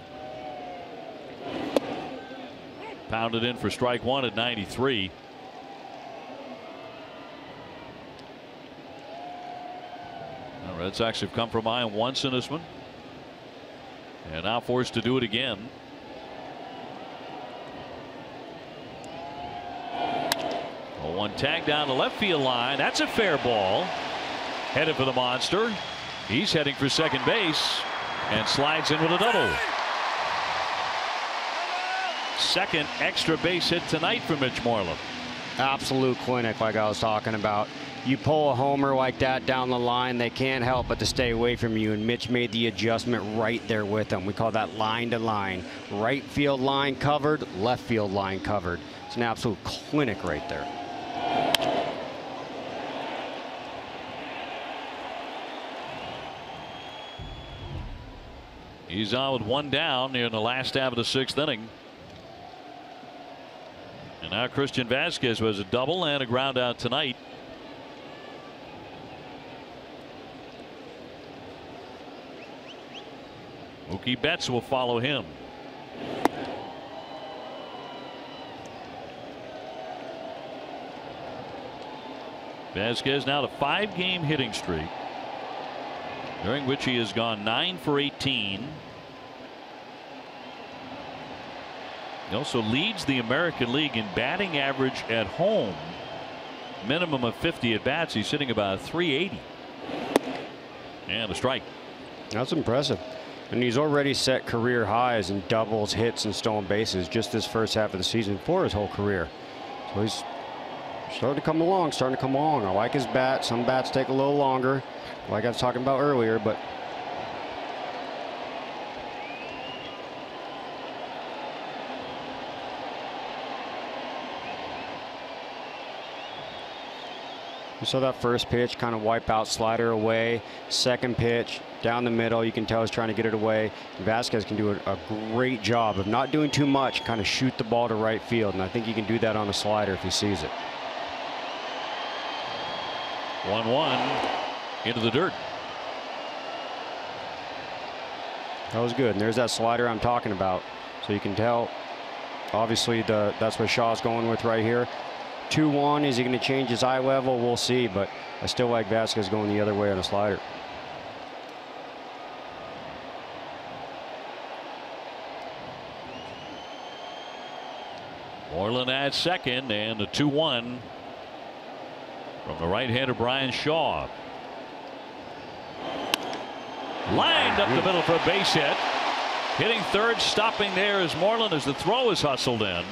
Speaker 1: Pounded in for strike 1 at 93. The Red Sox have come from behind once in this one, and now forced to do it again. One tag down the left field line. That's a fair ball. Headed for the monster. He's heading for second base and slides in with a double. Second extra base hit tonight for Mitch Moreland.
Speaker 2: Absolute clinic, like I was talking about. You pull a homer like that down the line, they can't help but to stay away from you, and Mitch made the adjustment right there with them. We call that line to line. Right field line covered, left field line covered. It's an absolute clinic right there.
Speaker 1: He's on with 1 down in the last half of the 6th inning. And now Christian Vasquez was a double and a ground out tonight. Mookie Betts will follow him. Vasquez now to 5-game hitting streak, during which he has gone 9 for 18. He also leads the American League in batting average at home. Minimum of 50 at bats. He's sitting about 380. And a strike.
Speaker 2: That's impressive. And he's already set career highs in doubles, hits, and stolen bases just this first half of the season for his whole career. So he's starting to come along, I like his bat. Some bats take a little longer, like I was talking about earlier, but you saw that first pitch kind of wipe out, slider away. Second pitch down the middle, you can tell he's trying to get it away. Vasquez can do a great job of not doing too much, kind of shoot the ball to right field, and I think he can do that on a slider if he sees it.
Speaker 1: 1-1 into the dirt.
Speaker 2: That was good, and there's that slider I'm talking about. So you can tell, obviously, that's what Shaw's going with right here. 2-1, is he going to change his eye level? We'll see, but I still like Vasquez going the other way on a slider.
Speaker 1: Moreland at second, and the 2-1 from the right-hander Brian Shaw. Lined up the middle for a base hit. Hitting third, stopping there is Moreland as the throw is hustled in.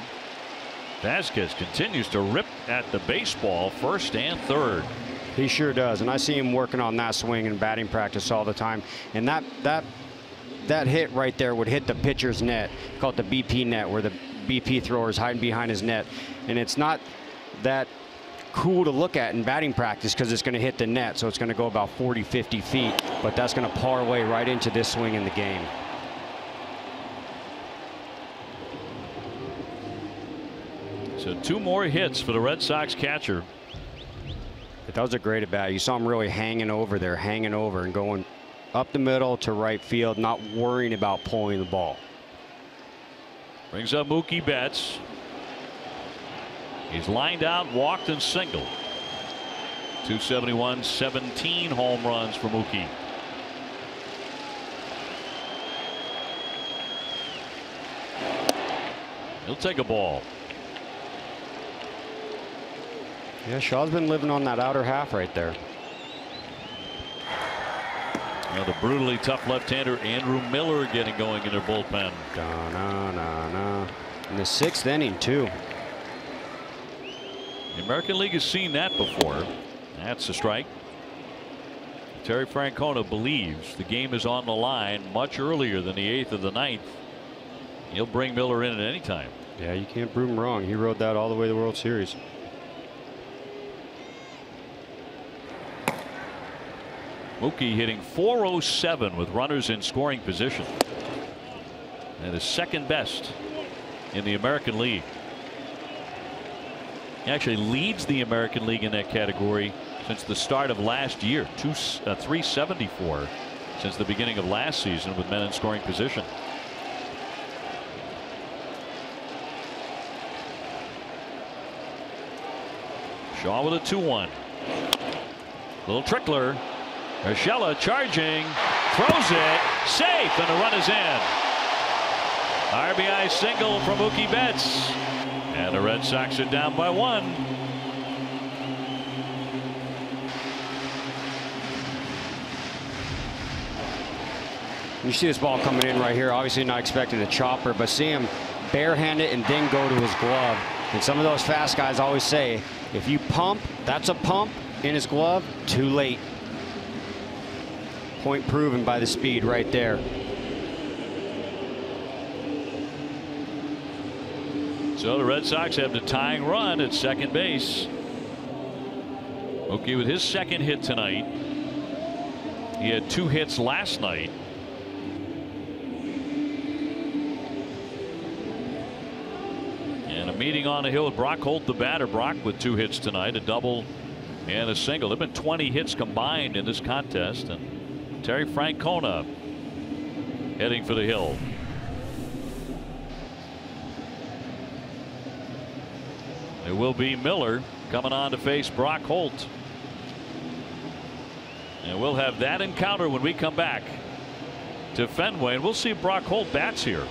Speaker 1: Vasquez continues to rip at the baseball, first and third.
Speaker 2: He sure does, and I see him working on that swing in batting practice all the time. And that hit right there would hit the pitcher's net, called the BP net, where the BP thrower is hiding behind his net. And it's not that cool to look at in batting practice because it's going to hit the net, so it's going to go about 40-50 feet, but that's going to parlay right into this swing in the game.
Speaker 1: So 2 more hits for the Red Sox catcher.
Speaker 2: That was a great at bat. You saw him really hanging over there, hanging over and going up the middle to right field, not worrying about pulling the ball.
Speaker 1: Brings up Mookie Betts. He's lined out, walked, and singled. 271, 17 home runs for Mookie. He'll take a ball.
Speaker 2: Yeah, Shaw's been living on that outer half right there.
Speaker 1: Now the brutally tough left-hander Andrew Miller getting going in their bullpen.
Speaker 2: In the 6th inning, too.
Speaker 1: The American League has seen that before. That's a strike. Terry Francona believes the game is on the line much earlier than the 8th of the 9th. He'll bring Miller in at any time.
Speaker 2: Yeah, you can't prove him wrong. He rode that all the way to the World Series.
Speaker 1: Mookie hitting .407 with runners in scoring position. That is second best in the American League. He actually leads the American League in that category since the start of last year. 374 since the beginning of last season with men in scoring position. Shaw with a 2-1. Little trickler. Urshela charging, throws it, safe, and the run is in. RBI single from Mookie Betts, and the Red Sox are down by 1.
Speaker 2: You see this ball coming in right here. Obviously not expecting a chopper, but see him barehand it and then go to his glove. And some of those fast guys always say, if you pump, that's a pump in his glove, too late. Point proven by the speed right there.
Speaker 1: So the Red Sox have the tying run at second base. Mookie with his second hit tonight. He had 2 hits last night. And a meeting on the hill with Brock Holt, the batter. Brock with 2 hits tonight, a double and a single. There have been 20 hits combined in this contest. And Terry Francona heading for the hill. It will be Miller coming on to face Brock Holt. And we'll have that encounter when we come back to Fenway. And we'll see if Brock Holt bats here.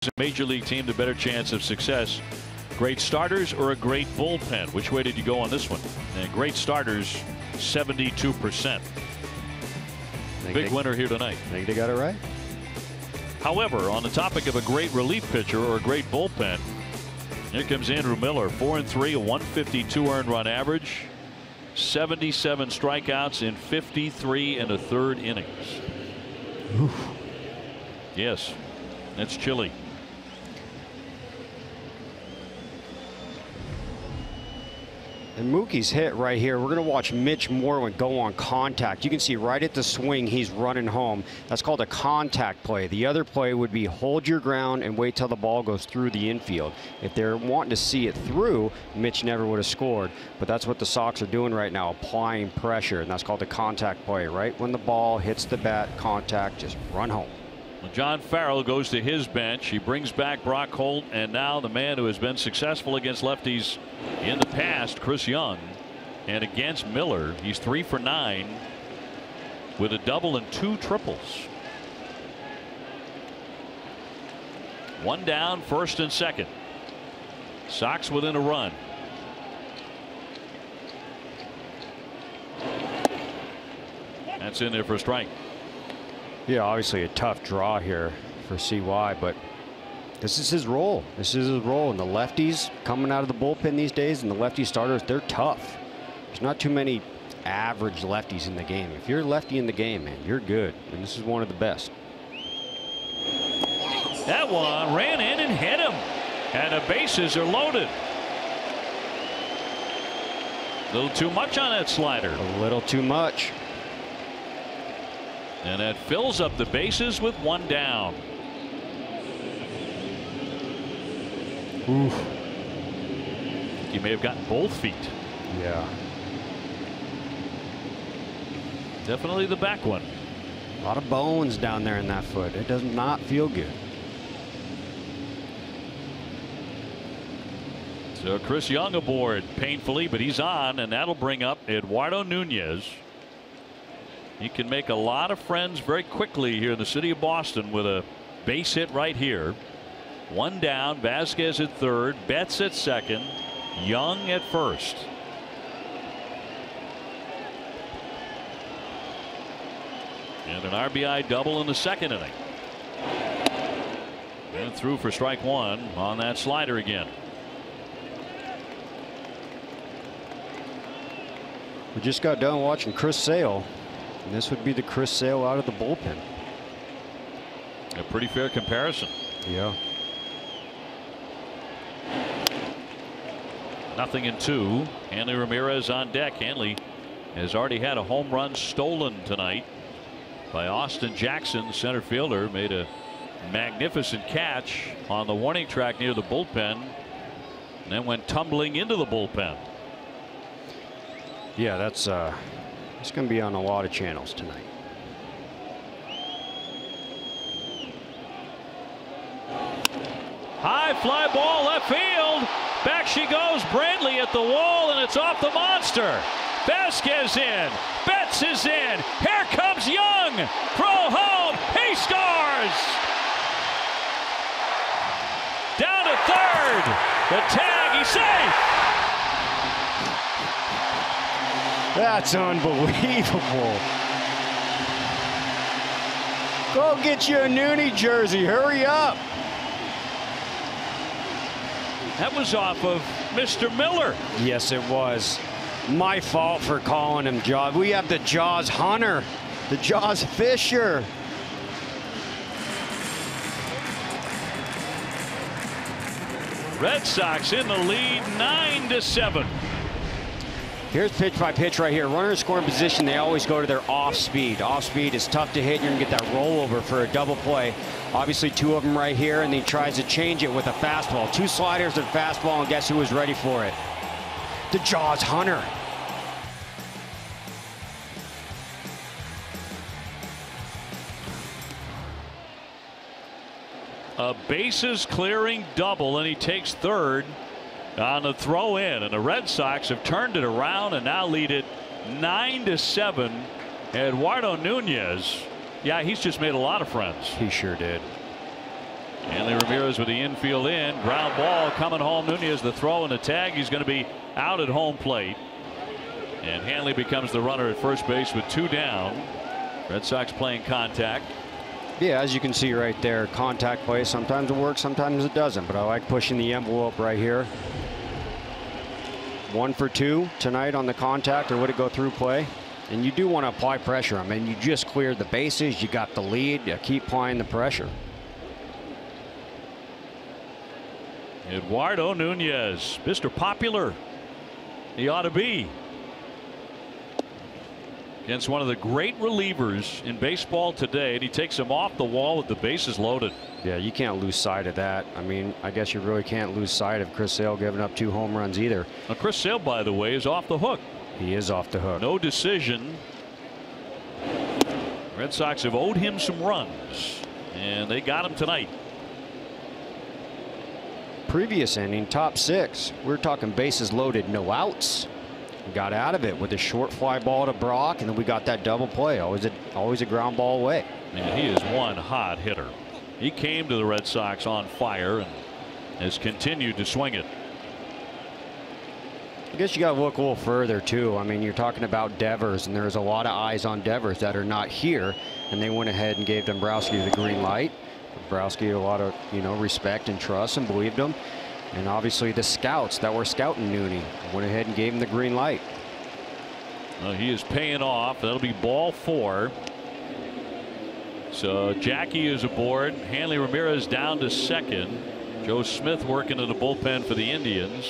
Speaker 1: A major league team, the better chance of success. Great starters or a great bullpen? Which way did you go on this one? And great starters, 72%. Big winner here tonight.
Speaker 2: I think they got it right.
Speaker 1: However, on the topic of a great relief pitcher or a great bullpen, here comes Andrew Miller, 4-3, a 152 earned run average. 77 strikeouts in 53 1/3 innings.
Speaker 2: Oof.
Speaker 1: Yes, that's chilly.
Speaker 2: And Mookie's hit right here. We're going to watch Mitch Moreland go on contact. You can see right at the swing he's running home. That's called a contact play. The other play would be hold your ground and wait till the ball goes through the infield. If they're wanting to see it through, Mitch never would have scored. But that's what the Sox are doing right now, applying pressure, and that's called a contact play. Right when the ball hits the bat, contact, just run home.
Speaker 1: Well, John Farrell goes to his bench. He brings back Brock Holt, and now the man who has been successful against lefties in the past, Chris Young, and against Miller, he's 3 for 9 with a double and 2 triples. 1 down, 1st and 2nd. Sox within a run. That's in there for a strike.
Speaker 2: Yeah, obviously a tough draw here for CY, but this is his role. This is his role. And the lefties coming out of the bullpen these days, and the lefty starters, they're tough. There's not too many average lefties in the game. If you're a lefty in the game, man, you're good. And this is one of the best.
Speaker 1: That one ran in and hit him. And the bases are loaded. A little too much on that slider.
Speaker 2: A little too much.
Speaker 1: And that fills up the bases with 1 down.
Speaker 2: Oof.
Speaker 1: He may have gotten both feet.
Speaker 2: Yeah.
Speaker 1: Definitely the back one.
Speaker 2: A lot of bones down there in that foot. It does not feel good.
Speaker 1: So Chris Young aboard painfully, but he's on, and that'll bring up Eduardo Nunez. He can make a lot of friends very quickly here in the city of Boston with a base hit right here. 1 down, Vasquez at 3rd, Betts at 2nd, Young at 1st. And an RBI double in the 2nd inning. And through for strike 1 on that slider again.
Speaker 2: We just got done watching Chris Sale. And this would be the Chris Sale out of the bullpen.
Speaker 1: A pretty fair comparison.
Speaker 2: Yeah.
Speaker 1: 0-2. Hanley Ramirez on deck. Hanley has already had a home run stolen tonight by Austin Jackson, the center fielder. Made a magnificent catch on the warning track near the bullpen, and then went tumbling into the bullpen.
Speaker 2: Yeah, that's it's going to be on a lot of channels tonight.
Speaker 1: High fly ball left field. Back she goes. Brantley at the wall, and it's off the monster. Vasquez in. Betts is in. Here comes Young. Throw home. He scores. Down to 3rd. The tag. He's safe.
Speaker 2: That's unbelievable. Go get you a Noonie jersey. Hurry up.
Speaker 1: That was off of Mr. Miller.
Speaker 2: Yes, it was. My fault for calling him Jaws. We have the Jaws Hunter, the Jaws Fisher.
Speaker 1: Red Sox in the lead 9-7.
Speaker 2: Here's pitch by pitch right here. Runner in scoring position, they always go to their off speed. Off speed is tough to hit. You're going to get that rollover for a double play. Obviously 2 of them right here, and he tries to change it with a fastball. 2 sliders and fastball, and guess who was ready for it? The Jaws Hunter.
Speaker 1: A bases clearing double, and he takes 3rd on the throw in, and the Red Sox have turned it around and now lead it 9-7. Eduardo Nunez, yeah, he's just made a lot of friends.
Speaker 2: He sure did.
Speaker 1: Hanley Ramirez with the infield in, ground ball coming home. Nunez the throw and the tag. He's going to be out at home plate, and Hanley becomes the runner at first base with 2 down. Red Sox playing contact.
Speaker 2: Yeah, as you can see right there, contact play. Sometimes it works, sometimes it doesn't. But I like pushing the envelope right here. 1 for 2 tonight on the contact, or would it go through play? And you do want to apply pressure. I mean, you just cleared the bases. You got the lead. You keep applying the pressure.
Speaker 1: Eduardo Nunez, Mr. Popular. He ought to be. Against one of the great relievers in baseball today, and he takes him off the wall with the bases loaded.
Speaker 2: Yeah, you can't lose sight of that. I mean, I guess you really can't lose sight of Chris Sale giving up 2 home runs either.
Speaker 1: Now, Chris Sale, by the way, is off the hook.
Speaker 2: He is off the hook.
Speaker 1: No decision. Red Sox have owed him some runs, and they got him tonight.
Speaker 2: Previous inning, top 6. We're talking bases loaded, no outs. Got out of it with a short fly ball to Brock, and then we got that double play. Always a ground ball away.
Speaker 1: Man, he is one hot hitter. He came to the Red Sox on fire and has continued to swing it.
Speaker 2: I guess you got to look a little further too. I mean, you're talking about Devers, and there's a lot of eyes on Devers that are not here, and they went ahead and gave Dombrowski the green light. Dombrowski a lot of respect and trust and believed him. And obviously the scouts that were scouting Nooney went ahead and gave him the green light.
Speaker 1: Well, he is paying off. That'll be ball 4. So Jackie is aboard. Hanley Ramirez down to second. Joe Smith working in the bullpen for the Indians.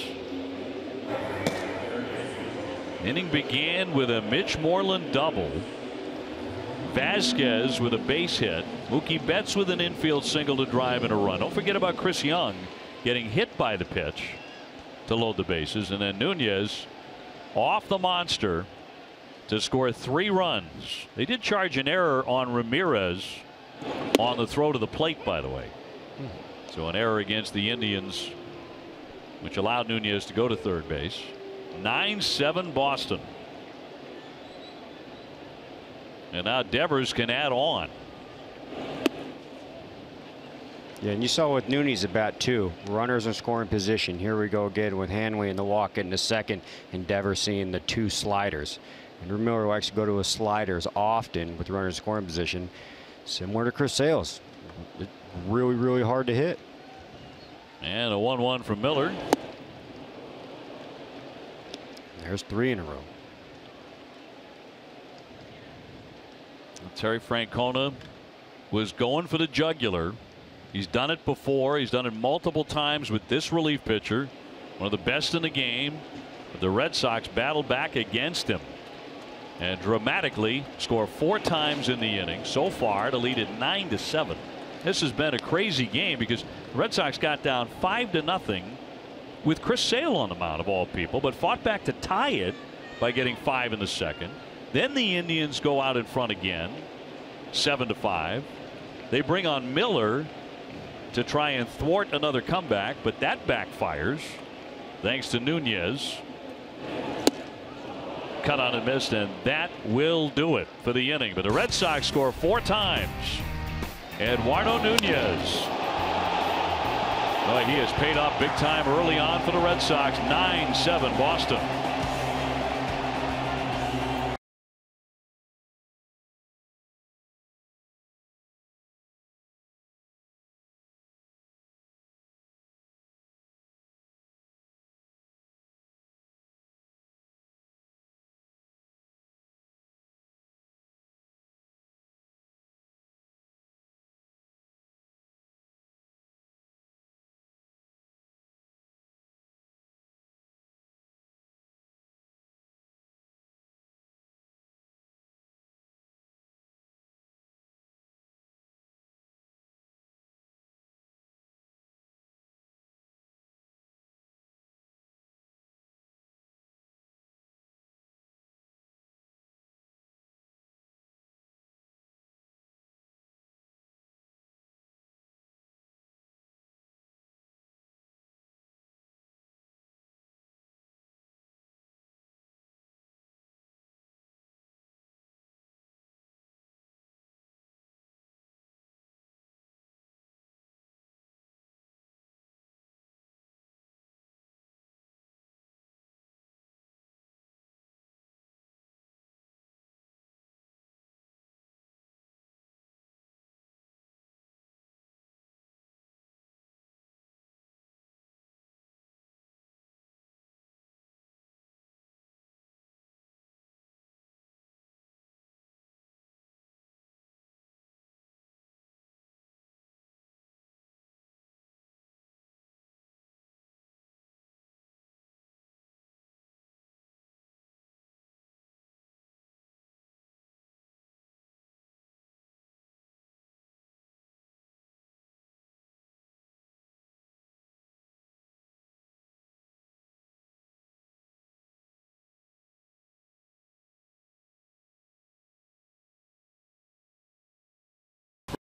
Speaker 1: Inning began with a Mitch Moreland double. Vasquez with a base hit. Mookie Betts with an infield single to drive in a run. Don't forget about Chris Young getting hit by the pitch to load the bases, and then Nunez off the monster to score 3 runs. They did charge an error on Ramirez on the throw to the plate, by the way. So an error against the Indians, which allowed Nunez to go to third base. 9-7 Boston. And now Devers can add on.
Speaker 2: Yeah, and you saw with Nooney's at bat too. Runners in scoring position. Here we go again with Hanley in the walk into second, and Devers seeing the 2 sliders. And Miller likes to go to his sliders often with runners in scoring position, similar to Chris Sale's. Really, really hard to hit.
Speaker 1: And a 1-1 from Miller.
Speaker 2: There's 3 in a row.
Speaker 1: Terry Francona was going for the jugular. He's done it before. He's done it multiple times with this relief pitcher, one of the best in the game. But the Red Sox battled back against him and dramatically score 4 times in the inning so far to lead it 9-7. This has been a crazy game because the Red Sox got down 5-0 with Chris Sale on the mound of all people, but fought back to tie it by getting 5 in the second. Then the Indians go out in front again, 7-5. They bring on Miller to try and thwart another comeback, but that backfires thanks to Nunez. Cut on and missed, and that will do it for the inning. But the Red Sox score 4 times. Eduardo Nunez. Boy, he has paid off big time early on for the Red Sox. 9-7 Boston.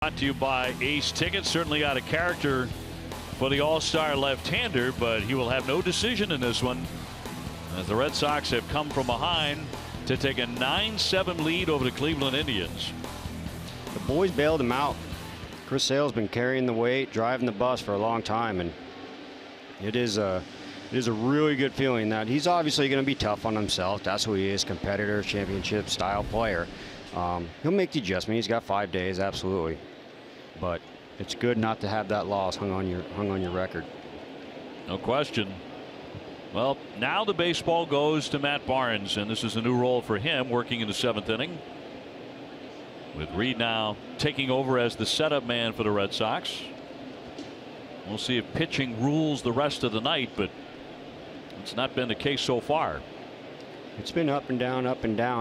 Speaker 1: Brought to you by Ace Tickets. Certainly out of character for the all-star left-hander, but he will have no decision in this one, as the Red Sox have come from behind to take a 9-7 lead over the Cleveland Indians.
Speaker 2: The boys bailed him out. Chris Sale's been carrying the weight, driving the bus for a long time, and it is a really good feeling that he's obviously going to be tough on himself. That's who he is, competitor, championship style player. He'll make the adjustment. He's got 5 days, absolutely. But it's good not to have that loss hung on your record.
Speaker 1: No question. Well, now the baseball goes to Matt Barnes, and this is a new role for him, working in the 7th inning, with Reed now taking over as the setup man for the Red Sox. We'll see if pitching rules the rest of the night, but it's not been the case so far.
Speaker 2: It's been up and down,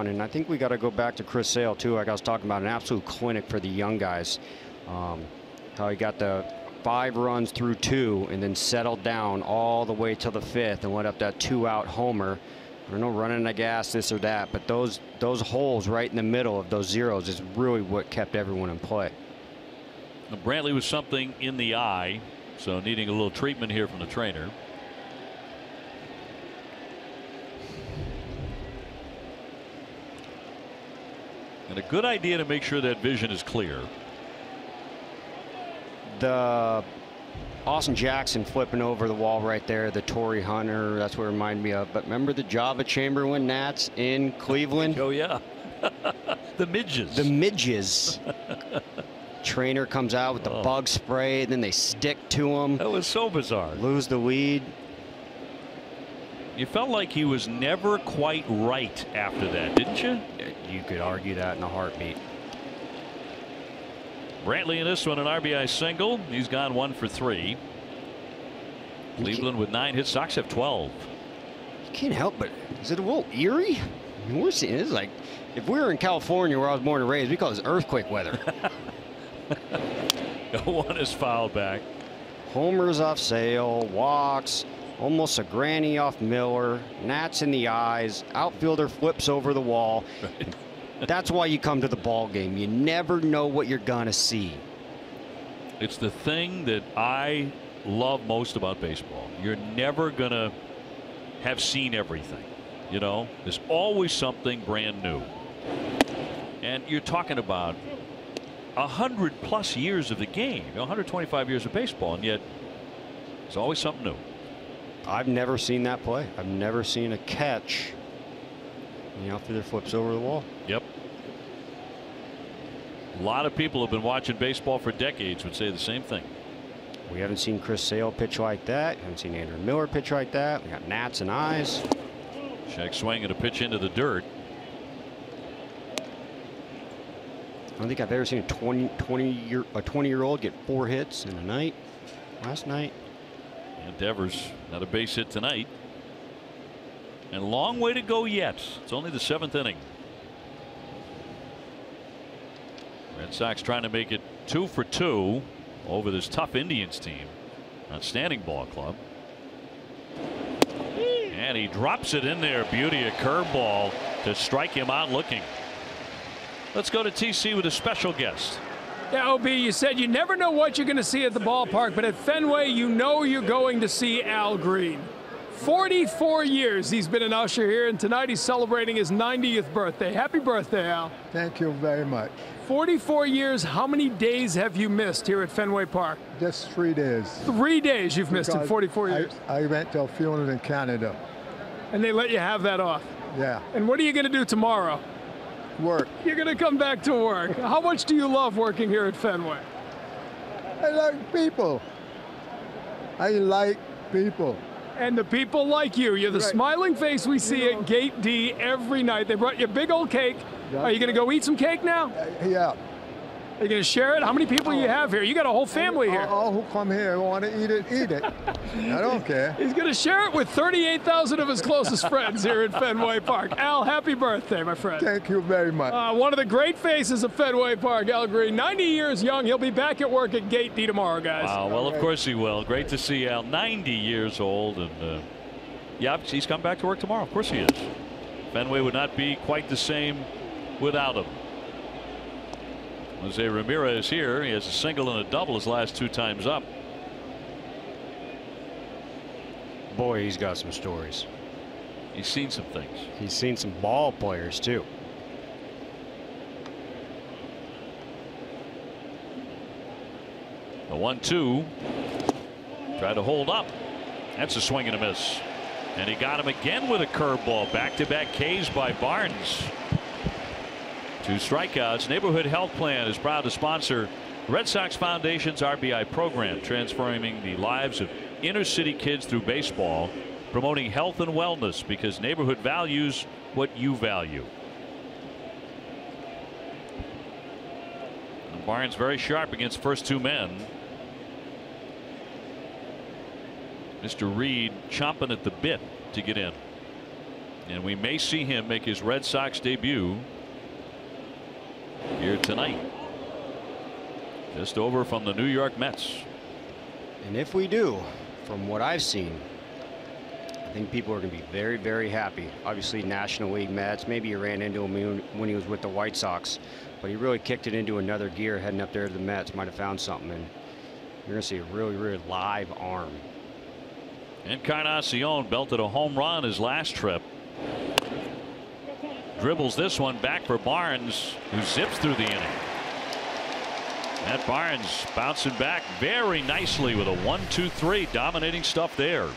Speaker 2: and I think we got to go back to Chris Sale too. Like I was talking about, an absolute clinic for the young guys. How he got the 5 runs through 2 and then settled down all the way to the 5th and went up that 2-out homer. I don't know, running the gas, this or that, but those holes right in the middle of those zeros is really what kept everyone in play.
Speaker 1: Now, Brantley was something in the eye, so needing a little treatment here from the trainer. And a good idea to make sure that vision is clear.
Speaker 2: The Austin Jackson flipping over the wall right there, the Torrey Hunter, that's what it reminded me of. But remember the Java Chamberlain Nats in Cleveland?
Speaker 1: Oh, yeah. The midges.
Speaker 2: The midges. Trainer comes out with the bug spray, and then they stick to him.
Speaker 1: That was so bizarre.
Speaker 2: Lose the lead.
Speaker 1: You felt like he was never quite right after that, didn't you?
Speaker 2: You could argue that in a heartbeat.
Speaker 1: Brantley in this one, an RBI single. He's gone 1 for 3. Cleveland with 9 hits. Sox have 12.
Speaker 2: You can't help but, is it a little eerie? I mean, we're seeing this like, if we were in California where I was born and raised, we call this earthquake weather.
Speaker 1: One is fouled back.
Speaker 2: Homers off Sale, walks, almost a granny off Miller, Nats in the eyes, outfielder flips over the wall.
Speaker 1: Right.
Speaker 2: That's why you come to the ball game. You never know what you're gonna see.
Speaker 1: It's the thing that I love most about baseball. You're never gonna have seen everything. You know, there's always something brand new. And you're talking about 100+ years of the game, 125 years of baseball, and yet there's always something new.
Speaker 2: I've never seen that play. I've never seen a catch. The outfielder flips over the wall.
Speaker 1: Yep. A lot of people have been watching baseball for decades would say the same thing.
Speaker 2: We haven't seen Chris Sale pitch like that. We haven't seen Andrew Miller pitch like that. We got Nats and eyes.
Speaker 1: Shaq swinging a pitch into the dirt.
Speaker 2: I don't think I've ever seen a 20-year-old get 4 hits in a night. Last night.
Speaker 1: And Devers not a base hit tonight. And a long way to go yet. It's only the 7th inning. Red Sox trying to make it 2 for 2 over this tough Indians team. Outstanding ball club. And he drops it in there. Beauty, a curveball to strike him out looking. Let's go to TC with a special guest.
Speaker 3: Yeah, OB, you said you never know what you're going to see at the ballpark, but at Fenway, you know you're going to see Al Green. 44 years he's been an usher here, and tonight he's celebrating his 90th birthday. Happy birthday, Al.
Speaker 8: Thank you very much.
Speaker 3: 44 years, how many days have you missed here at Fenway Park?
Speaker 8: Just 3 days.
Speaker 3: 3 days you've missed in 44 years.
Speaker 8: I went to a funeral in Canada.
Speaker 3: And they let you have that off?
Speaker 8: Yeah.
Speaker 3: And what are you going to do tomorrow?
Speaker 8: Work.
Speaker 3: You're going to come back to work. How much do you love working here at Fenway?
Speaker 8: I like people. I like people.
Speaker 3: And the people like you. You're the smiling face we see at Gate D every night. They brought you a big old cake.
Speaker 8: Yeah.
Speaker 3: Are you going to go eat some cake now?
Speaker 8: Yeah.
Speaker 3: Are you going to share it? How many people you have here? You got a whole family here.
Speaker 8: All who come here want to eat it, eat it. I don't care.
Speaker 3: He's going to share it with 38,000 of his closest friends here at Fenway Park. Al, happy birthday, my friend.
Speaker 8: Thank you very much.
Speaker 3: One of the great faces of Fenway Park, Al Green. 90 years young. He'll be back at work at Gate D tomorrow, guys.
Speaker 1: Wow, well, of course he will. Great to see Al. 90 years old. And, yeah, he's come back to work tomorrow. Of course he is. Fenway would not be quite the same without him. Jose Ramirez here. He has a single and a double his last 2 times up.
Speaker 2: Boy, he's got some stories.
Speaker 1: He's seen some things.
Speaker 2: He's seen some ball players too.
Speaker 1: The 1-2. Tried to hold up. That's a swing and a miss. And he got him again with a curveball. Back-to-back Ks by Barnes. 2 strikeouts. Neighborhood Health Plan is proud to sponsor Red Sox Foundation's RBI program, transforming the lives of inner city kids through baseball, promoting health and wellness because neighborhood values what you value. And Barnes very sharp against first 2 men. Mr. Reed chomping at the bit to get in. And we may see him make his Red Sox debut here tonight. Just over from the New York Mets.
Speaker 2: And if we do, from what I've seen, I think people are going to be very, very happy. Obviously, National League Mets. Maybe you ran into him when he was with the White Sox, but he really kicked it into another gear heading up there to the Mets. Might have found something, and you're going to see a really, really live arm.
Speaker 1: Encarnacion belted a home run his last trip. Dribbles this one back for Barnes, who zips through the inning. Matt Barnes bouncing back very nicely with a 1-2-3, dominating stuff there.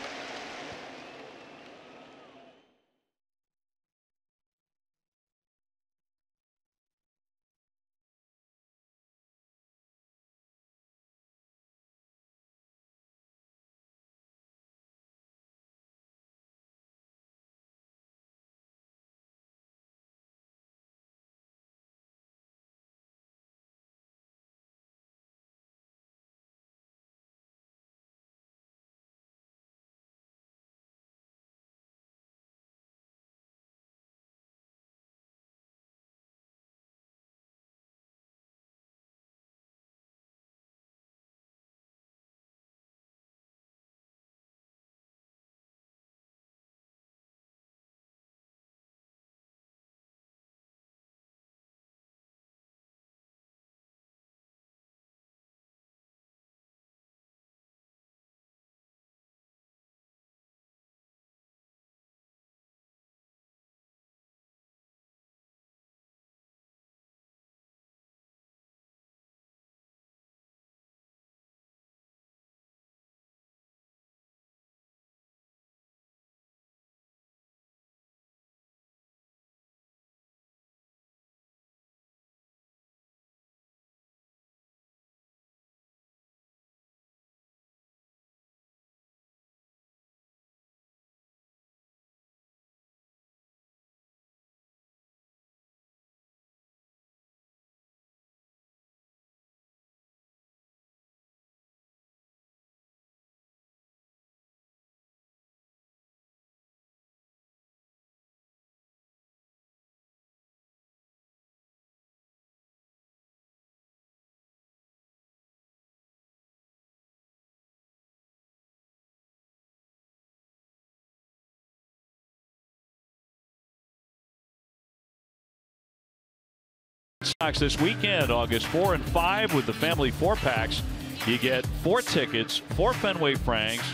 Speaker 1: Sox this weekend, August 4 and 5 with the family 4-packs. You get 4 tickets, 4 Fenway Franks,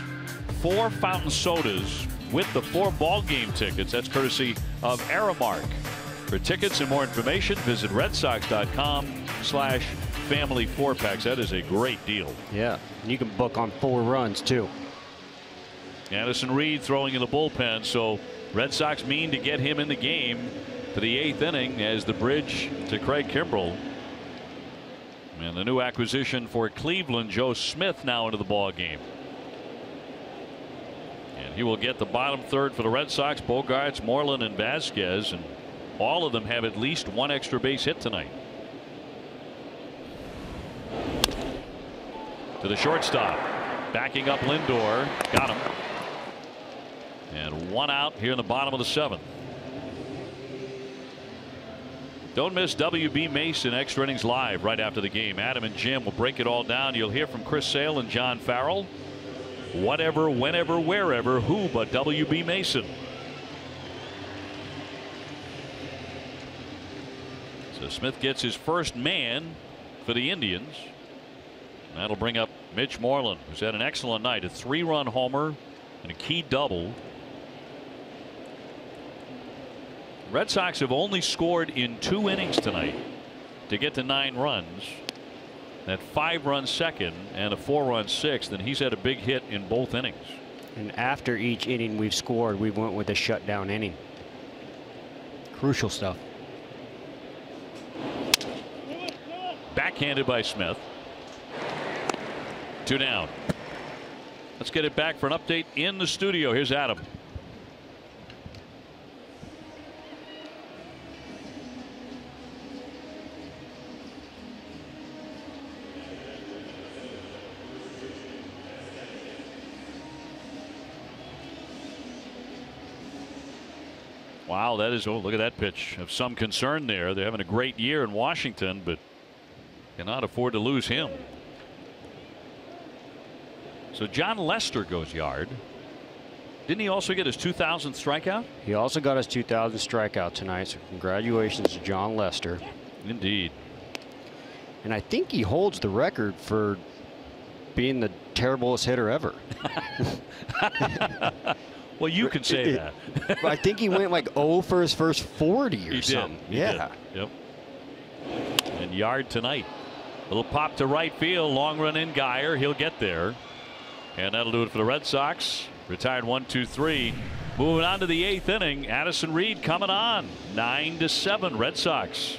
Speaker 1: 4 fountain sodas with the 4 ball game tickets. That's courtesy of Aramark. For tickets and more information, visit redsox.com/family 4-packs. That is a great deal.
Speaker 2: Yeah, you can book on 4 runs too.
Speaker 1: Addison Reed throwing in the bullpen, so Red Sox mean to get him in the game for the 8th inning as the bridge to Craig Kimbrell. And the new acquisition for Cleveland, Joe Smith, now into the ball game. And he will get the bottom third for the Red Sox. Bogarts, Moreland, and Vasquez, and all of them have at least 1 extra base hit tonight. To the shortstop, backing up Lindor, got him. And 1 out here in the bottom of the 7th. Don't miss WB Mason Extra Innings Live right after the game. Adam and Jim will break it all down. You'll hear from Chris Sale and John Farrell. Whatever, whenever, wherever, who but WB Mason. So Smith gets his first man for the Indians. That'll bring up Mitch Moreland, who's had an excellent night. A 3-run homer and a key double. Red Sox have only scored in 2 innings tonight to get to 9 runs. That 5-run second and a 4-run sixth, and he's had a big hit in both innings.
Speaker 2: And after each inning we've scored, we went with a shutdown inning. Crucial stuff.
Speaker 1: Backhanded by Smith. 2 down. Let's get it back for an update in the studio. Here's Adam. Wow, that is, oh, look at that pitch of some concern there. They're having a great year in Washington, but cannot afford to lose him. So John Lester goes yard. Didn't he also get his 2,000th strikeout?
Speaker 2: He also got his 2,000th strikeout tonight, so congratulations to John Lester.
Speaker 1: Indeed.
Speaker 2: And I think he holds the record for being the terriblest hitter ever.
Speaker 1: Well, you can say that.
Speaker 2: I think he went like 0 for his first 40 or something. Yeah.
Speaker 1: Yep. And yard tonight. Little pop to right field. Long run in Geyer. He'll get there. And that'll do it for the Red Sox. Retired 1-2-3. Moving on to the 8th inning. Addison Reed coming on. 9-7 Red Sox.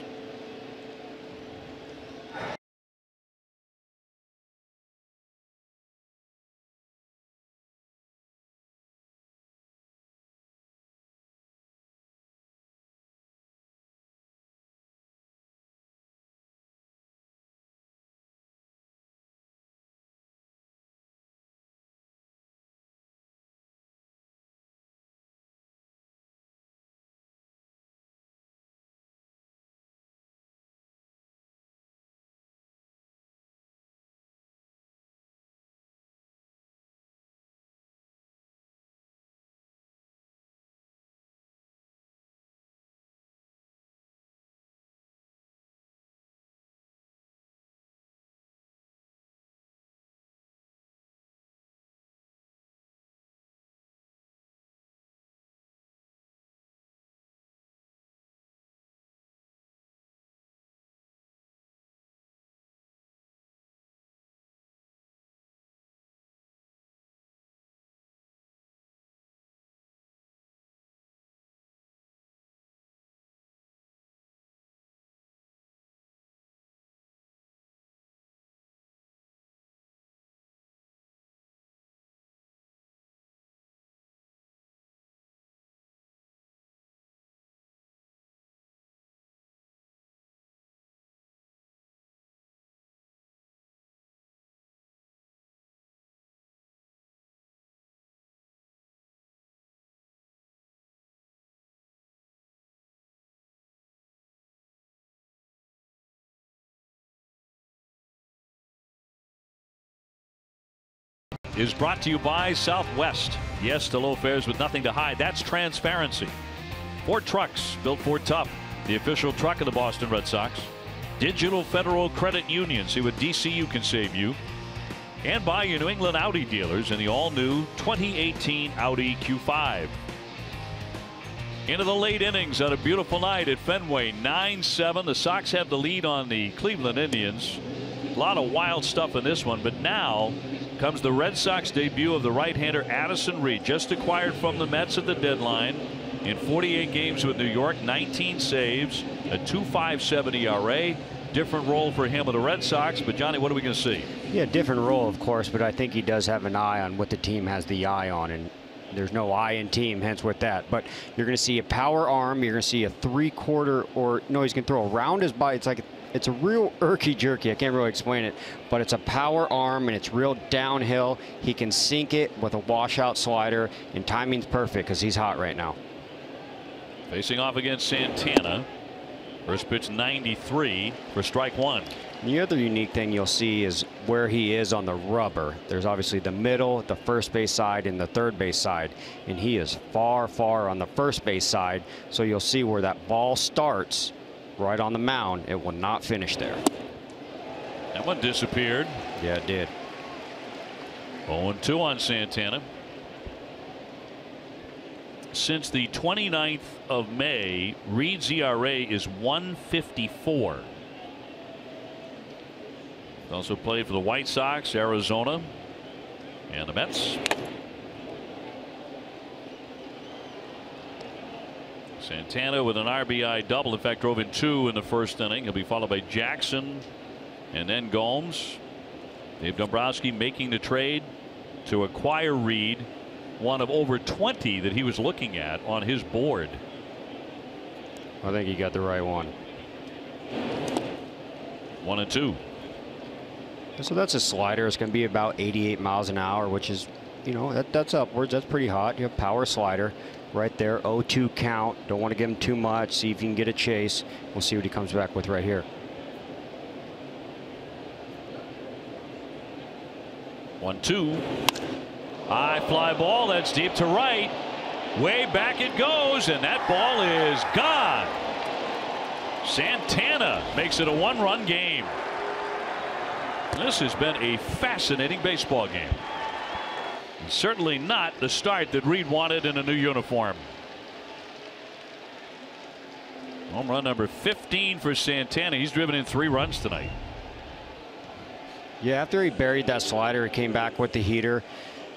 Speaker 1: Is brought to you by Southwest. Yes to low fares with nothing to hide. That's transparency. Ford Trucks, built Ford tough. The official truck of the Boston Red Sox. Digital Federal Credit Union. See what DCU can save you. And by your New England Audi dealers in the all-new 2018 Audi Q5. Into the late innings on a beautiful night at Fenway. 9-7. The Sox have the lead on the Cleveland Indians. A lot of wild stuff in this one, but now comes the Red Sox debut of the right-hander Addison Reed, just acquired from the Mets at the deadline. In 48 games with New York, 19 saves, a 2.57 ERA. Different role for him with the Red Sox, but Johnny, what are we going to see?
Speaker 2: Yeah, different role, of course, but I think he does have an eye on what the team has the eye on, and there's no eye in team, hence with that. But you're going to see a power arm. You're going to see a 3/4, or no, he's going to throw around his body. It's a real irky-jerky. I can't really explain it, but it's a power arm, and it's real downhill. He can sink it with a washout slider, and timing's perfect because he's hot right now.
Speaker 1: Facing off against Santana. First pitch 93 for strike one.
Speaker 2: The other unique thing you'll see is where he is on the rubber. There's obviously the middle, the first base side, and the third base side, and he is far, far on the first base side. So you'll see where that ball starts right on the mound. It will not finish there.
Speaker 1: That one disappeared.
Speaker 2: Yeah, it did.
Speaker 1: 0-2 on Santana. Since the 29th of May, Reed's ERA is 1.54. He also played for the White Sox, Arizona, and the Mets. Santana with an RBI double. In fact, drove in 2 in the first inning. He'll be followed by Jackson and then Gomes. Dave Dombrowski making the trade to acquire Reed, one of over 20 that he was looking at on his board.
Speaker 2: I think he got the right one.
Speaker 1: 1-2.
Speaker 2: So that's a slider. It's going to be about 88 miles an hour, which is, you know, that's upwards. That's pretty hot. You have power slider right there. 0-2 count. Don't want to give him too much. See if you can get a chase. We'll see what he comes back with right here.
Speaker 1: 1-2. High fly ball. That's deep to right. Way back it goes, and that ball is gone. Santana makes it a 1-run game. This has been a fascinating baseball game. Certainly not the start that Reed wanted in a new uniform. Home run number 15 for Santana. He's driven in 3 runs tonight.
Speaker 2: Yeah, after he buried that slider, he came back with the heater.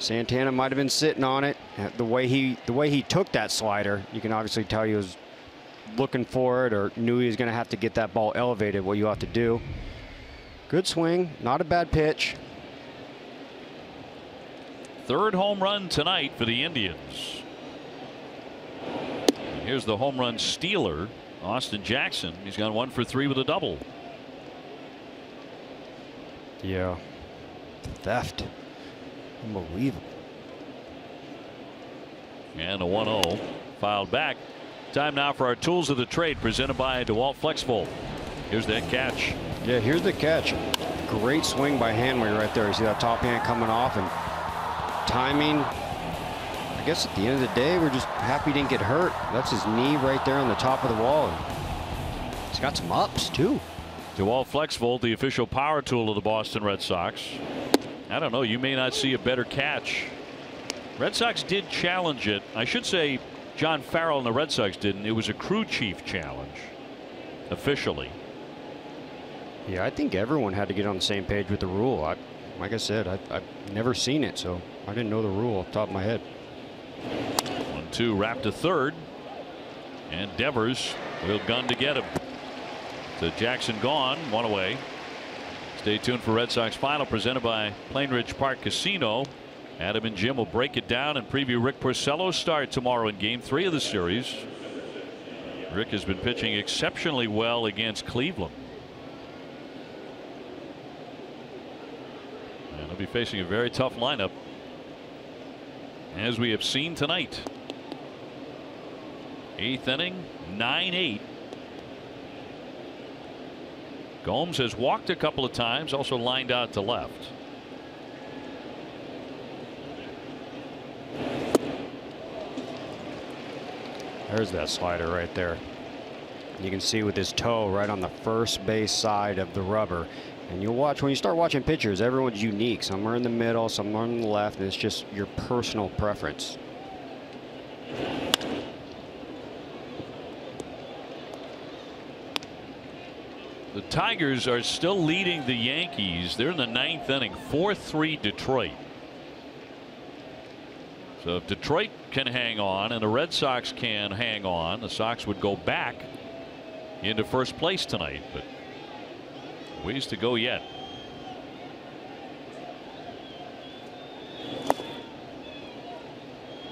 Speaker 2: Santana might have been sitting on it. The way he took that slider, you can obviously tell he was looking for it or knew he was going to have to get that ball elevated, what you have to do. Good swing, not a bad pitch.
Speaker 1: 3rd home run tonight for the Indians. And here's the home run stealer, Austin Jackson. He's gone 1 for 3 with a double.
Speaker 2: Yeah. Theft. Unbelievable.
Speaker 1: And a 1-0 filed back. Time now for our tools of the trade presented by DeWalt FlexVolt. Here's that catch.
Speaker 2: Yeah, here's the catch. Great swing by Hanway right there. You see that top hand coming off, and timing. I guess at the end of the day, we're just happy he didn't get hurt. That's his knee right there on the top of the wall. And he's got some ups too.
Speaker 1: DeWalt FlexVolt, the official power tool of the Boston Red Sox. I don't know, you may not see a better catch. Red Sox did challenge it. I should say John Farrell and the Red Sox didn't. It was a crew chief challenge officially.
Speaker 2: Yeah, I think everyone had to get on the same page with the rule. Like I said, I've never seen it, so I didn't know the rule off the top of my head.
Speaker 1: 1-2 wrapped to third, and Devers will gun to get him. So Jackson gone, 1 away. Stay tuned for Red Sox Final presented by Plainridge Park Casino. Adam and Jim will break it down and preview Rick Porcello's start tomorrow in Game 3 of the series. Rick has been pitching exceptionally well against Cleveland. And he'll be facing a very tough lineup, as we have seen tonight. 8th inning, 9-8. Gomes has walked a couple of times, also lined out to left.
Speaker 2: There's that slider right there. You can see with his toe right on the first base side of the rubber. And you'll watch, when you start watching pitchers, everyone's unique. Some are in the middle, some are on the left, and it's just your personal preference.
Speaker 1: The Tigers are still leading the Yankees. They're in the 9th inning, 4-3 Detroit. So if Detroit can hang on and the Red Sox can hang on, the Sox would go back into first place tonight, but ways to go yet.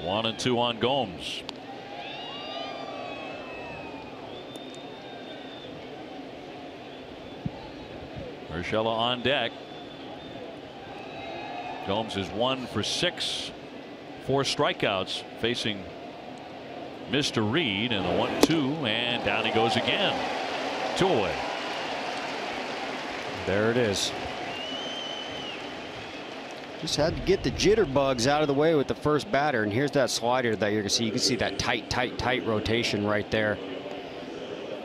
Speaker 1: One and 2 on Gomes. Urshela on deck. Gomes is 1 for 6. 4 strikeouts facing Mr. Reed, and a 1-2, and down he goes again. 2 away.
Speaker 2: There it is. Just had to get the jitterbugs out of the way with the first batter, and here's that slider that you're gonna see. You can see that tight rotation right there.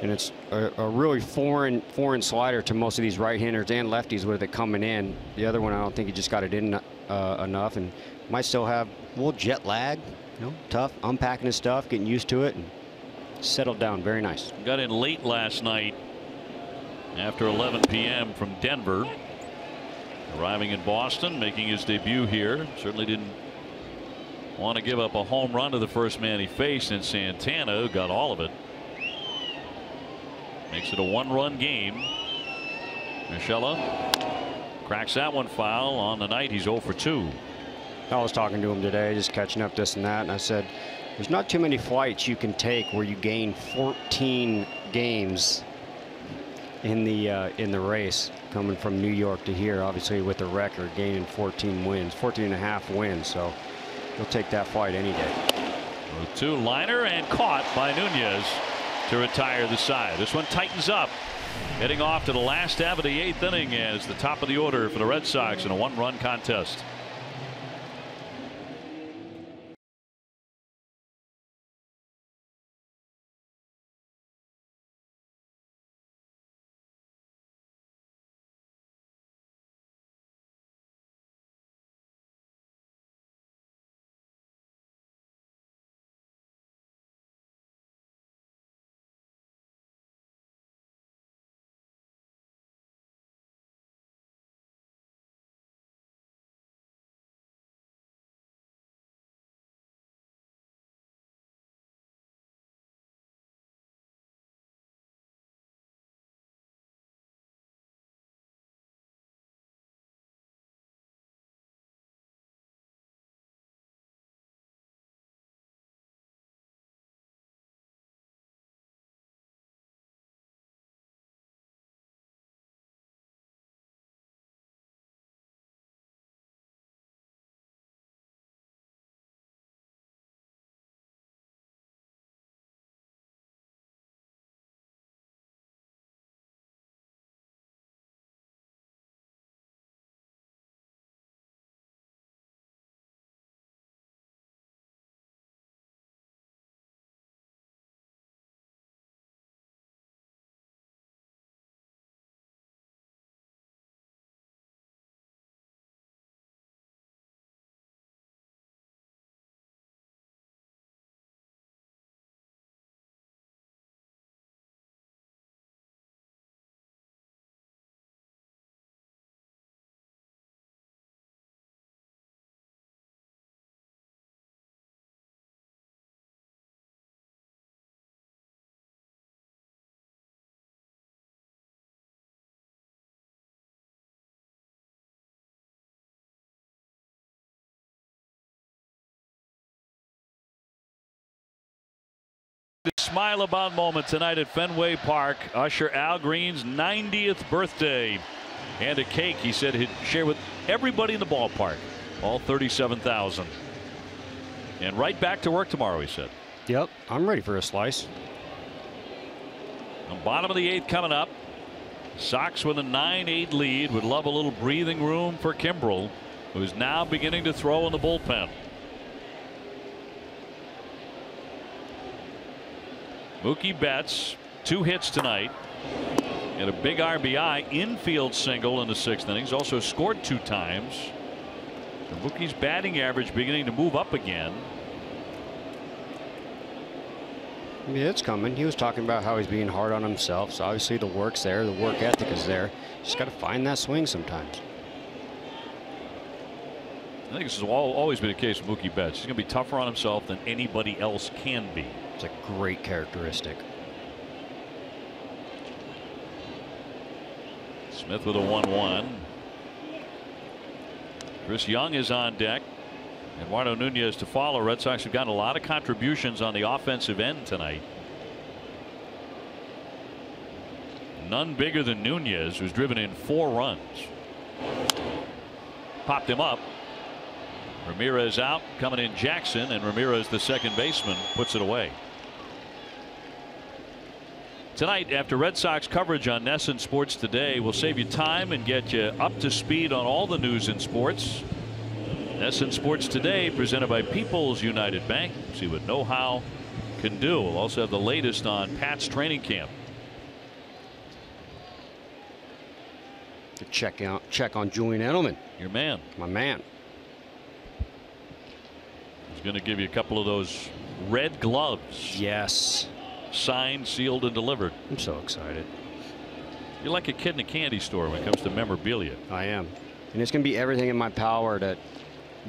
Speaker 2: And it's a really foreign slider to most of these right-handers and lefties with it coming in. The other one, I don't think he just got it in enough, and might still have a little jet lag. Tough unpacking his stuff, getting used to it, and settled down very nice.
Speaker 1: Got in late last night after 11 p.m. from Denver. Arriving in Boston, making his debut here. Certainly didn't want to give up a home run to the first man he faced in Santana, who got all of it. Makes it a 1-run game. Urshela cracks that one foul. On the night, he's 0 for 2.
Speaker 2: I was talking to him today, just catching up this and that, and I said, there's not too many flights you can take where you gain 14 games in the race, coming from New York to here, obviously with the record, gaining 14 and a half wins. So he'll take that flight any day.
Speaker 1: 0-2 liner and caught by Nunez to retire the side. This one tightens up, heading off to the last half of the 8th inning as the top of the order for the Red Sox in a 1-run contest. Smile about moment tonight at Fenway Park. Usher Al Green's 90th birthday, and a cake he said he'd share with everybody in the ballpark, all 37,000. And right back to work tomorrow, he said.
Speaker 2: Yep, I'm ready for a slice.
Speaker 1: The bottom of the 8th coming up. Sox with a 9-8 lead. Would love a little breathing room for Kimbrel, who's now beginning to throw in the bullpen. Mookie Betts, 2 hits tonight and a big RBI infield single in the 6th inning. He's also scored 2 times. So Mookie's batting average beginning to move up again.
Speaker 2: Yeah, it's coming. He was talking about how he's being hard on himself. So obviously the work's there, the work ethic is there. Just got to find that swing sometimes.
Speaker 1: I think this has always been the case with Mookie Betts. He's going to be tougher on himself than anybody else can be.
Speaker 2: It's a great characteristic.
Speaker 1: Smith with a 1-1. Chris Young is on deck. Eduardo Nunez to follow. Red Sox have gotten a lot of contributions on the offensive end tonight. None bigger than Nunez, who's driven in 4 runs. Popped him up. Ramirez out, coming in Jackson, and Ramirez, the second baseman, puts it away. Tonight, after Red Sox coverage on NESN Sports Today, we'll save you time and get you up to speed on all the news in sports. NESN Sports Today, presented by People's United Bank. See what know-how can do. We'll also have the latest on Pat's training camp.
Speaker 2: To check on Julian Edelman.
Speaker 1: Your man.
Speaker 2: My man.
Speaker 1: He's going to give you a couple of those red gloves.
Speaker 2: Yes.
Speaker 1: Signed, sealed, and delivered.
Speaker 2: I'm so excited.
Speaker 1: You're like a kid in a candy store when it comes to memorabilia.
Speaker 2: I am. And it's going to be everything in my power to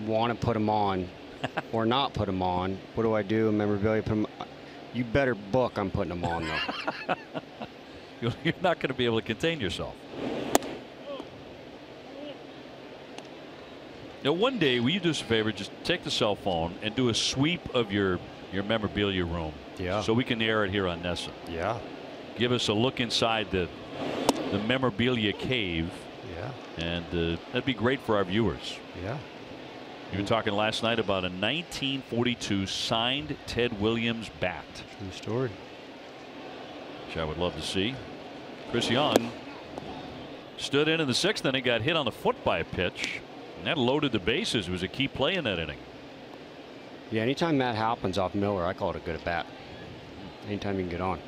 Speaker 2: want to put them on or not put them on. What do I do? Memorabilia, put them. You better book I'm putting them on, though.
Speaker 1: You're not going to be able to contain yourself. Now, one day, will you do us a favor? Just take the cell phone and do a sweep of your memorabilia room.
Speaker 2: Yeah.
Speaker 1: So we can air it here on NESN.
Speaker 2: Yeah.
Speaker 1: Give us a look inside the memorabilia cave.
Speaker 2: Yeah.
Speaker 1: And that'd be great for our viewers.
Speaker 2: Yeah.
Speaker 1: You were talking last night about a 1942 signed Ted Williams bat.
Speaker 2: True story.
Speaker 1: Which I would love to see. Chris Young stood in the 6th inning, got hit on the foot by a pitch. And that loaded the bases. It was a key play in that inning.
Speaker 2: Yeah, anytime that happens off Miller, I call it a good at bat. Anytime you can get on.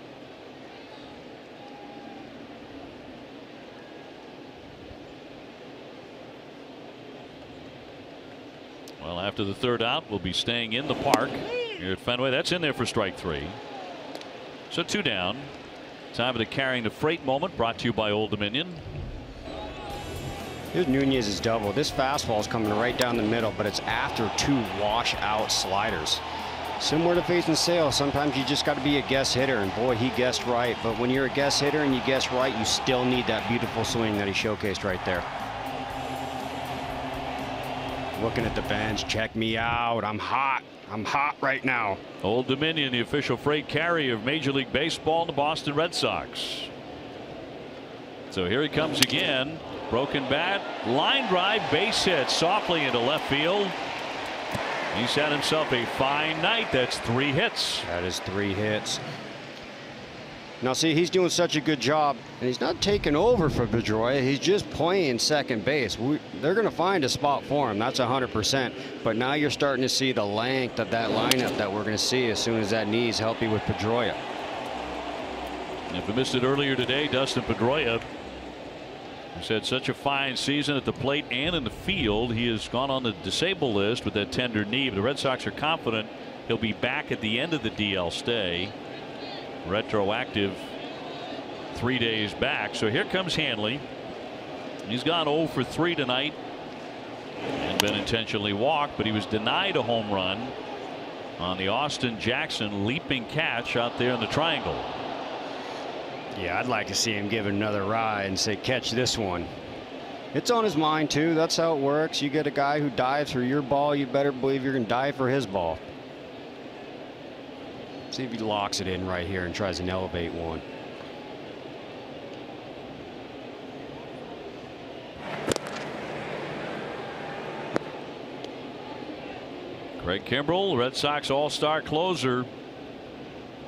Speaker 1: Well, after the 3rd out, we'll be staying in the park here at Fenway. That's in there for strike 3. So 2 down. Time for the carrying the freight moment, brought to you by Old Dominion.
Speaker 2: Here's Nunez's double. This fastball is coming right down the middle, but it's after 2 wash-out sliders. Similar to facing Sale, sometimes you just got to be a guess hitter, and boy, he guessed right. But when you're a guess hitter and you guess right, you still need that beautiful swing that he showcased right there. Looking at the bench, check me out. I'm hot. I'm hot right now.
Speaker 1: Old Dominion, the official freight carrier of Major League Baseball and the Boston Red Sox. So here he comes again. Broken bat, line drive, base hit softly into left field. He's had himself a fine night. That's 3 hits.
Speaker 2: That is 3 hits. Now see, he's doing such a good job, and he's not taking over for Pedroia. He's just playing second base. They're going to find a spot for him. That's 100%. But now you're starting to see the length of that lineup that we're going to see as soon as that knee's healthy with Pedroia.
Speaker 1: If we missed it earlier today, Dustin Pedroia has had such a fine season at the plate and in the field. He has gone on the disabled list with that tender knee. But the Red Sox are confident he'll be back at the end of the DL stay. Retroactive 3 days back. So here comes Hanley. He's gone 0 for 3 tonight and been intentionally walked, but he was denied a home run on the Austin Jackson leaping catch out there in the triangle.
Speaker 2: Yeah, I'd like to see him give it another ride and say, catch this one. It's on his mind, too. That's how it works. You get a guy who dives for your ball, you better believe you're going to dive for his ball. See if he locks it in right here and tries an elevate one.
Speaker 1: Craig Kimbrell, Red Sox all-star closer,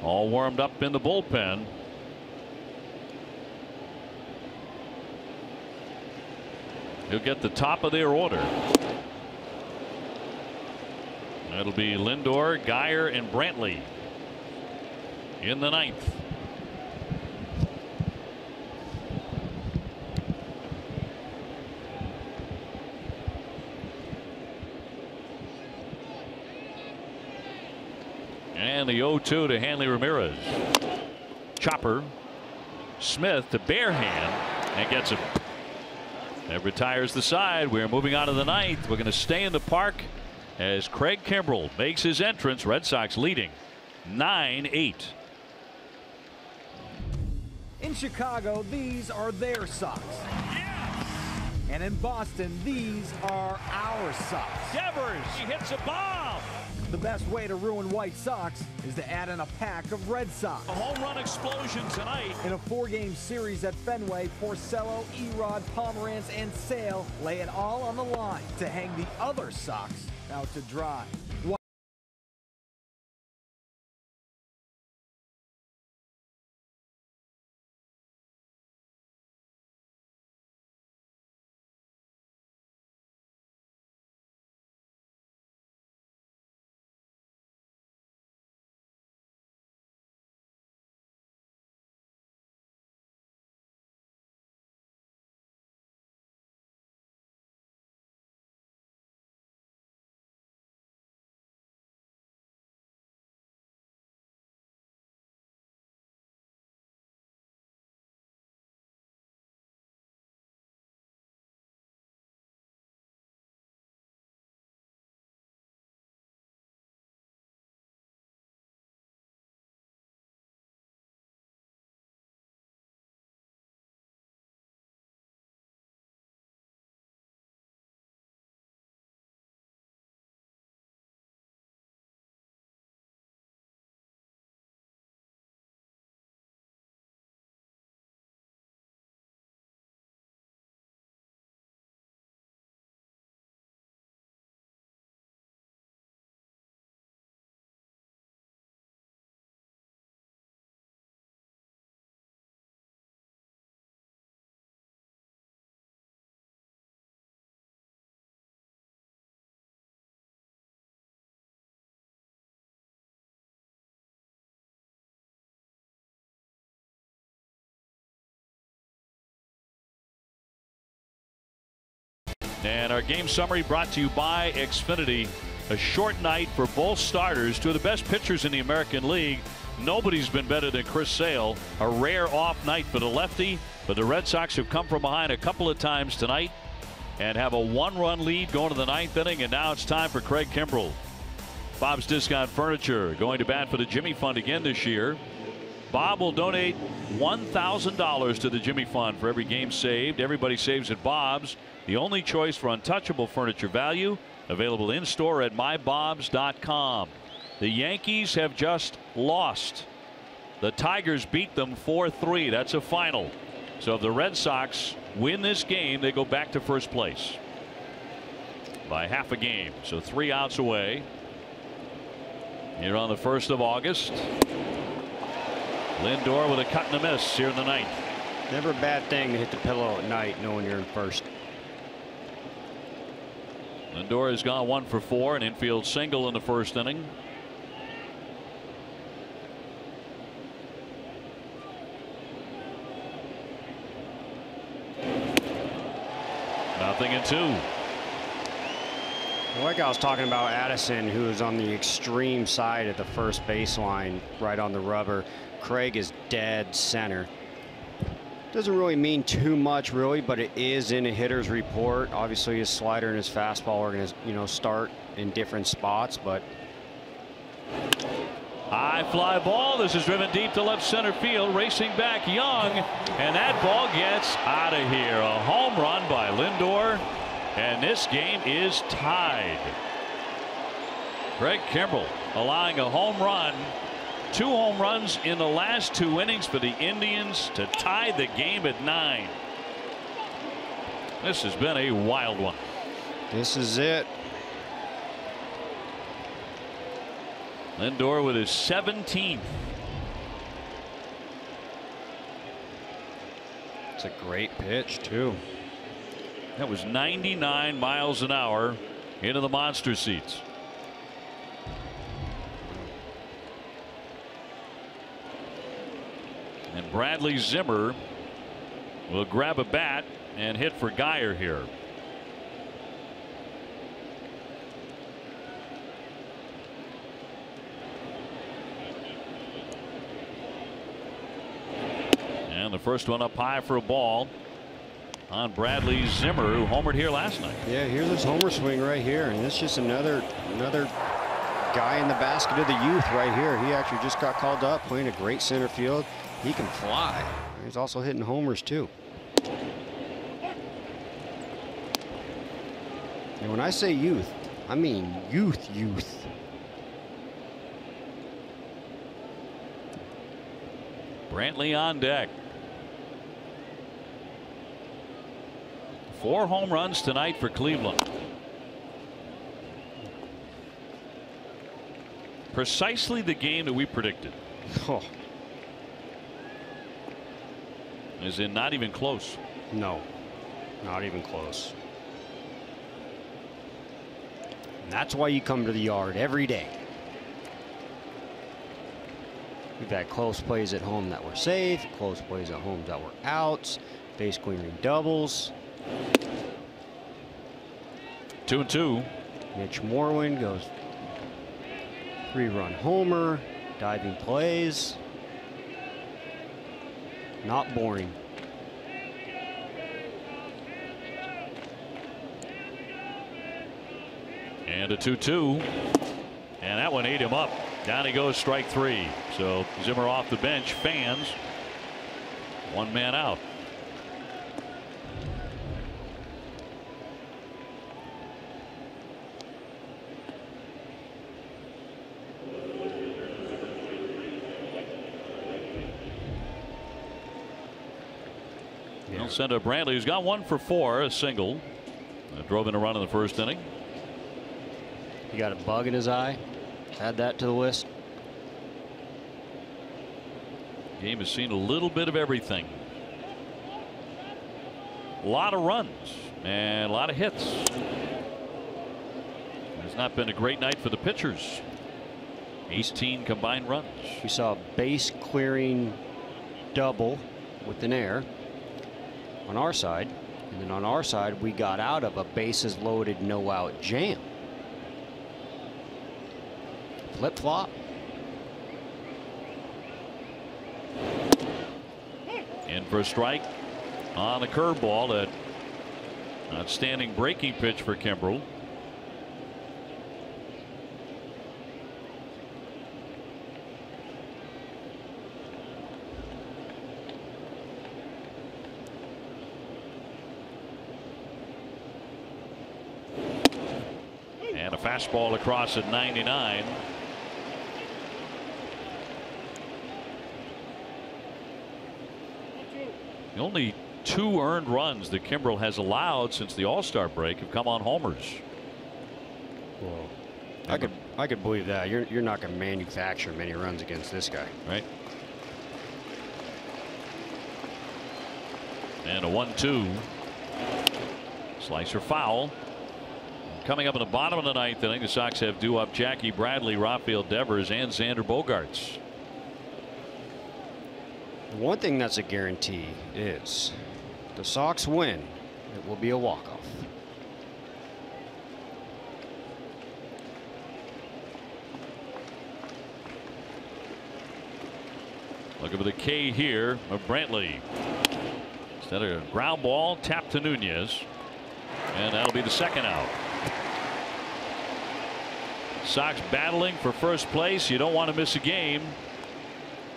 Speaker 1: all warmed up in the bullpen. He'll get the top of their order. That'll be Lindor, Geyer, and Brantley in the 9th. And the 0-2 to Hanley Ramirez. Chopper. Smith to bare hand and gets him. That retires the side. We're moving on to the 9th. We're going to stay in the park as Craig Kimbrell makes his entrance. Red Sox leading 9-8.
Speaker 9: In Chicago, these are their Sox. Yes! And in Boston, these are our Sox.
Speaker 1: Devers, he hits a bomb.
Speaker 9: The best way to ruin White Sox is to add in a pack of Red Sox.
Speaker 1: A home run explosion tonight.
Speaker 9: In a 4-game series at Fenway, Porcello, Erod, Pomerantz, and Sale lay it all on the line to hang the other Sox out to dry.
Speaker 1: And our game summary brought to you by Xfinity. A short night for both starters, two of the best pitchers in the American League. Nobody's been better than Chris Sale. A rare off night for the lefty, but the Red Sox have come from behind a couple of times tonight and have a 1-run lead going to the 9th inning, and now it's time for Craig Kimbrell. Bob's Discount Furniture going to bat for the Jimmy Fund again this year. Bob will donate $1,000 to the Jimmy Fund for every game saved. Everybody saves at Bob's, the only choice for untouchable furniture value. Available in store at mybobs.com. The Yankees have just lost. The Tigers beat them 4-3. That's a final. So if the Red Sox win this game, they go back to first place by half a game. So 3 outs away here on the 1st of August. Lindor with a cut and a miss here in the 9th.
Speaker 2: Never a bad thing to hit the pillow at night knowing you're in first.
Speaker 1: Lindor has gone 1 for 4, an infield single in the 1st inning. Nothing in 2.
Speaker 2: Like I was talking about Addison, who is on the extreme side of the first baseline, right on the rubber. Craig is dead center. Doesn't really mean too much, really, but it is in a hitter's report. Obviously, his slider and his fastball are going to, start in different spots, but.
Speaker 1: High fly ball. This is driven deep to left center field. Racing back Young, and that ball gets out of here. A home run by Lindor, and this game is tied. Craig Kimbrell allowing a home run. 2 home runs in the last 2 innings for the Indians to tie the game at 9. This has been a wild one.
Speaker 2: This is it.
Speaker 1: Lindor with his 17th.
Speaker 2: It's a great pitch, too.
Speaker 1: That was 99 miles an hour into the monster seats. And Bradley Zimmer will grab a bat and hit for Geyer here. And the first one up high for a ball on Bradley Zimmer, who homered here last night.
Speaker 2: Yeah, here's his homer swing right here, and it's just another guy in the basket of the youth right here. He actually just got called up, playing a great center field. He can fly. He's also hitting homers too. And when I say youth, I mean youth.
Speaker 1: Brantley on deck. 4 home runs tonight for Cleveland. Precisely the game that we predicted.
Speaker 2: Oh.
Speaker 1: Is in not even close.
Speaker 2: No, not even close. And that's why you come to the yard every day. We've had close plays at home that were safe, close plays at home that were outs, base clearing doubles.
Speaker 1: 2-2.
Speaker 2: Mitch Moreland goes 3-run homer, diving plays. Not boring.
Speaker 1: And a 2-2. And that one ate him up. Down he goes, strike 3. So Zimmer off the bench. Fans. 1 man out. They'll send up Brantley, who's got 1 for 4, a single. Drove in a run in the 1st inning.
Speaker 2: He got a bug in his eye. Add that to the list.
Speaker 1: Game has seen a little bit of everything. A lot of runs and a lot of hits. It's not been a great night for the pitchers. 18 combined runs.
Speaker 2: We saw a base clearing double with an error on our side. And then on our side, we got out of a bases loaded, no out jam. Flip flop.
Speaker 1: In for a strike on the curveball. That outstanding breaking pitch for Kimbrel. And a fastball across at 99. The only 2 earned runs that Kimbrel has allowed since the All-Star break have come on homers.
Speaker 2: Well, I could believe that. You're not going to manufacture many runs against this guy,
Speaker 1: right? And a 1-2. Slicer foul. Coming up in the bottom of the 9th, I think the Sox have due up Jackie Bradley, Rafael Devers, and Xander Bogaerts.
Speaker 2: One thing that's a guarantee is the Sox win, it will be a walk-off.
Speaker 1: Looking for the K here of Brantley. Instead of a ground ball, tap to Nunez. And that'll be the 2nd out. Sox battling for first place. You don't want to miss a game.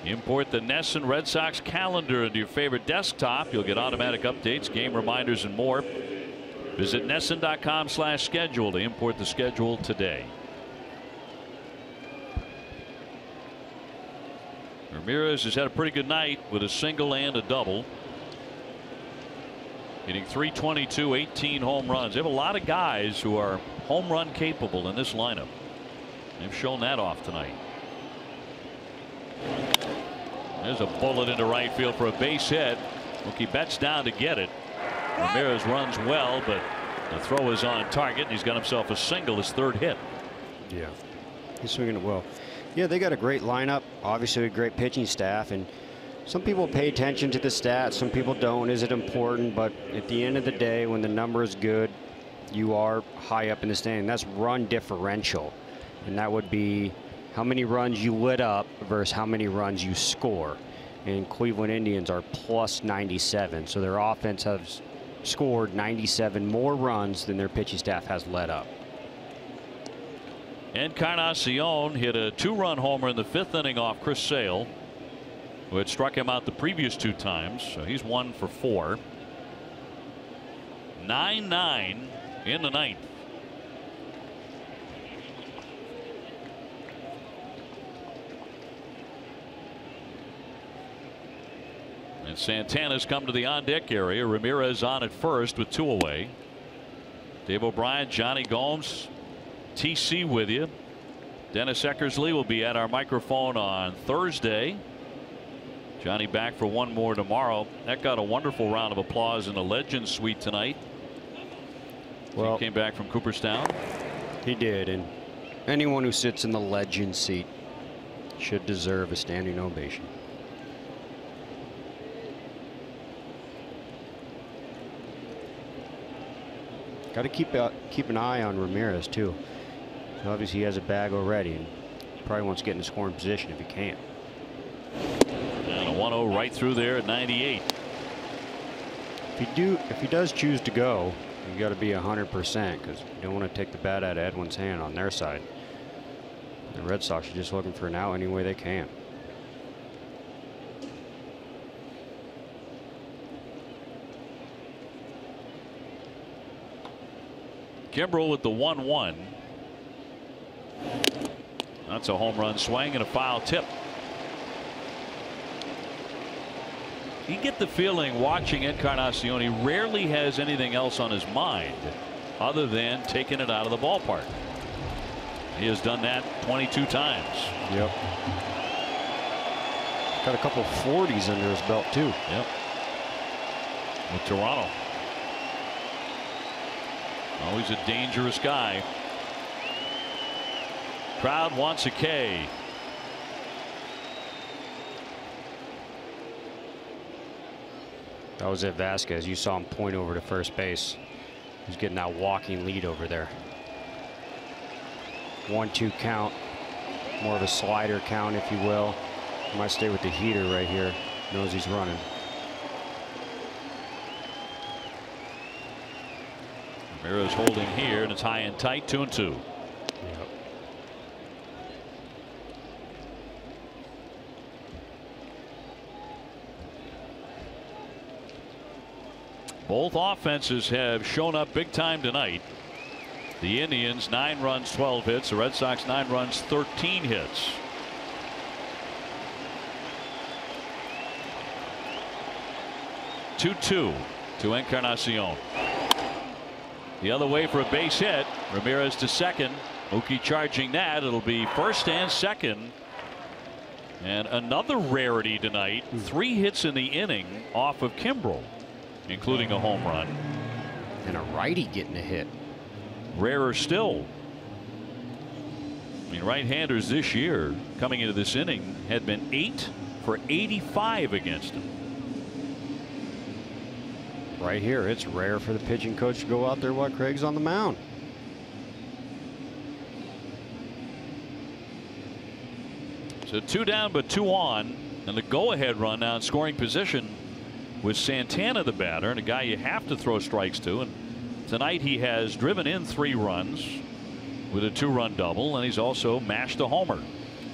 Speaker 1: Import the NESN Red Sox calendar into your favorite desktop. You'll get automatic updates, game reminders, and more. Visit NESN.com/schedule to import the schedule today. Ramirez has had a pretty good night with a single and a double. Hitting .322, 18 home runs. They have a lot of guys who are home run capable in this lineup. They've shown that off tonight. There's a bullet into right field for a base hit. Mookie Betts down to get it. Ramirez runs well, but the throw is on target, and he's got himself a single, his 3rd hit.
Speaker 2: Yeah, he's swinging it well. Yeah, they got a great lineup, obviously a great pitching staff, and some people pay attention to the stats, some people don't. Is it important? But at the end of the day, when the number is good, you are high up in the standing. That's run differential, and that would be how many runs you lit up versus how many runs you score. And Cleveland Indians are plus 97, so their offense has scored 97 more runs than their pitching staff has let up.
Speaker 1: Encarnacion hit a 2-run homer in the 5th inning off Chris Sale, who had struck him out the previous 2 times. So he's 1 for 4. 9-9 in the 9th. And Santana's come to the on-deck area. Ramirez on at first with 2 away. Dave O'Brien, Johnny Gomes, TC with you. Dennis Eckersley will be at our microphone on Thursday. Johnny back for 1 more tomorrow. That got a wonderful round of applause in the Legends Suite tonight. Well, he came back from Cooperstown.
Speaker 2: He did, and anyone who sits in the Legends seat should deserve a standing ovation. Got to keep an eye on Ramirez too. Obviously, he has a bag already, and probably wants to get in a scoring position if he can.
Speaker 1: And a 1-0 right through there at 98.
Speaker 2: If he does choose to go, you got to be 100%, because you don't want to take the bat out of Edwin's hand on their side. The Red Sox are just looking for an out any way they can.
Speaker 1: Kimbrel with the 1-1. That's a home run swing and a foul tip. You get the feeling watching Encarnacion, he rarely has anything else on his mind other than taking it out of the ballpark. He has done that 22 times.
Speaker 2: Yep. Got a couple 40s under his belt too.
Speaker 1: Yep. With Toronto. Always a dangerous guy. Crowd wants a K.
Speaker 2: That was it, Vasquez. You saw him point over to first base. He's getting that walking lead over there. 1-2 count. More of a slider count, if you will. Might stay with the heater right here. Knows he's running.
Speaker 1: Ramirez holding here, and it's high and tight, 2-2.
Speaker 2: Yep.
Speaker 1: Both offenses have shown up big time tonight. The Indians 9 runs, 12 hits. The Red Sox 9 runs, 13 hits. Two to Encarnacion. The other way for a base hit. Ramirez to second. Mookie charging that. It'll be first and second. And another rarity tonight. 3 hits in the inning off of Kimbrel, including a home run.
Speaker 2: And a righty getting a hit.
Speaker 1: Rarer still. I mean, right-handers this year coming into this inning had been 8 for 85 against him.
Speaker 2: Right here, it's rare for the pitching coach to go out there while Craig's on the mound.
Speaker 1: So 2 down but 2 on, and the go-ahead run now in scoring position with Santana the batter, and a guy you have to throw strikes to. And tonight he has driven in 3 runs with a 2-run double, and he's also mashed a homer.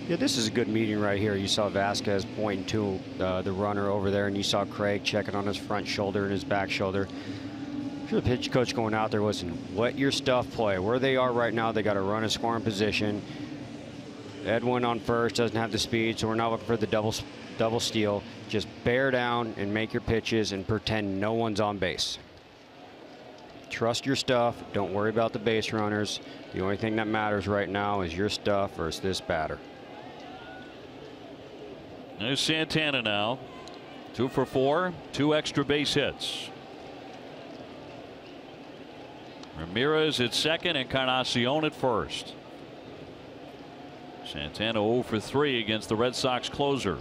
Speaker 2: Yeah, this is a good meeting right here. You saw Vasquez pointing to the runner over there, and you saw Craig checking on his front shoulder and his back shoulder. Sure, the pitch coach going out there, listen, let your stuff play. Where they are right now, they got to run a scoring position. Edwin on first doesn't have the speed, so we're not looking for the double steal. Just bear down and make your pitches and pretend no one's on base. Trust your stuff. Don't worry about the base runners. The only thing that matters right now is your stuff versus this batter.
Speaker 1: There's Santana now. 2 for 4, 2 extra base hits. Ramirez at second, Encarnacion at first. Santana 0 for 3 against the Red Sox closer.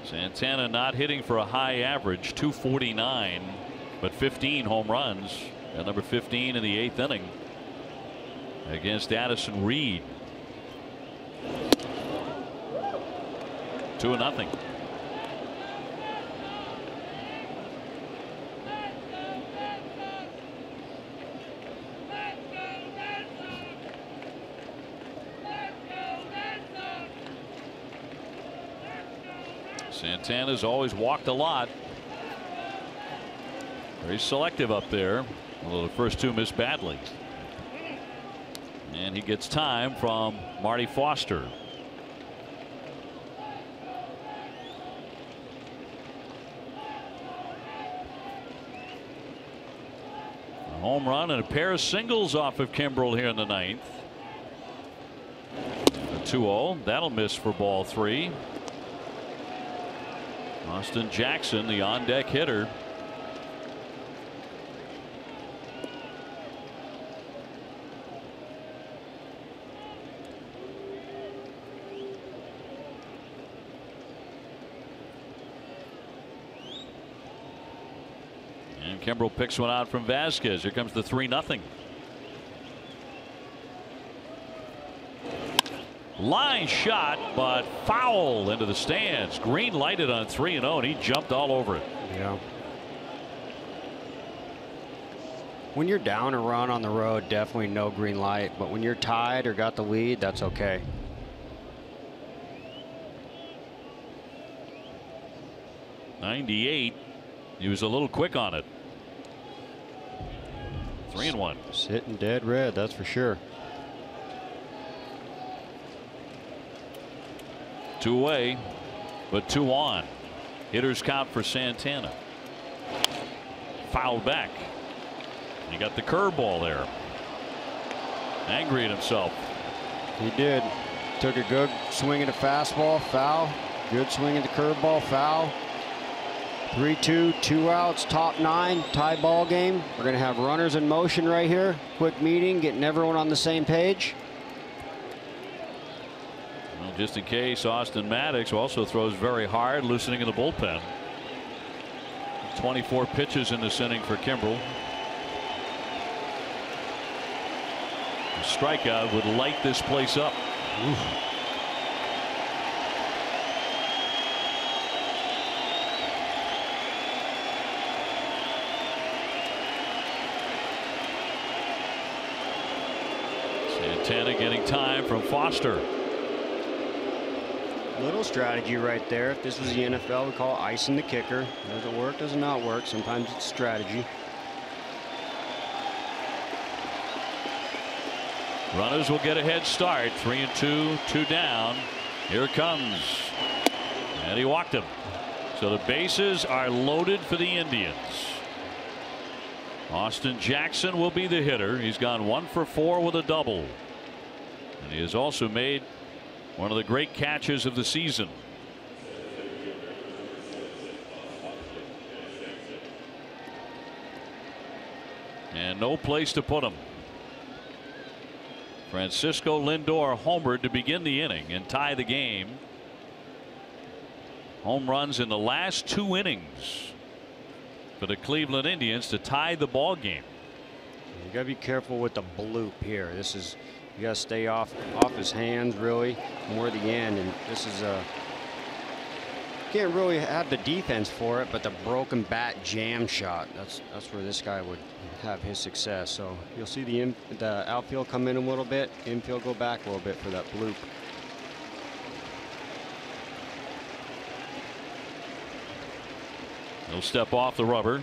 Speaker 1: Santana not hitting for a high average, 249, but 15 home runs at number 15 in the 8th inning against Addison Reed. 2-0. Santana's always walked a lot. Very selective up there. Although the first 2 missed badly. And he gets time from Marty Foster. A home run and a pair of singles off of Kimbrel here in the 9th. A 2-0. That'll miss for ball 3. Austin Jackson, the on-deck hitter. And Kimbrel picks one out from Vasquez. Here comes the 3-0. Line shot, but foul into the stands. Green lighted on 3-0, and he jumped all over it.
Speaker 2: Yeah. When you're down a run on the road, definitely no green light. But when you're tied or got the lead, that's okay.
Speaker 1: '98. He was a little quick on it. 3-1.
Speaker 2: Sitting dead red, that's for sure.
Speaker 1: 2 away, but 2 on. Hitters count for Santana. Fouled back. He got the curveball there. Angry at himself.
Speaker 2: He did. Took a good swing at a fastball, foul. Good swing at the curveball, foul. 3-2, 2 outs, top 9, tie ball game. We're going to have runners in motion right here. Quick meeting, getting everyone on the same page.
Speaker 1: Well, just in case, Austin Maddox also throws very hard, loosening in the bullpen. 24 pitches in this inning for Kimbrel. A strikeout would light this place up. Oof. Santana getting time from Foster.
Speaker 2: Little strategy right there. If this was the NFL, we call it icing the kicker. Does it work? Does it not work? Sometimes it's strategy.
Speaker 1: Runners will get a head start. 3-2, 2 down. Here it comes. And he walked him. So the bases are loaded for the Indians. Austin Jackson will be the hitter. He's gone 1 for 4 with a double. And he has also made one of the great catches of the season. And no place to put him. Francisco Lindor homered to begin the inning and tie the game. Home runs in the last 2 innings for the Cleveland Indians to tie the ball game.
Speaker 2: You got to be careful with the bloop here. This is, you got to stay off his hands really more the end, and this is a can't really have the defense for it, but the broken bat jam shot, that's where this guy would have his success. So you'll see the outfield come in a little bit, infield go back a little bit for that bloop.
Speaker 1: He'll step off the rubber.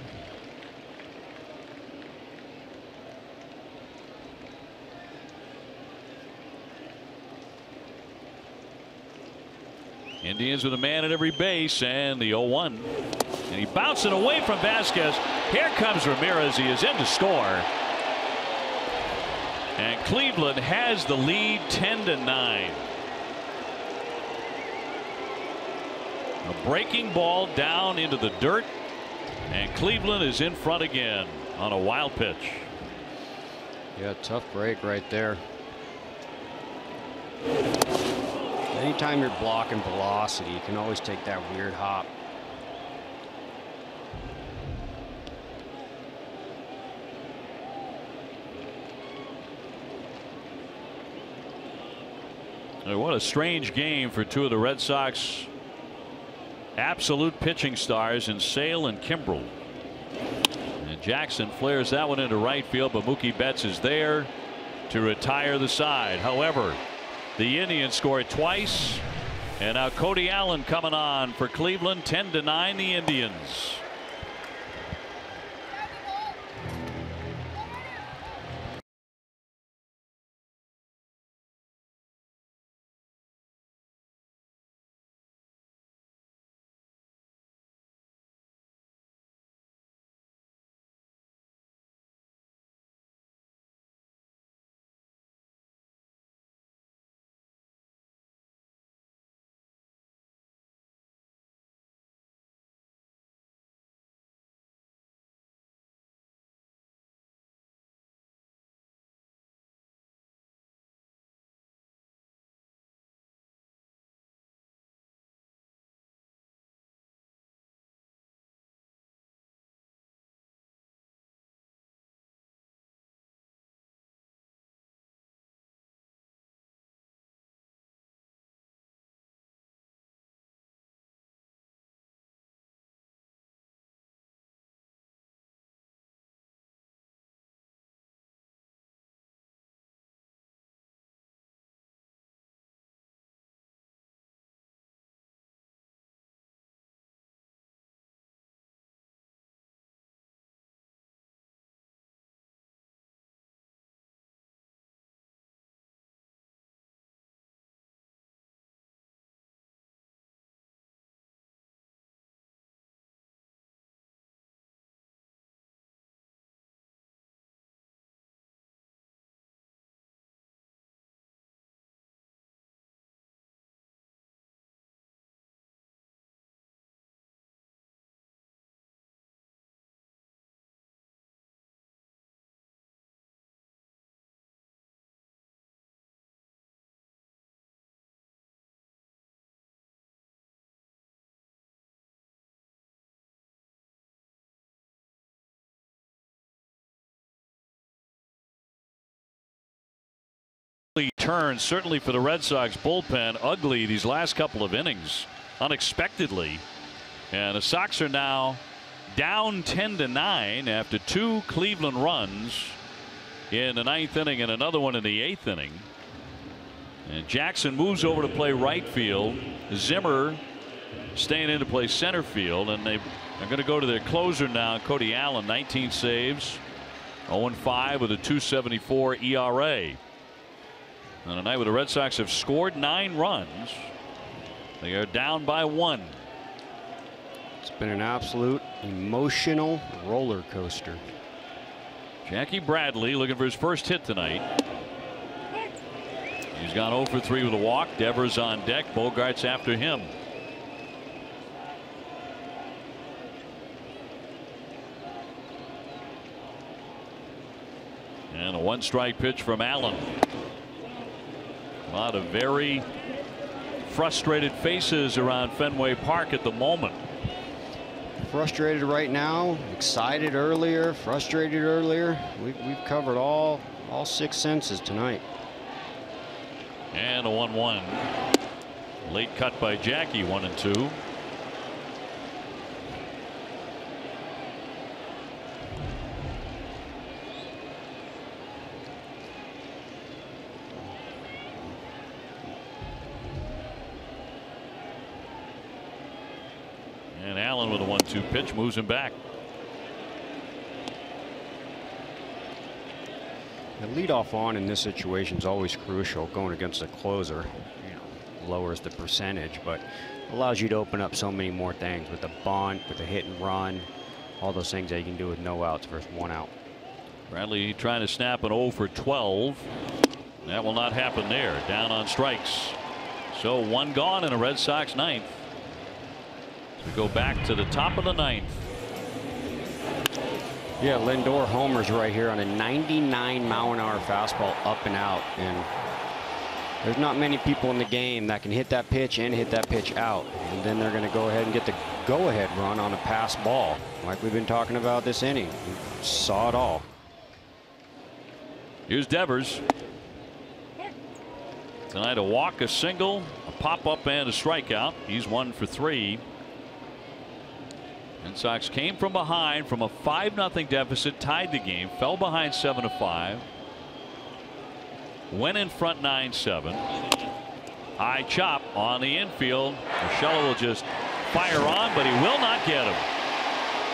Speaker 1: Indians with a man at every base, and the 0-1. And he bounced it away from Vasquez. Here comes Ramirez. He is in to score. And Cleveland has the lead 10-9. A breaking ball down into the dirt. And Cleveland is in front again on a wild pitch.
Speaker 2: Yeah, tough break right there. Anytime you're blocking velocity, you can always take that weird hop.
Speaker 1: What a strange game for 2 of the Red Sox absolute pitching stars in Sale and Kimbrel. And Jackson flares that one into right field, but Mookie Betts is there to retire the side. However, the Indians scored twice, and now Cody Allen coming on for Cleveland. 10-9 the Indians. Turn certainly for the Red Sox bullpen. Ugly these last couple of innings, unexpectedly, and the Sox are now down 10-9 after 2 Cleveland runs in the 9th inning and another one in the 8th inning. And Jackson moves over to play right field. Zimmer staying in to play center field, and they are going to go to their closer now, Cody Allen. 19 saves, 0-5 with a 2.74 ERA. On a night where the Red Sox have scored 9 runs, they are down by 1.
Speaker 2: It's been an absolute emotional roller coaster.
Speaker 1: Jackie Bradley looking for his first hit tonight. He's gone 0 for 3 with a walk. Devers on deck. Bogart's after him. And a 1-strike pitch from Allen. A lot of very frustrated faces around Fenway Park at the moment.
Speaker 2: Frustrated right now, excited earlier, frustrated earlier. We've covered all 6 senses tonight.
Speaker 1: And a 1-1. Late cut by Jackie, 1-2. And Allen with a 1-2 pitch moves him back.
Speaker 2: The leadoff on in this situation is always crucial. Going against a closer, lowers the percentage, but allows you to open up so many more things with a bunt, with a hit and run, all those things that you can do with no outs versus 1 out.
Speaker 1: Bradley trying to snap an 0 for 12. That will not happen there. Down on strikes. So 1 gone in a Red Sox 9th. We go back to the top of the 9th.
Speaker 2: Yeah, Lindor homers right here on a 99-mile-an-hour fastball up and out, and there's not many people in the game that can hit that pitch and hit that pitch out, and then they're going to go ahead and get the go-ahead run on a pass ball like we've been talking about this inning. We saw it all.
Speaker 1: Here's Devers. Tonight a walk, a single, a pop-up, and a strikeout. He's 1 for 3. Red Sox came from behind from a 5-0 deficit, tied the game, fell behind 7-5, went in front 9-7. High chop on the infield. Urshela will just fire on, but he will not get him.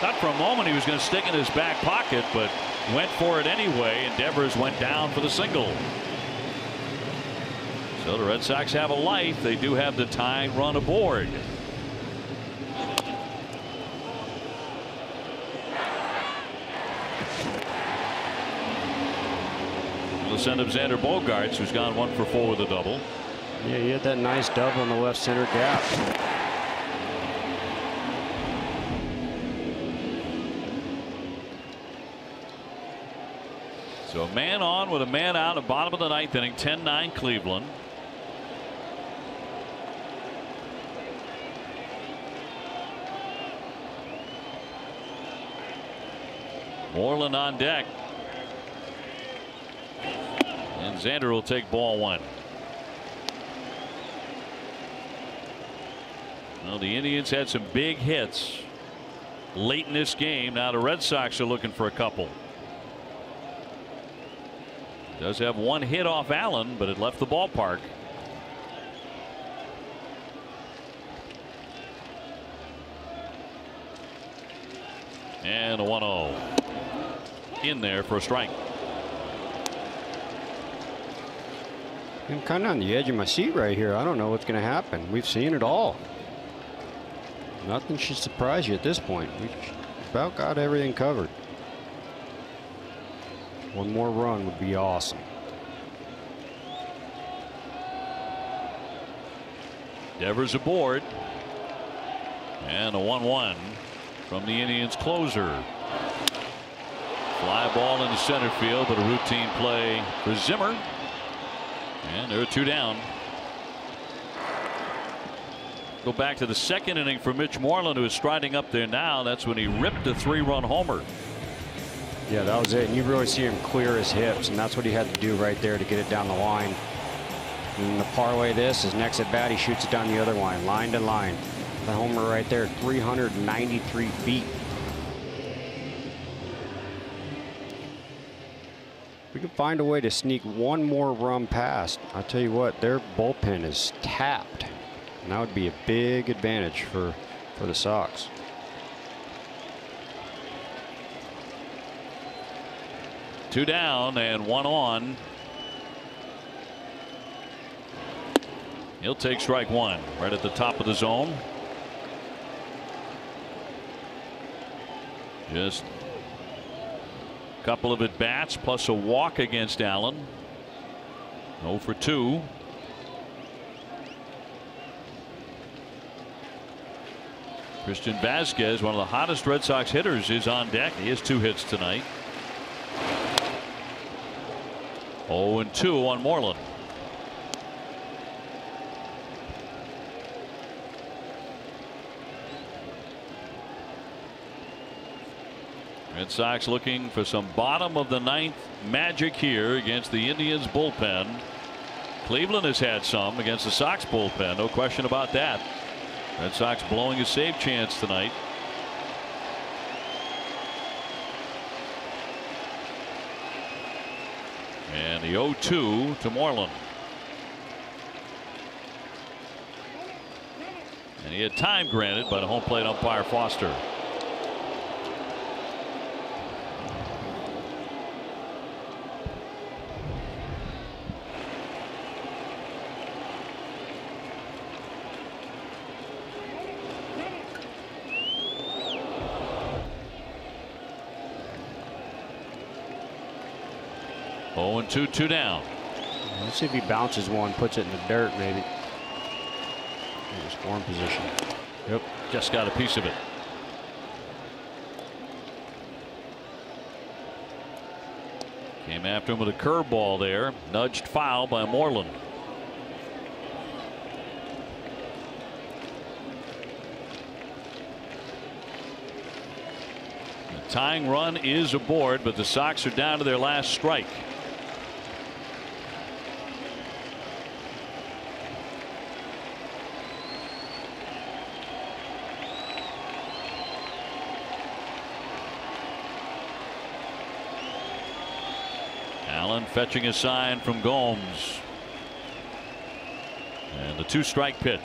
Speaker 1: Thought for a moment he was going to stick in his back pocket, but went for it anyway, and Devers went down for the single. So the Red Sox have a life. They do have the tying run aboard. Send up Xander Bogaerts, who's gone 1 for 4 with a double.
Speaker 2: Yeah, he had that nice double in the left center gap.
Speaker 1: So a man on with a man out at the bottom of the 9th inning. 10-9 Cleveland. Moreland on deck. And Xander will take ball 1. Well, the Indians had some big hits late in this game. Now the Red Sox are looking for a couple. Does have 1 hit off Allen, but it left the ballpark. And a 1-0 in there for a strike.
Speaker 2: I'm kind of on the edge of my seat right here. I don't know what's going to happen. We've seen it all. Nothing should surprise you at this point. We've about got everything covered. 1 more run would be awesome.
Speaker 1: Devers aboard. And a 1-1 from the Indians closer. Fly ball into center field, but a routine play for Zimmer. And there are 2 down. Go back to the 2nd inning for Mitch Moreland, who is striding up there now. That's when he ripped a 3-run homer.
Speaker 2: Yeah, that was it. And you really see him clear his hips, and that's what he had to do right there to get it down the line. And the parlay this, his next at bat, he shoots it down the other line to line. The homer right there, 393 feet. We can find a way to sneak one more run past. I'll tell you what, their bullpen is tapped. And that would be a big advantage for the Sox.
Speaker 1: Two down and one on. He'll take strike one right at the top of the zone. Just a couple of at bats plus a walk against Allen. 0 for 2. Christian Vasquez, one of the hottest Red Sox hitters, is on deck. He has 2 hits tonight. 0-2 on Moreland. Red Sox looking for some bottom of the 9th magic here against the Indians bullpen. Cleveland has had some against the Sox bullpen, no question about that. Red Sox blowing a save chance tonight. And the 0-2 to Moreland. And he had time granted by the home plate umpire Foster. And 2 down.
Speaker 2: Let's see if he bounces one, puts it in the dirt, maybe. In scoring position.
Speaker 1: Yep, just got a piece of it. Came after him with a curveball there, nudged foul by Moreland. The tying run is aboard, but the Sox are down to their last strike. Allen fetching a sign from Gomes. And the 2-strike pitch.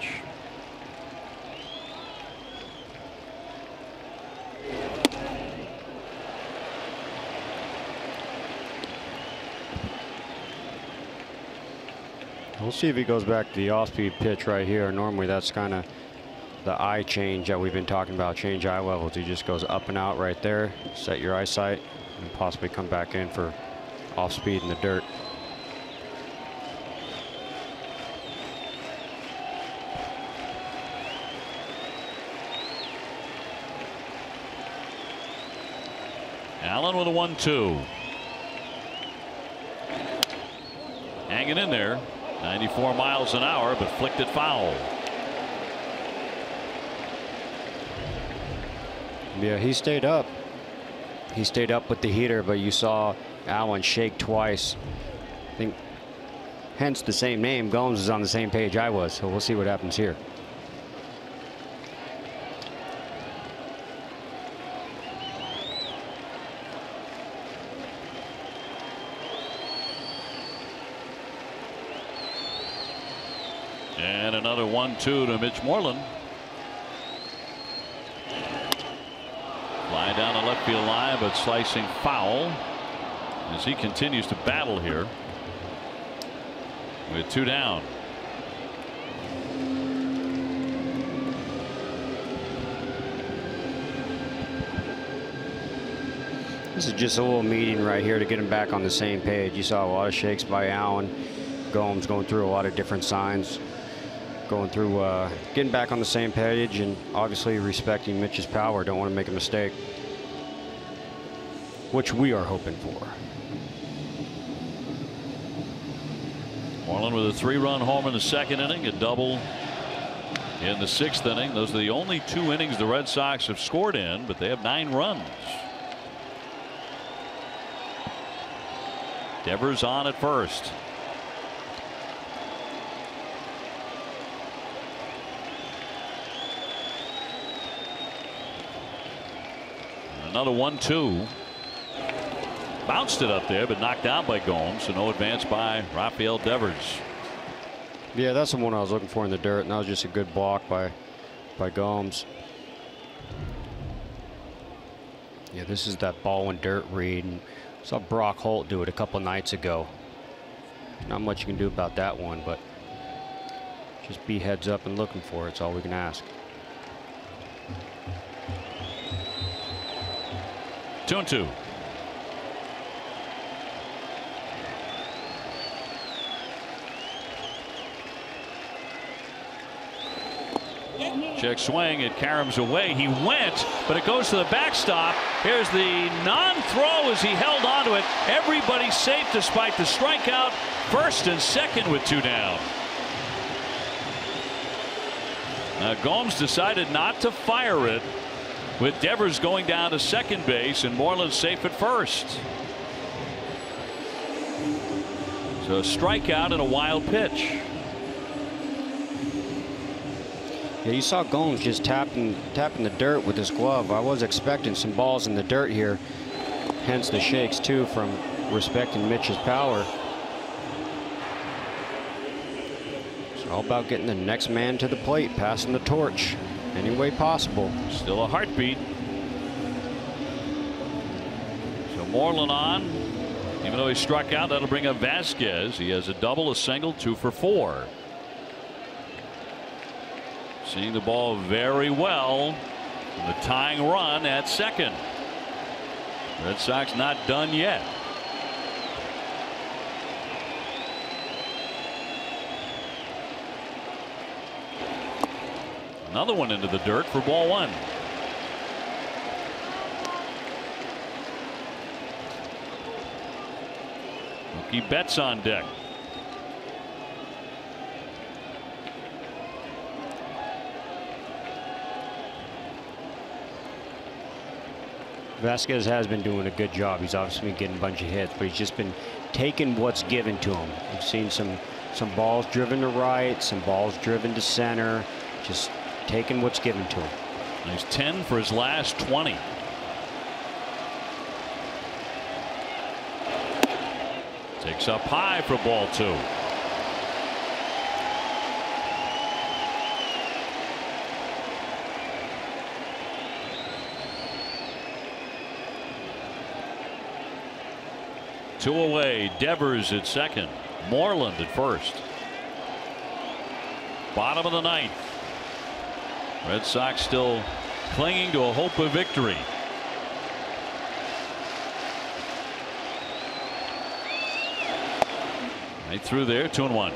Speaker 2: We'll see if he goes back to the off-speed pitch right here. Normally that's kind of the eye change that we've been talking about, change eye levels. He just goes up and out right there, set your eyesight, and possibly come back in for off speed in the dirt.
Speaker 1: Allen with a 1-2. Hanging in there. 94 miles an hour, but flicked it foul.
Speaker 2: Yeah, he stayed up. He stayed up with the heater, but you saw Allen shake twice. I think hence the same name. Gomes is on the same page I was, so we'll see what happens here.
Speaker 1: And another 1-2 to Mitch Moreland. Fly down the left field line, but slicing foul as he continues to battle here with 2 down.
Speaker 2: This is just a little meeting right here to get him back on the same page. You saw a lot of shakes by Allen. Gomes going through a lot of different signs, going through getting back on the same page, and obviously respecting Mitch's power. Don't want to make a mistake, which we are hoping for.
Speaker 1: Moreland with a 3-run homer in the 2nd inning, a double in the 6th inning. Those are the only 2 innings the Red Sox have scored in, but they have 9 runs. Devers on at first. Another 1-2. Bounced it up there, but knocked down by Gomes. So no advance by Rafael Devers.
Speaker 2: Yeah, that's the one I was looking for in the dirt, and that was just a good block by Gomes. Yeah, this is that ball and dirt read. And saw Brock Holt do it a couple nights ago. Not much you can do about that one, but just be heads up and looking for it. It's all we can ask.
Speaker 1: 2-2. Check swing. It caroms away. He went, but it goes to the backstop. Here's the non-throw as he held onto it. Everybody safe despite the strikeout. First and second with 2 down. Now Gomes decided not to fire it, with Devers going down to second base and Moreland safe at first. So a strikeout and a wild pitch.
Speaker 2: Yeah, you saw Gomes just tapping the dirt with his glove. I was expecting some balls in the dirt here, hence the shakes too, from respecting Mitch's power. It's all about getting the next man to the plate, passing the torch any way possible.
Speaker 1: Still a heartbeat. So Moreland on, even though he struck out. That'll bring up Vasquez. He has a double, a single, 2 for 4. Seeing the ball very well. The tying run at second. Red Sox not done yet. Another one into the dirt for ball 1. Mookie Betts on deck.
Speaker 2: Vasquez has been doing a good job. He's obviously been getting a bunch of hits, but he's just been taking what's given to him. We've seen some balls driven to right, some balls driven to center, just taking what's given to him.
Speaker 1: He's 10 for his last 20. Takes up high for ball 2. Two away. Devers at second. Moreland at first. Bottom of the 9th. Red Sox still clinging to a hope of victory. Right through there. 2-1.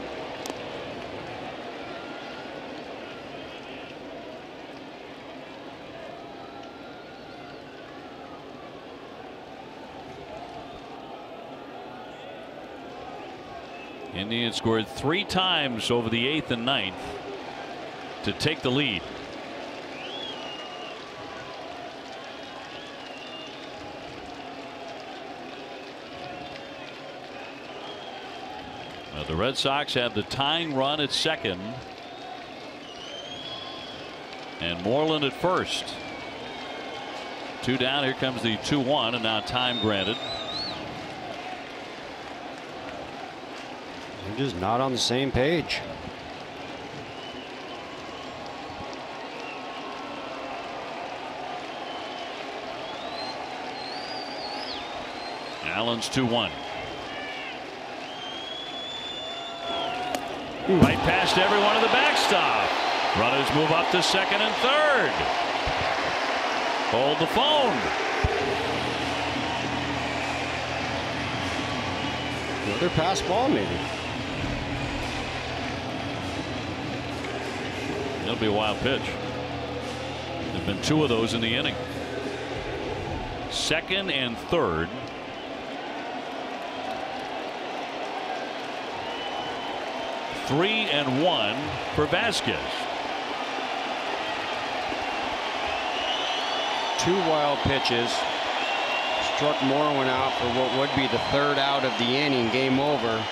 Speaker 1: Indians scored 3 times over the 8th and 9th to take the lead. Now the Red Sox have the tying run at second and Moreland at first. 2 down. Here comes the 2-1, and now time granted.
Speaker 2: They're just not on the same page.
Speaker 1: Allen's 2-1. Right past everyone at the backstop. Runners move up to second and third. Hold the phone.
Speaker 2: Another pass ball, maybe.
Speaker 1: It'll be a wild pitch. There've been 2 of those in the inning. Second and third. Three and 1 for Vasquez.
Speaker 2: 2 wild pitches. Struck Moreland out for what would be the 3rd out of the inning. Game over.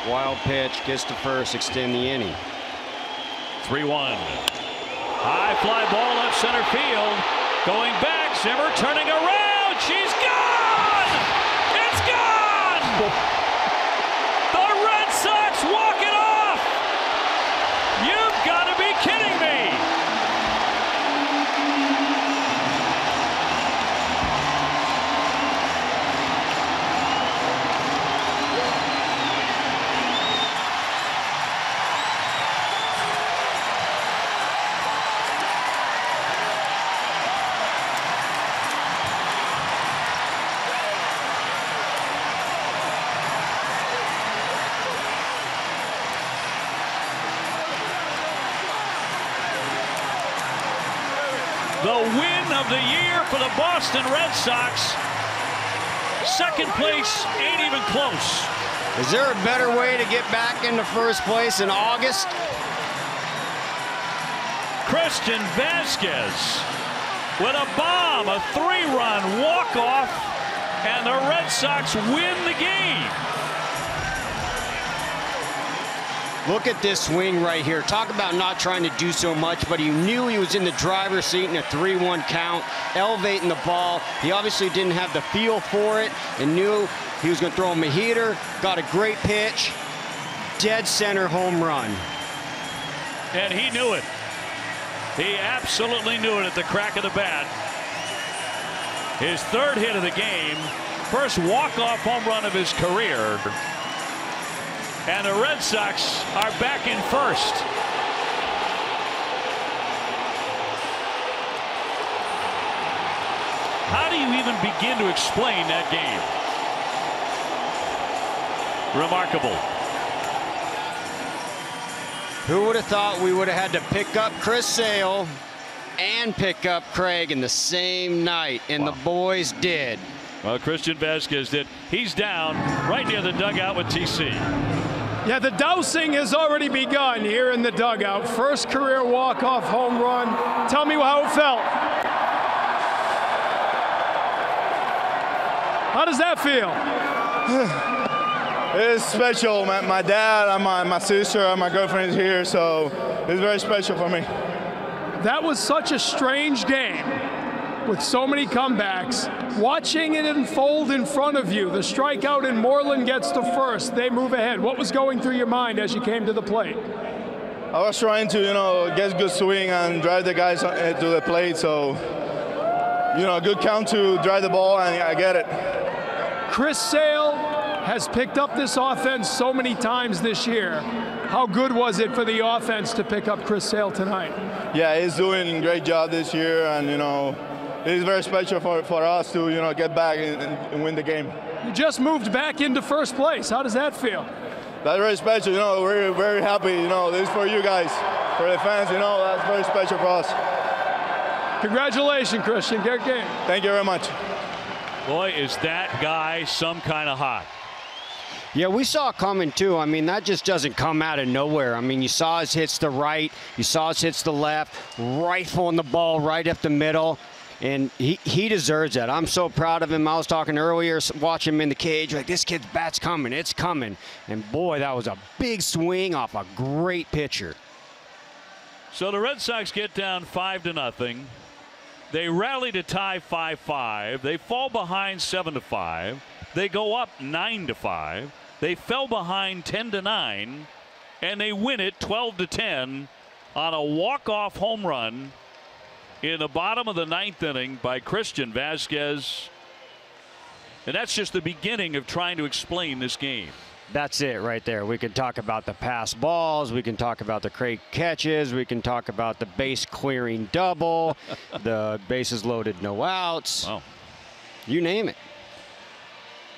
Speaker 2: Wild pitch, gets to first, extend the inning.
Speaker 1: 3-1. High fly ball left center field. Going back. Zimmer turning around. and she's gone! It's gone! The Red Sox walk it off! You've got to be kidding me! The win of the year for the Boston Red Sox. Second place ain't even close.
Speaker 2: Is there a better way to get back into first place in August?
Speaker 1: Christian Vasquez with a bomb, a 3-run walk-off, and the Red Sox win the game.
Speaker 2: Look at this swing right here. Talk about not trying to do so much, but he knew he was in the driver's seat in a 3-1 count, elevating the ball. He obviously didn't have the feel for it and knew he was going to throw him a heater. Got a great pitch. Dead center home run.
Speaker 1: And he knew it. He absolutely knew it at the crack of the bat. His third hit of the game. First walk-off home run of his career. And the Red Sox are back in first. How do you even begin to explain that game? Remarkable.
Speaker 2: Who would have thought we would have had to pick up Chris Sale and pick up Craig in the same night, and the boys did.
Speaker 1: Well, Christian Vasquez did. He's down right near the dugout with TC.
Speaker 3: Yeah, the dousing has already begun here in the dugout. First career walk-off home run. Tell me how it felt. How does that feel?
Speaker 10: It's special. My dad and my sister and my girlfriend is here, so it's very special for me.
Speaker 3: That was such a strange game with so many comebacks. Watching it unfold in front of you, the strikeout in Moreland gets to first. They move ahead. What was going through your mind as you came to the plate?
Speaker 10: I was trying to, get good swing and drive the guys to the plate. So, good count to drive the ball, and I get it.
Speaker 3: Chris Sale has picked up this offense so many times this year. How good was it for the offense to pick up Chris Sale tonight?
Speaker 10: Yeah, he's doing a great job this year, and, it's very special for us to, get back and win the game.
Speaker 3: You just moved back into first place. How does that feel?
Speaker 10: That's very special. We're very happy. This is for you guys, for the fans. That's very special for us.
Speaker 3: Congratulations, Christian. Great game.
Speaker 10: Thank you very much.
Speaker 1: Boy, is that guy some kind of hot.
Speaker 2: Yeah, we saw it coming too. I mean, that just doesn't come out of nowhere. I mean, you saw his hits to right, you saw his hits to left, rifling the ball right up the middle. And he deserves that. I'm so proud of him. I was talking earlier, watching him in the cage, like, this kid's bat's coming. It's coming. And, boy, that was a big swing off a great pitcher.
Speaker 1: So the Red Sox get down 5-0. They rally to tie 5-5. They fall behind 7-5. They go up 9-5. They fell behind 10-9. And they win it 12-10 on a walk-off home run in the bottom of the 9th inning by Christian Vasquez. And that's just the beginning of trying to explain this game.
Speaker 2: That's it right there. We can talk about the pass balls. We can talk about the Craig catches. We can talk about the base clearing double, the bases loaded, no outs.
Speaker 1: Wow.
Speaker 2: You name it.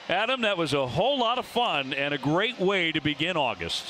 Speaker 1: Adam, that was a whole lot of fun and a great way to begin August.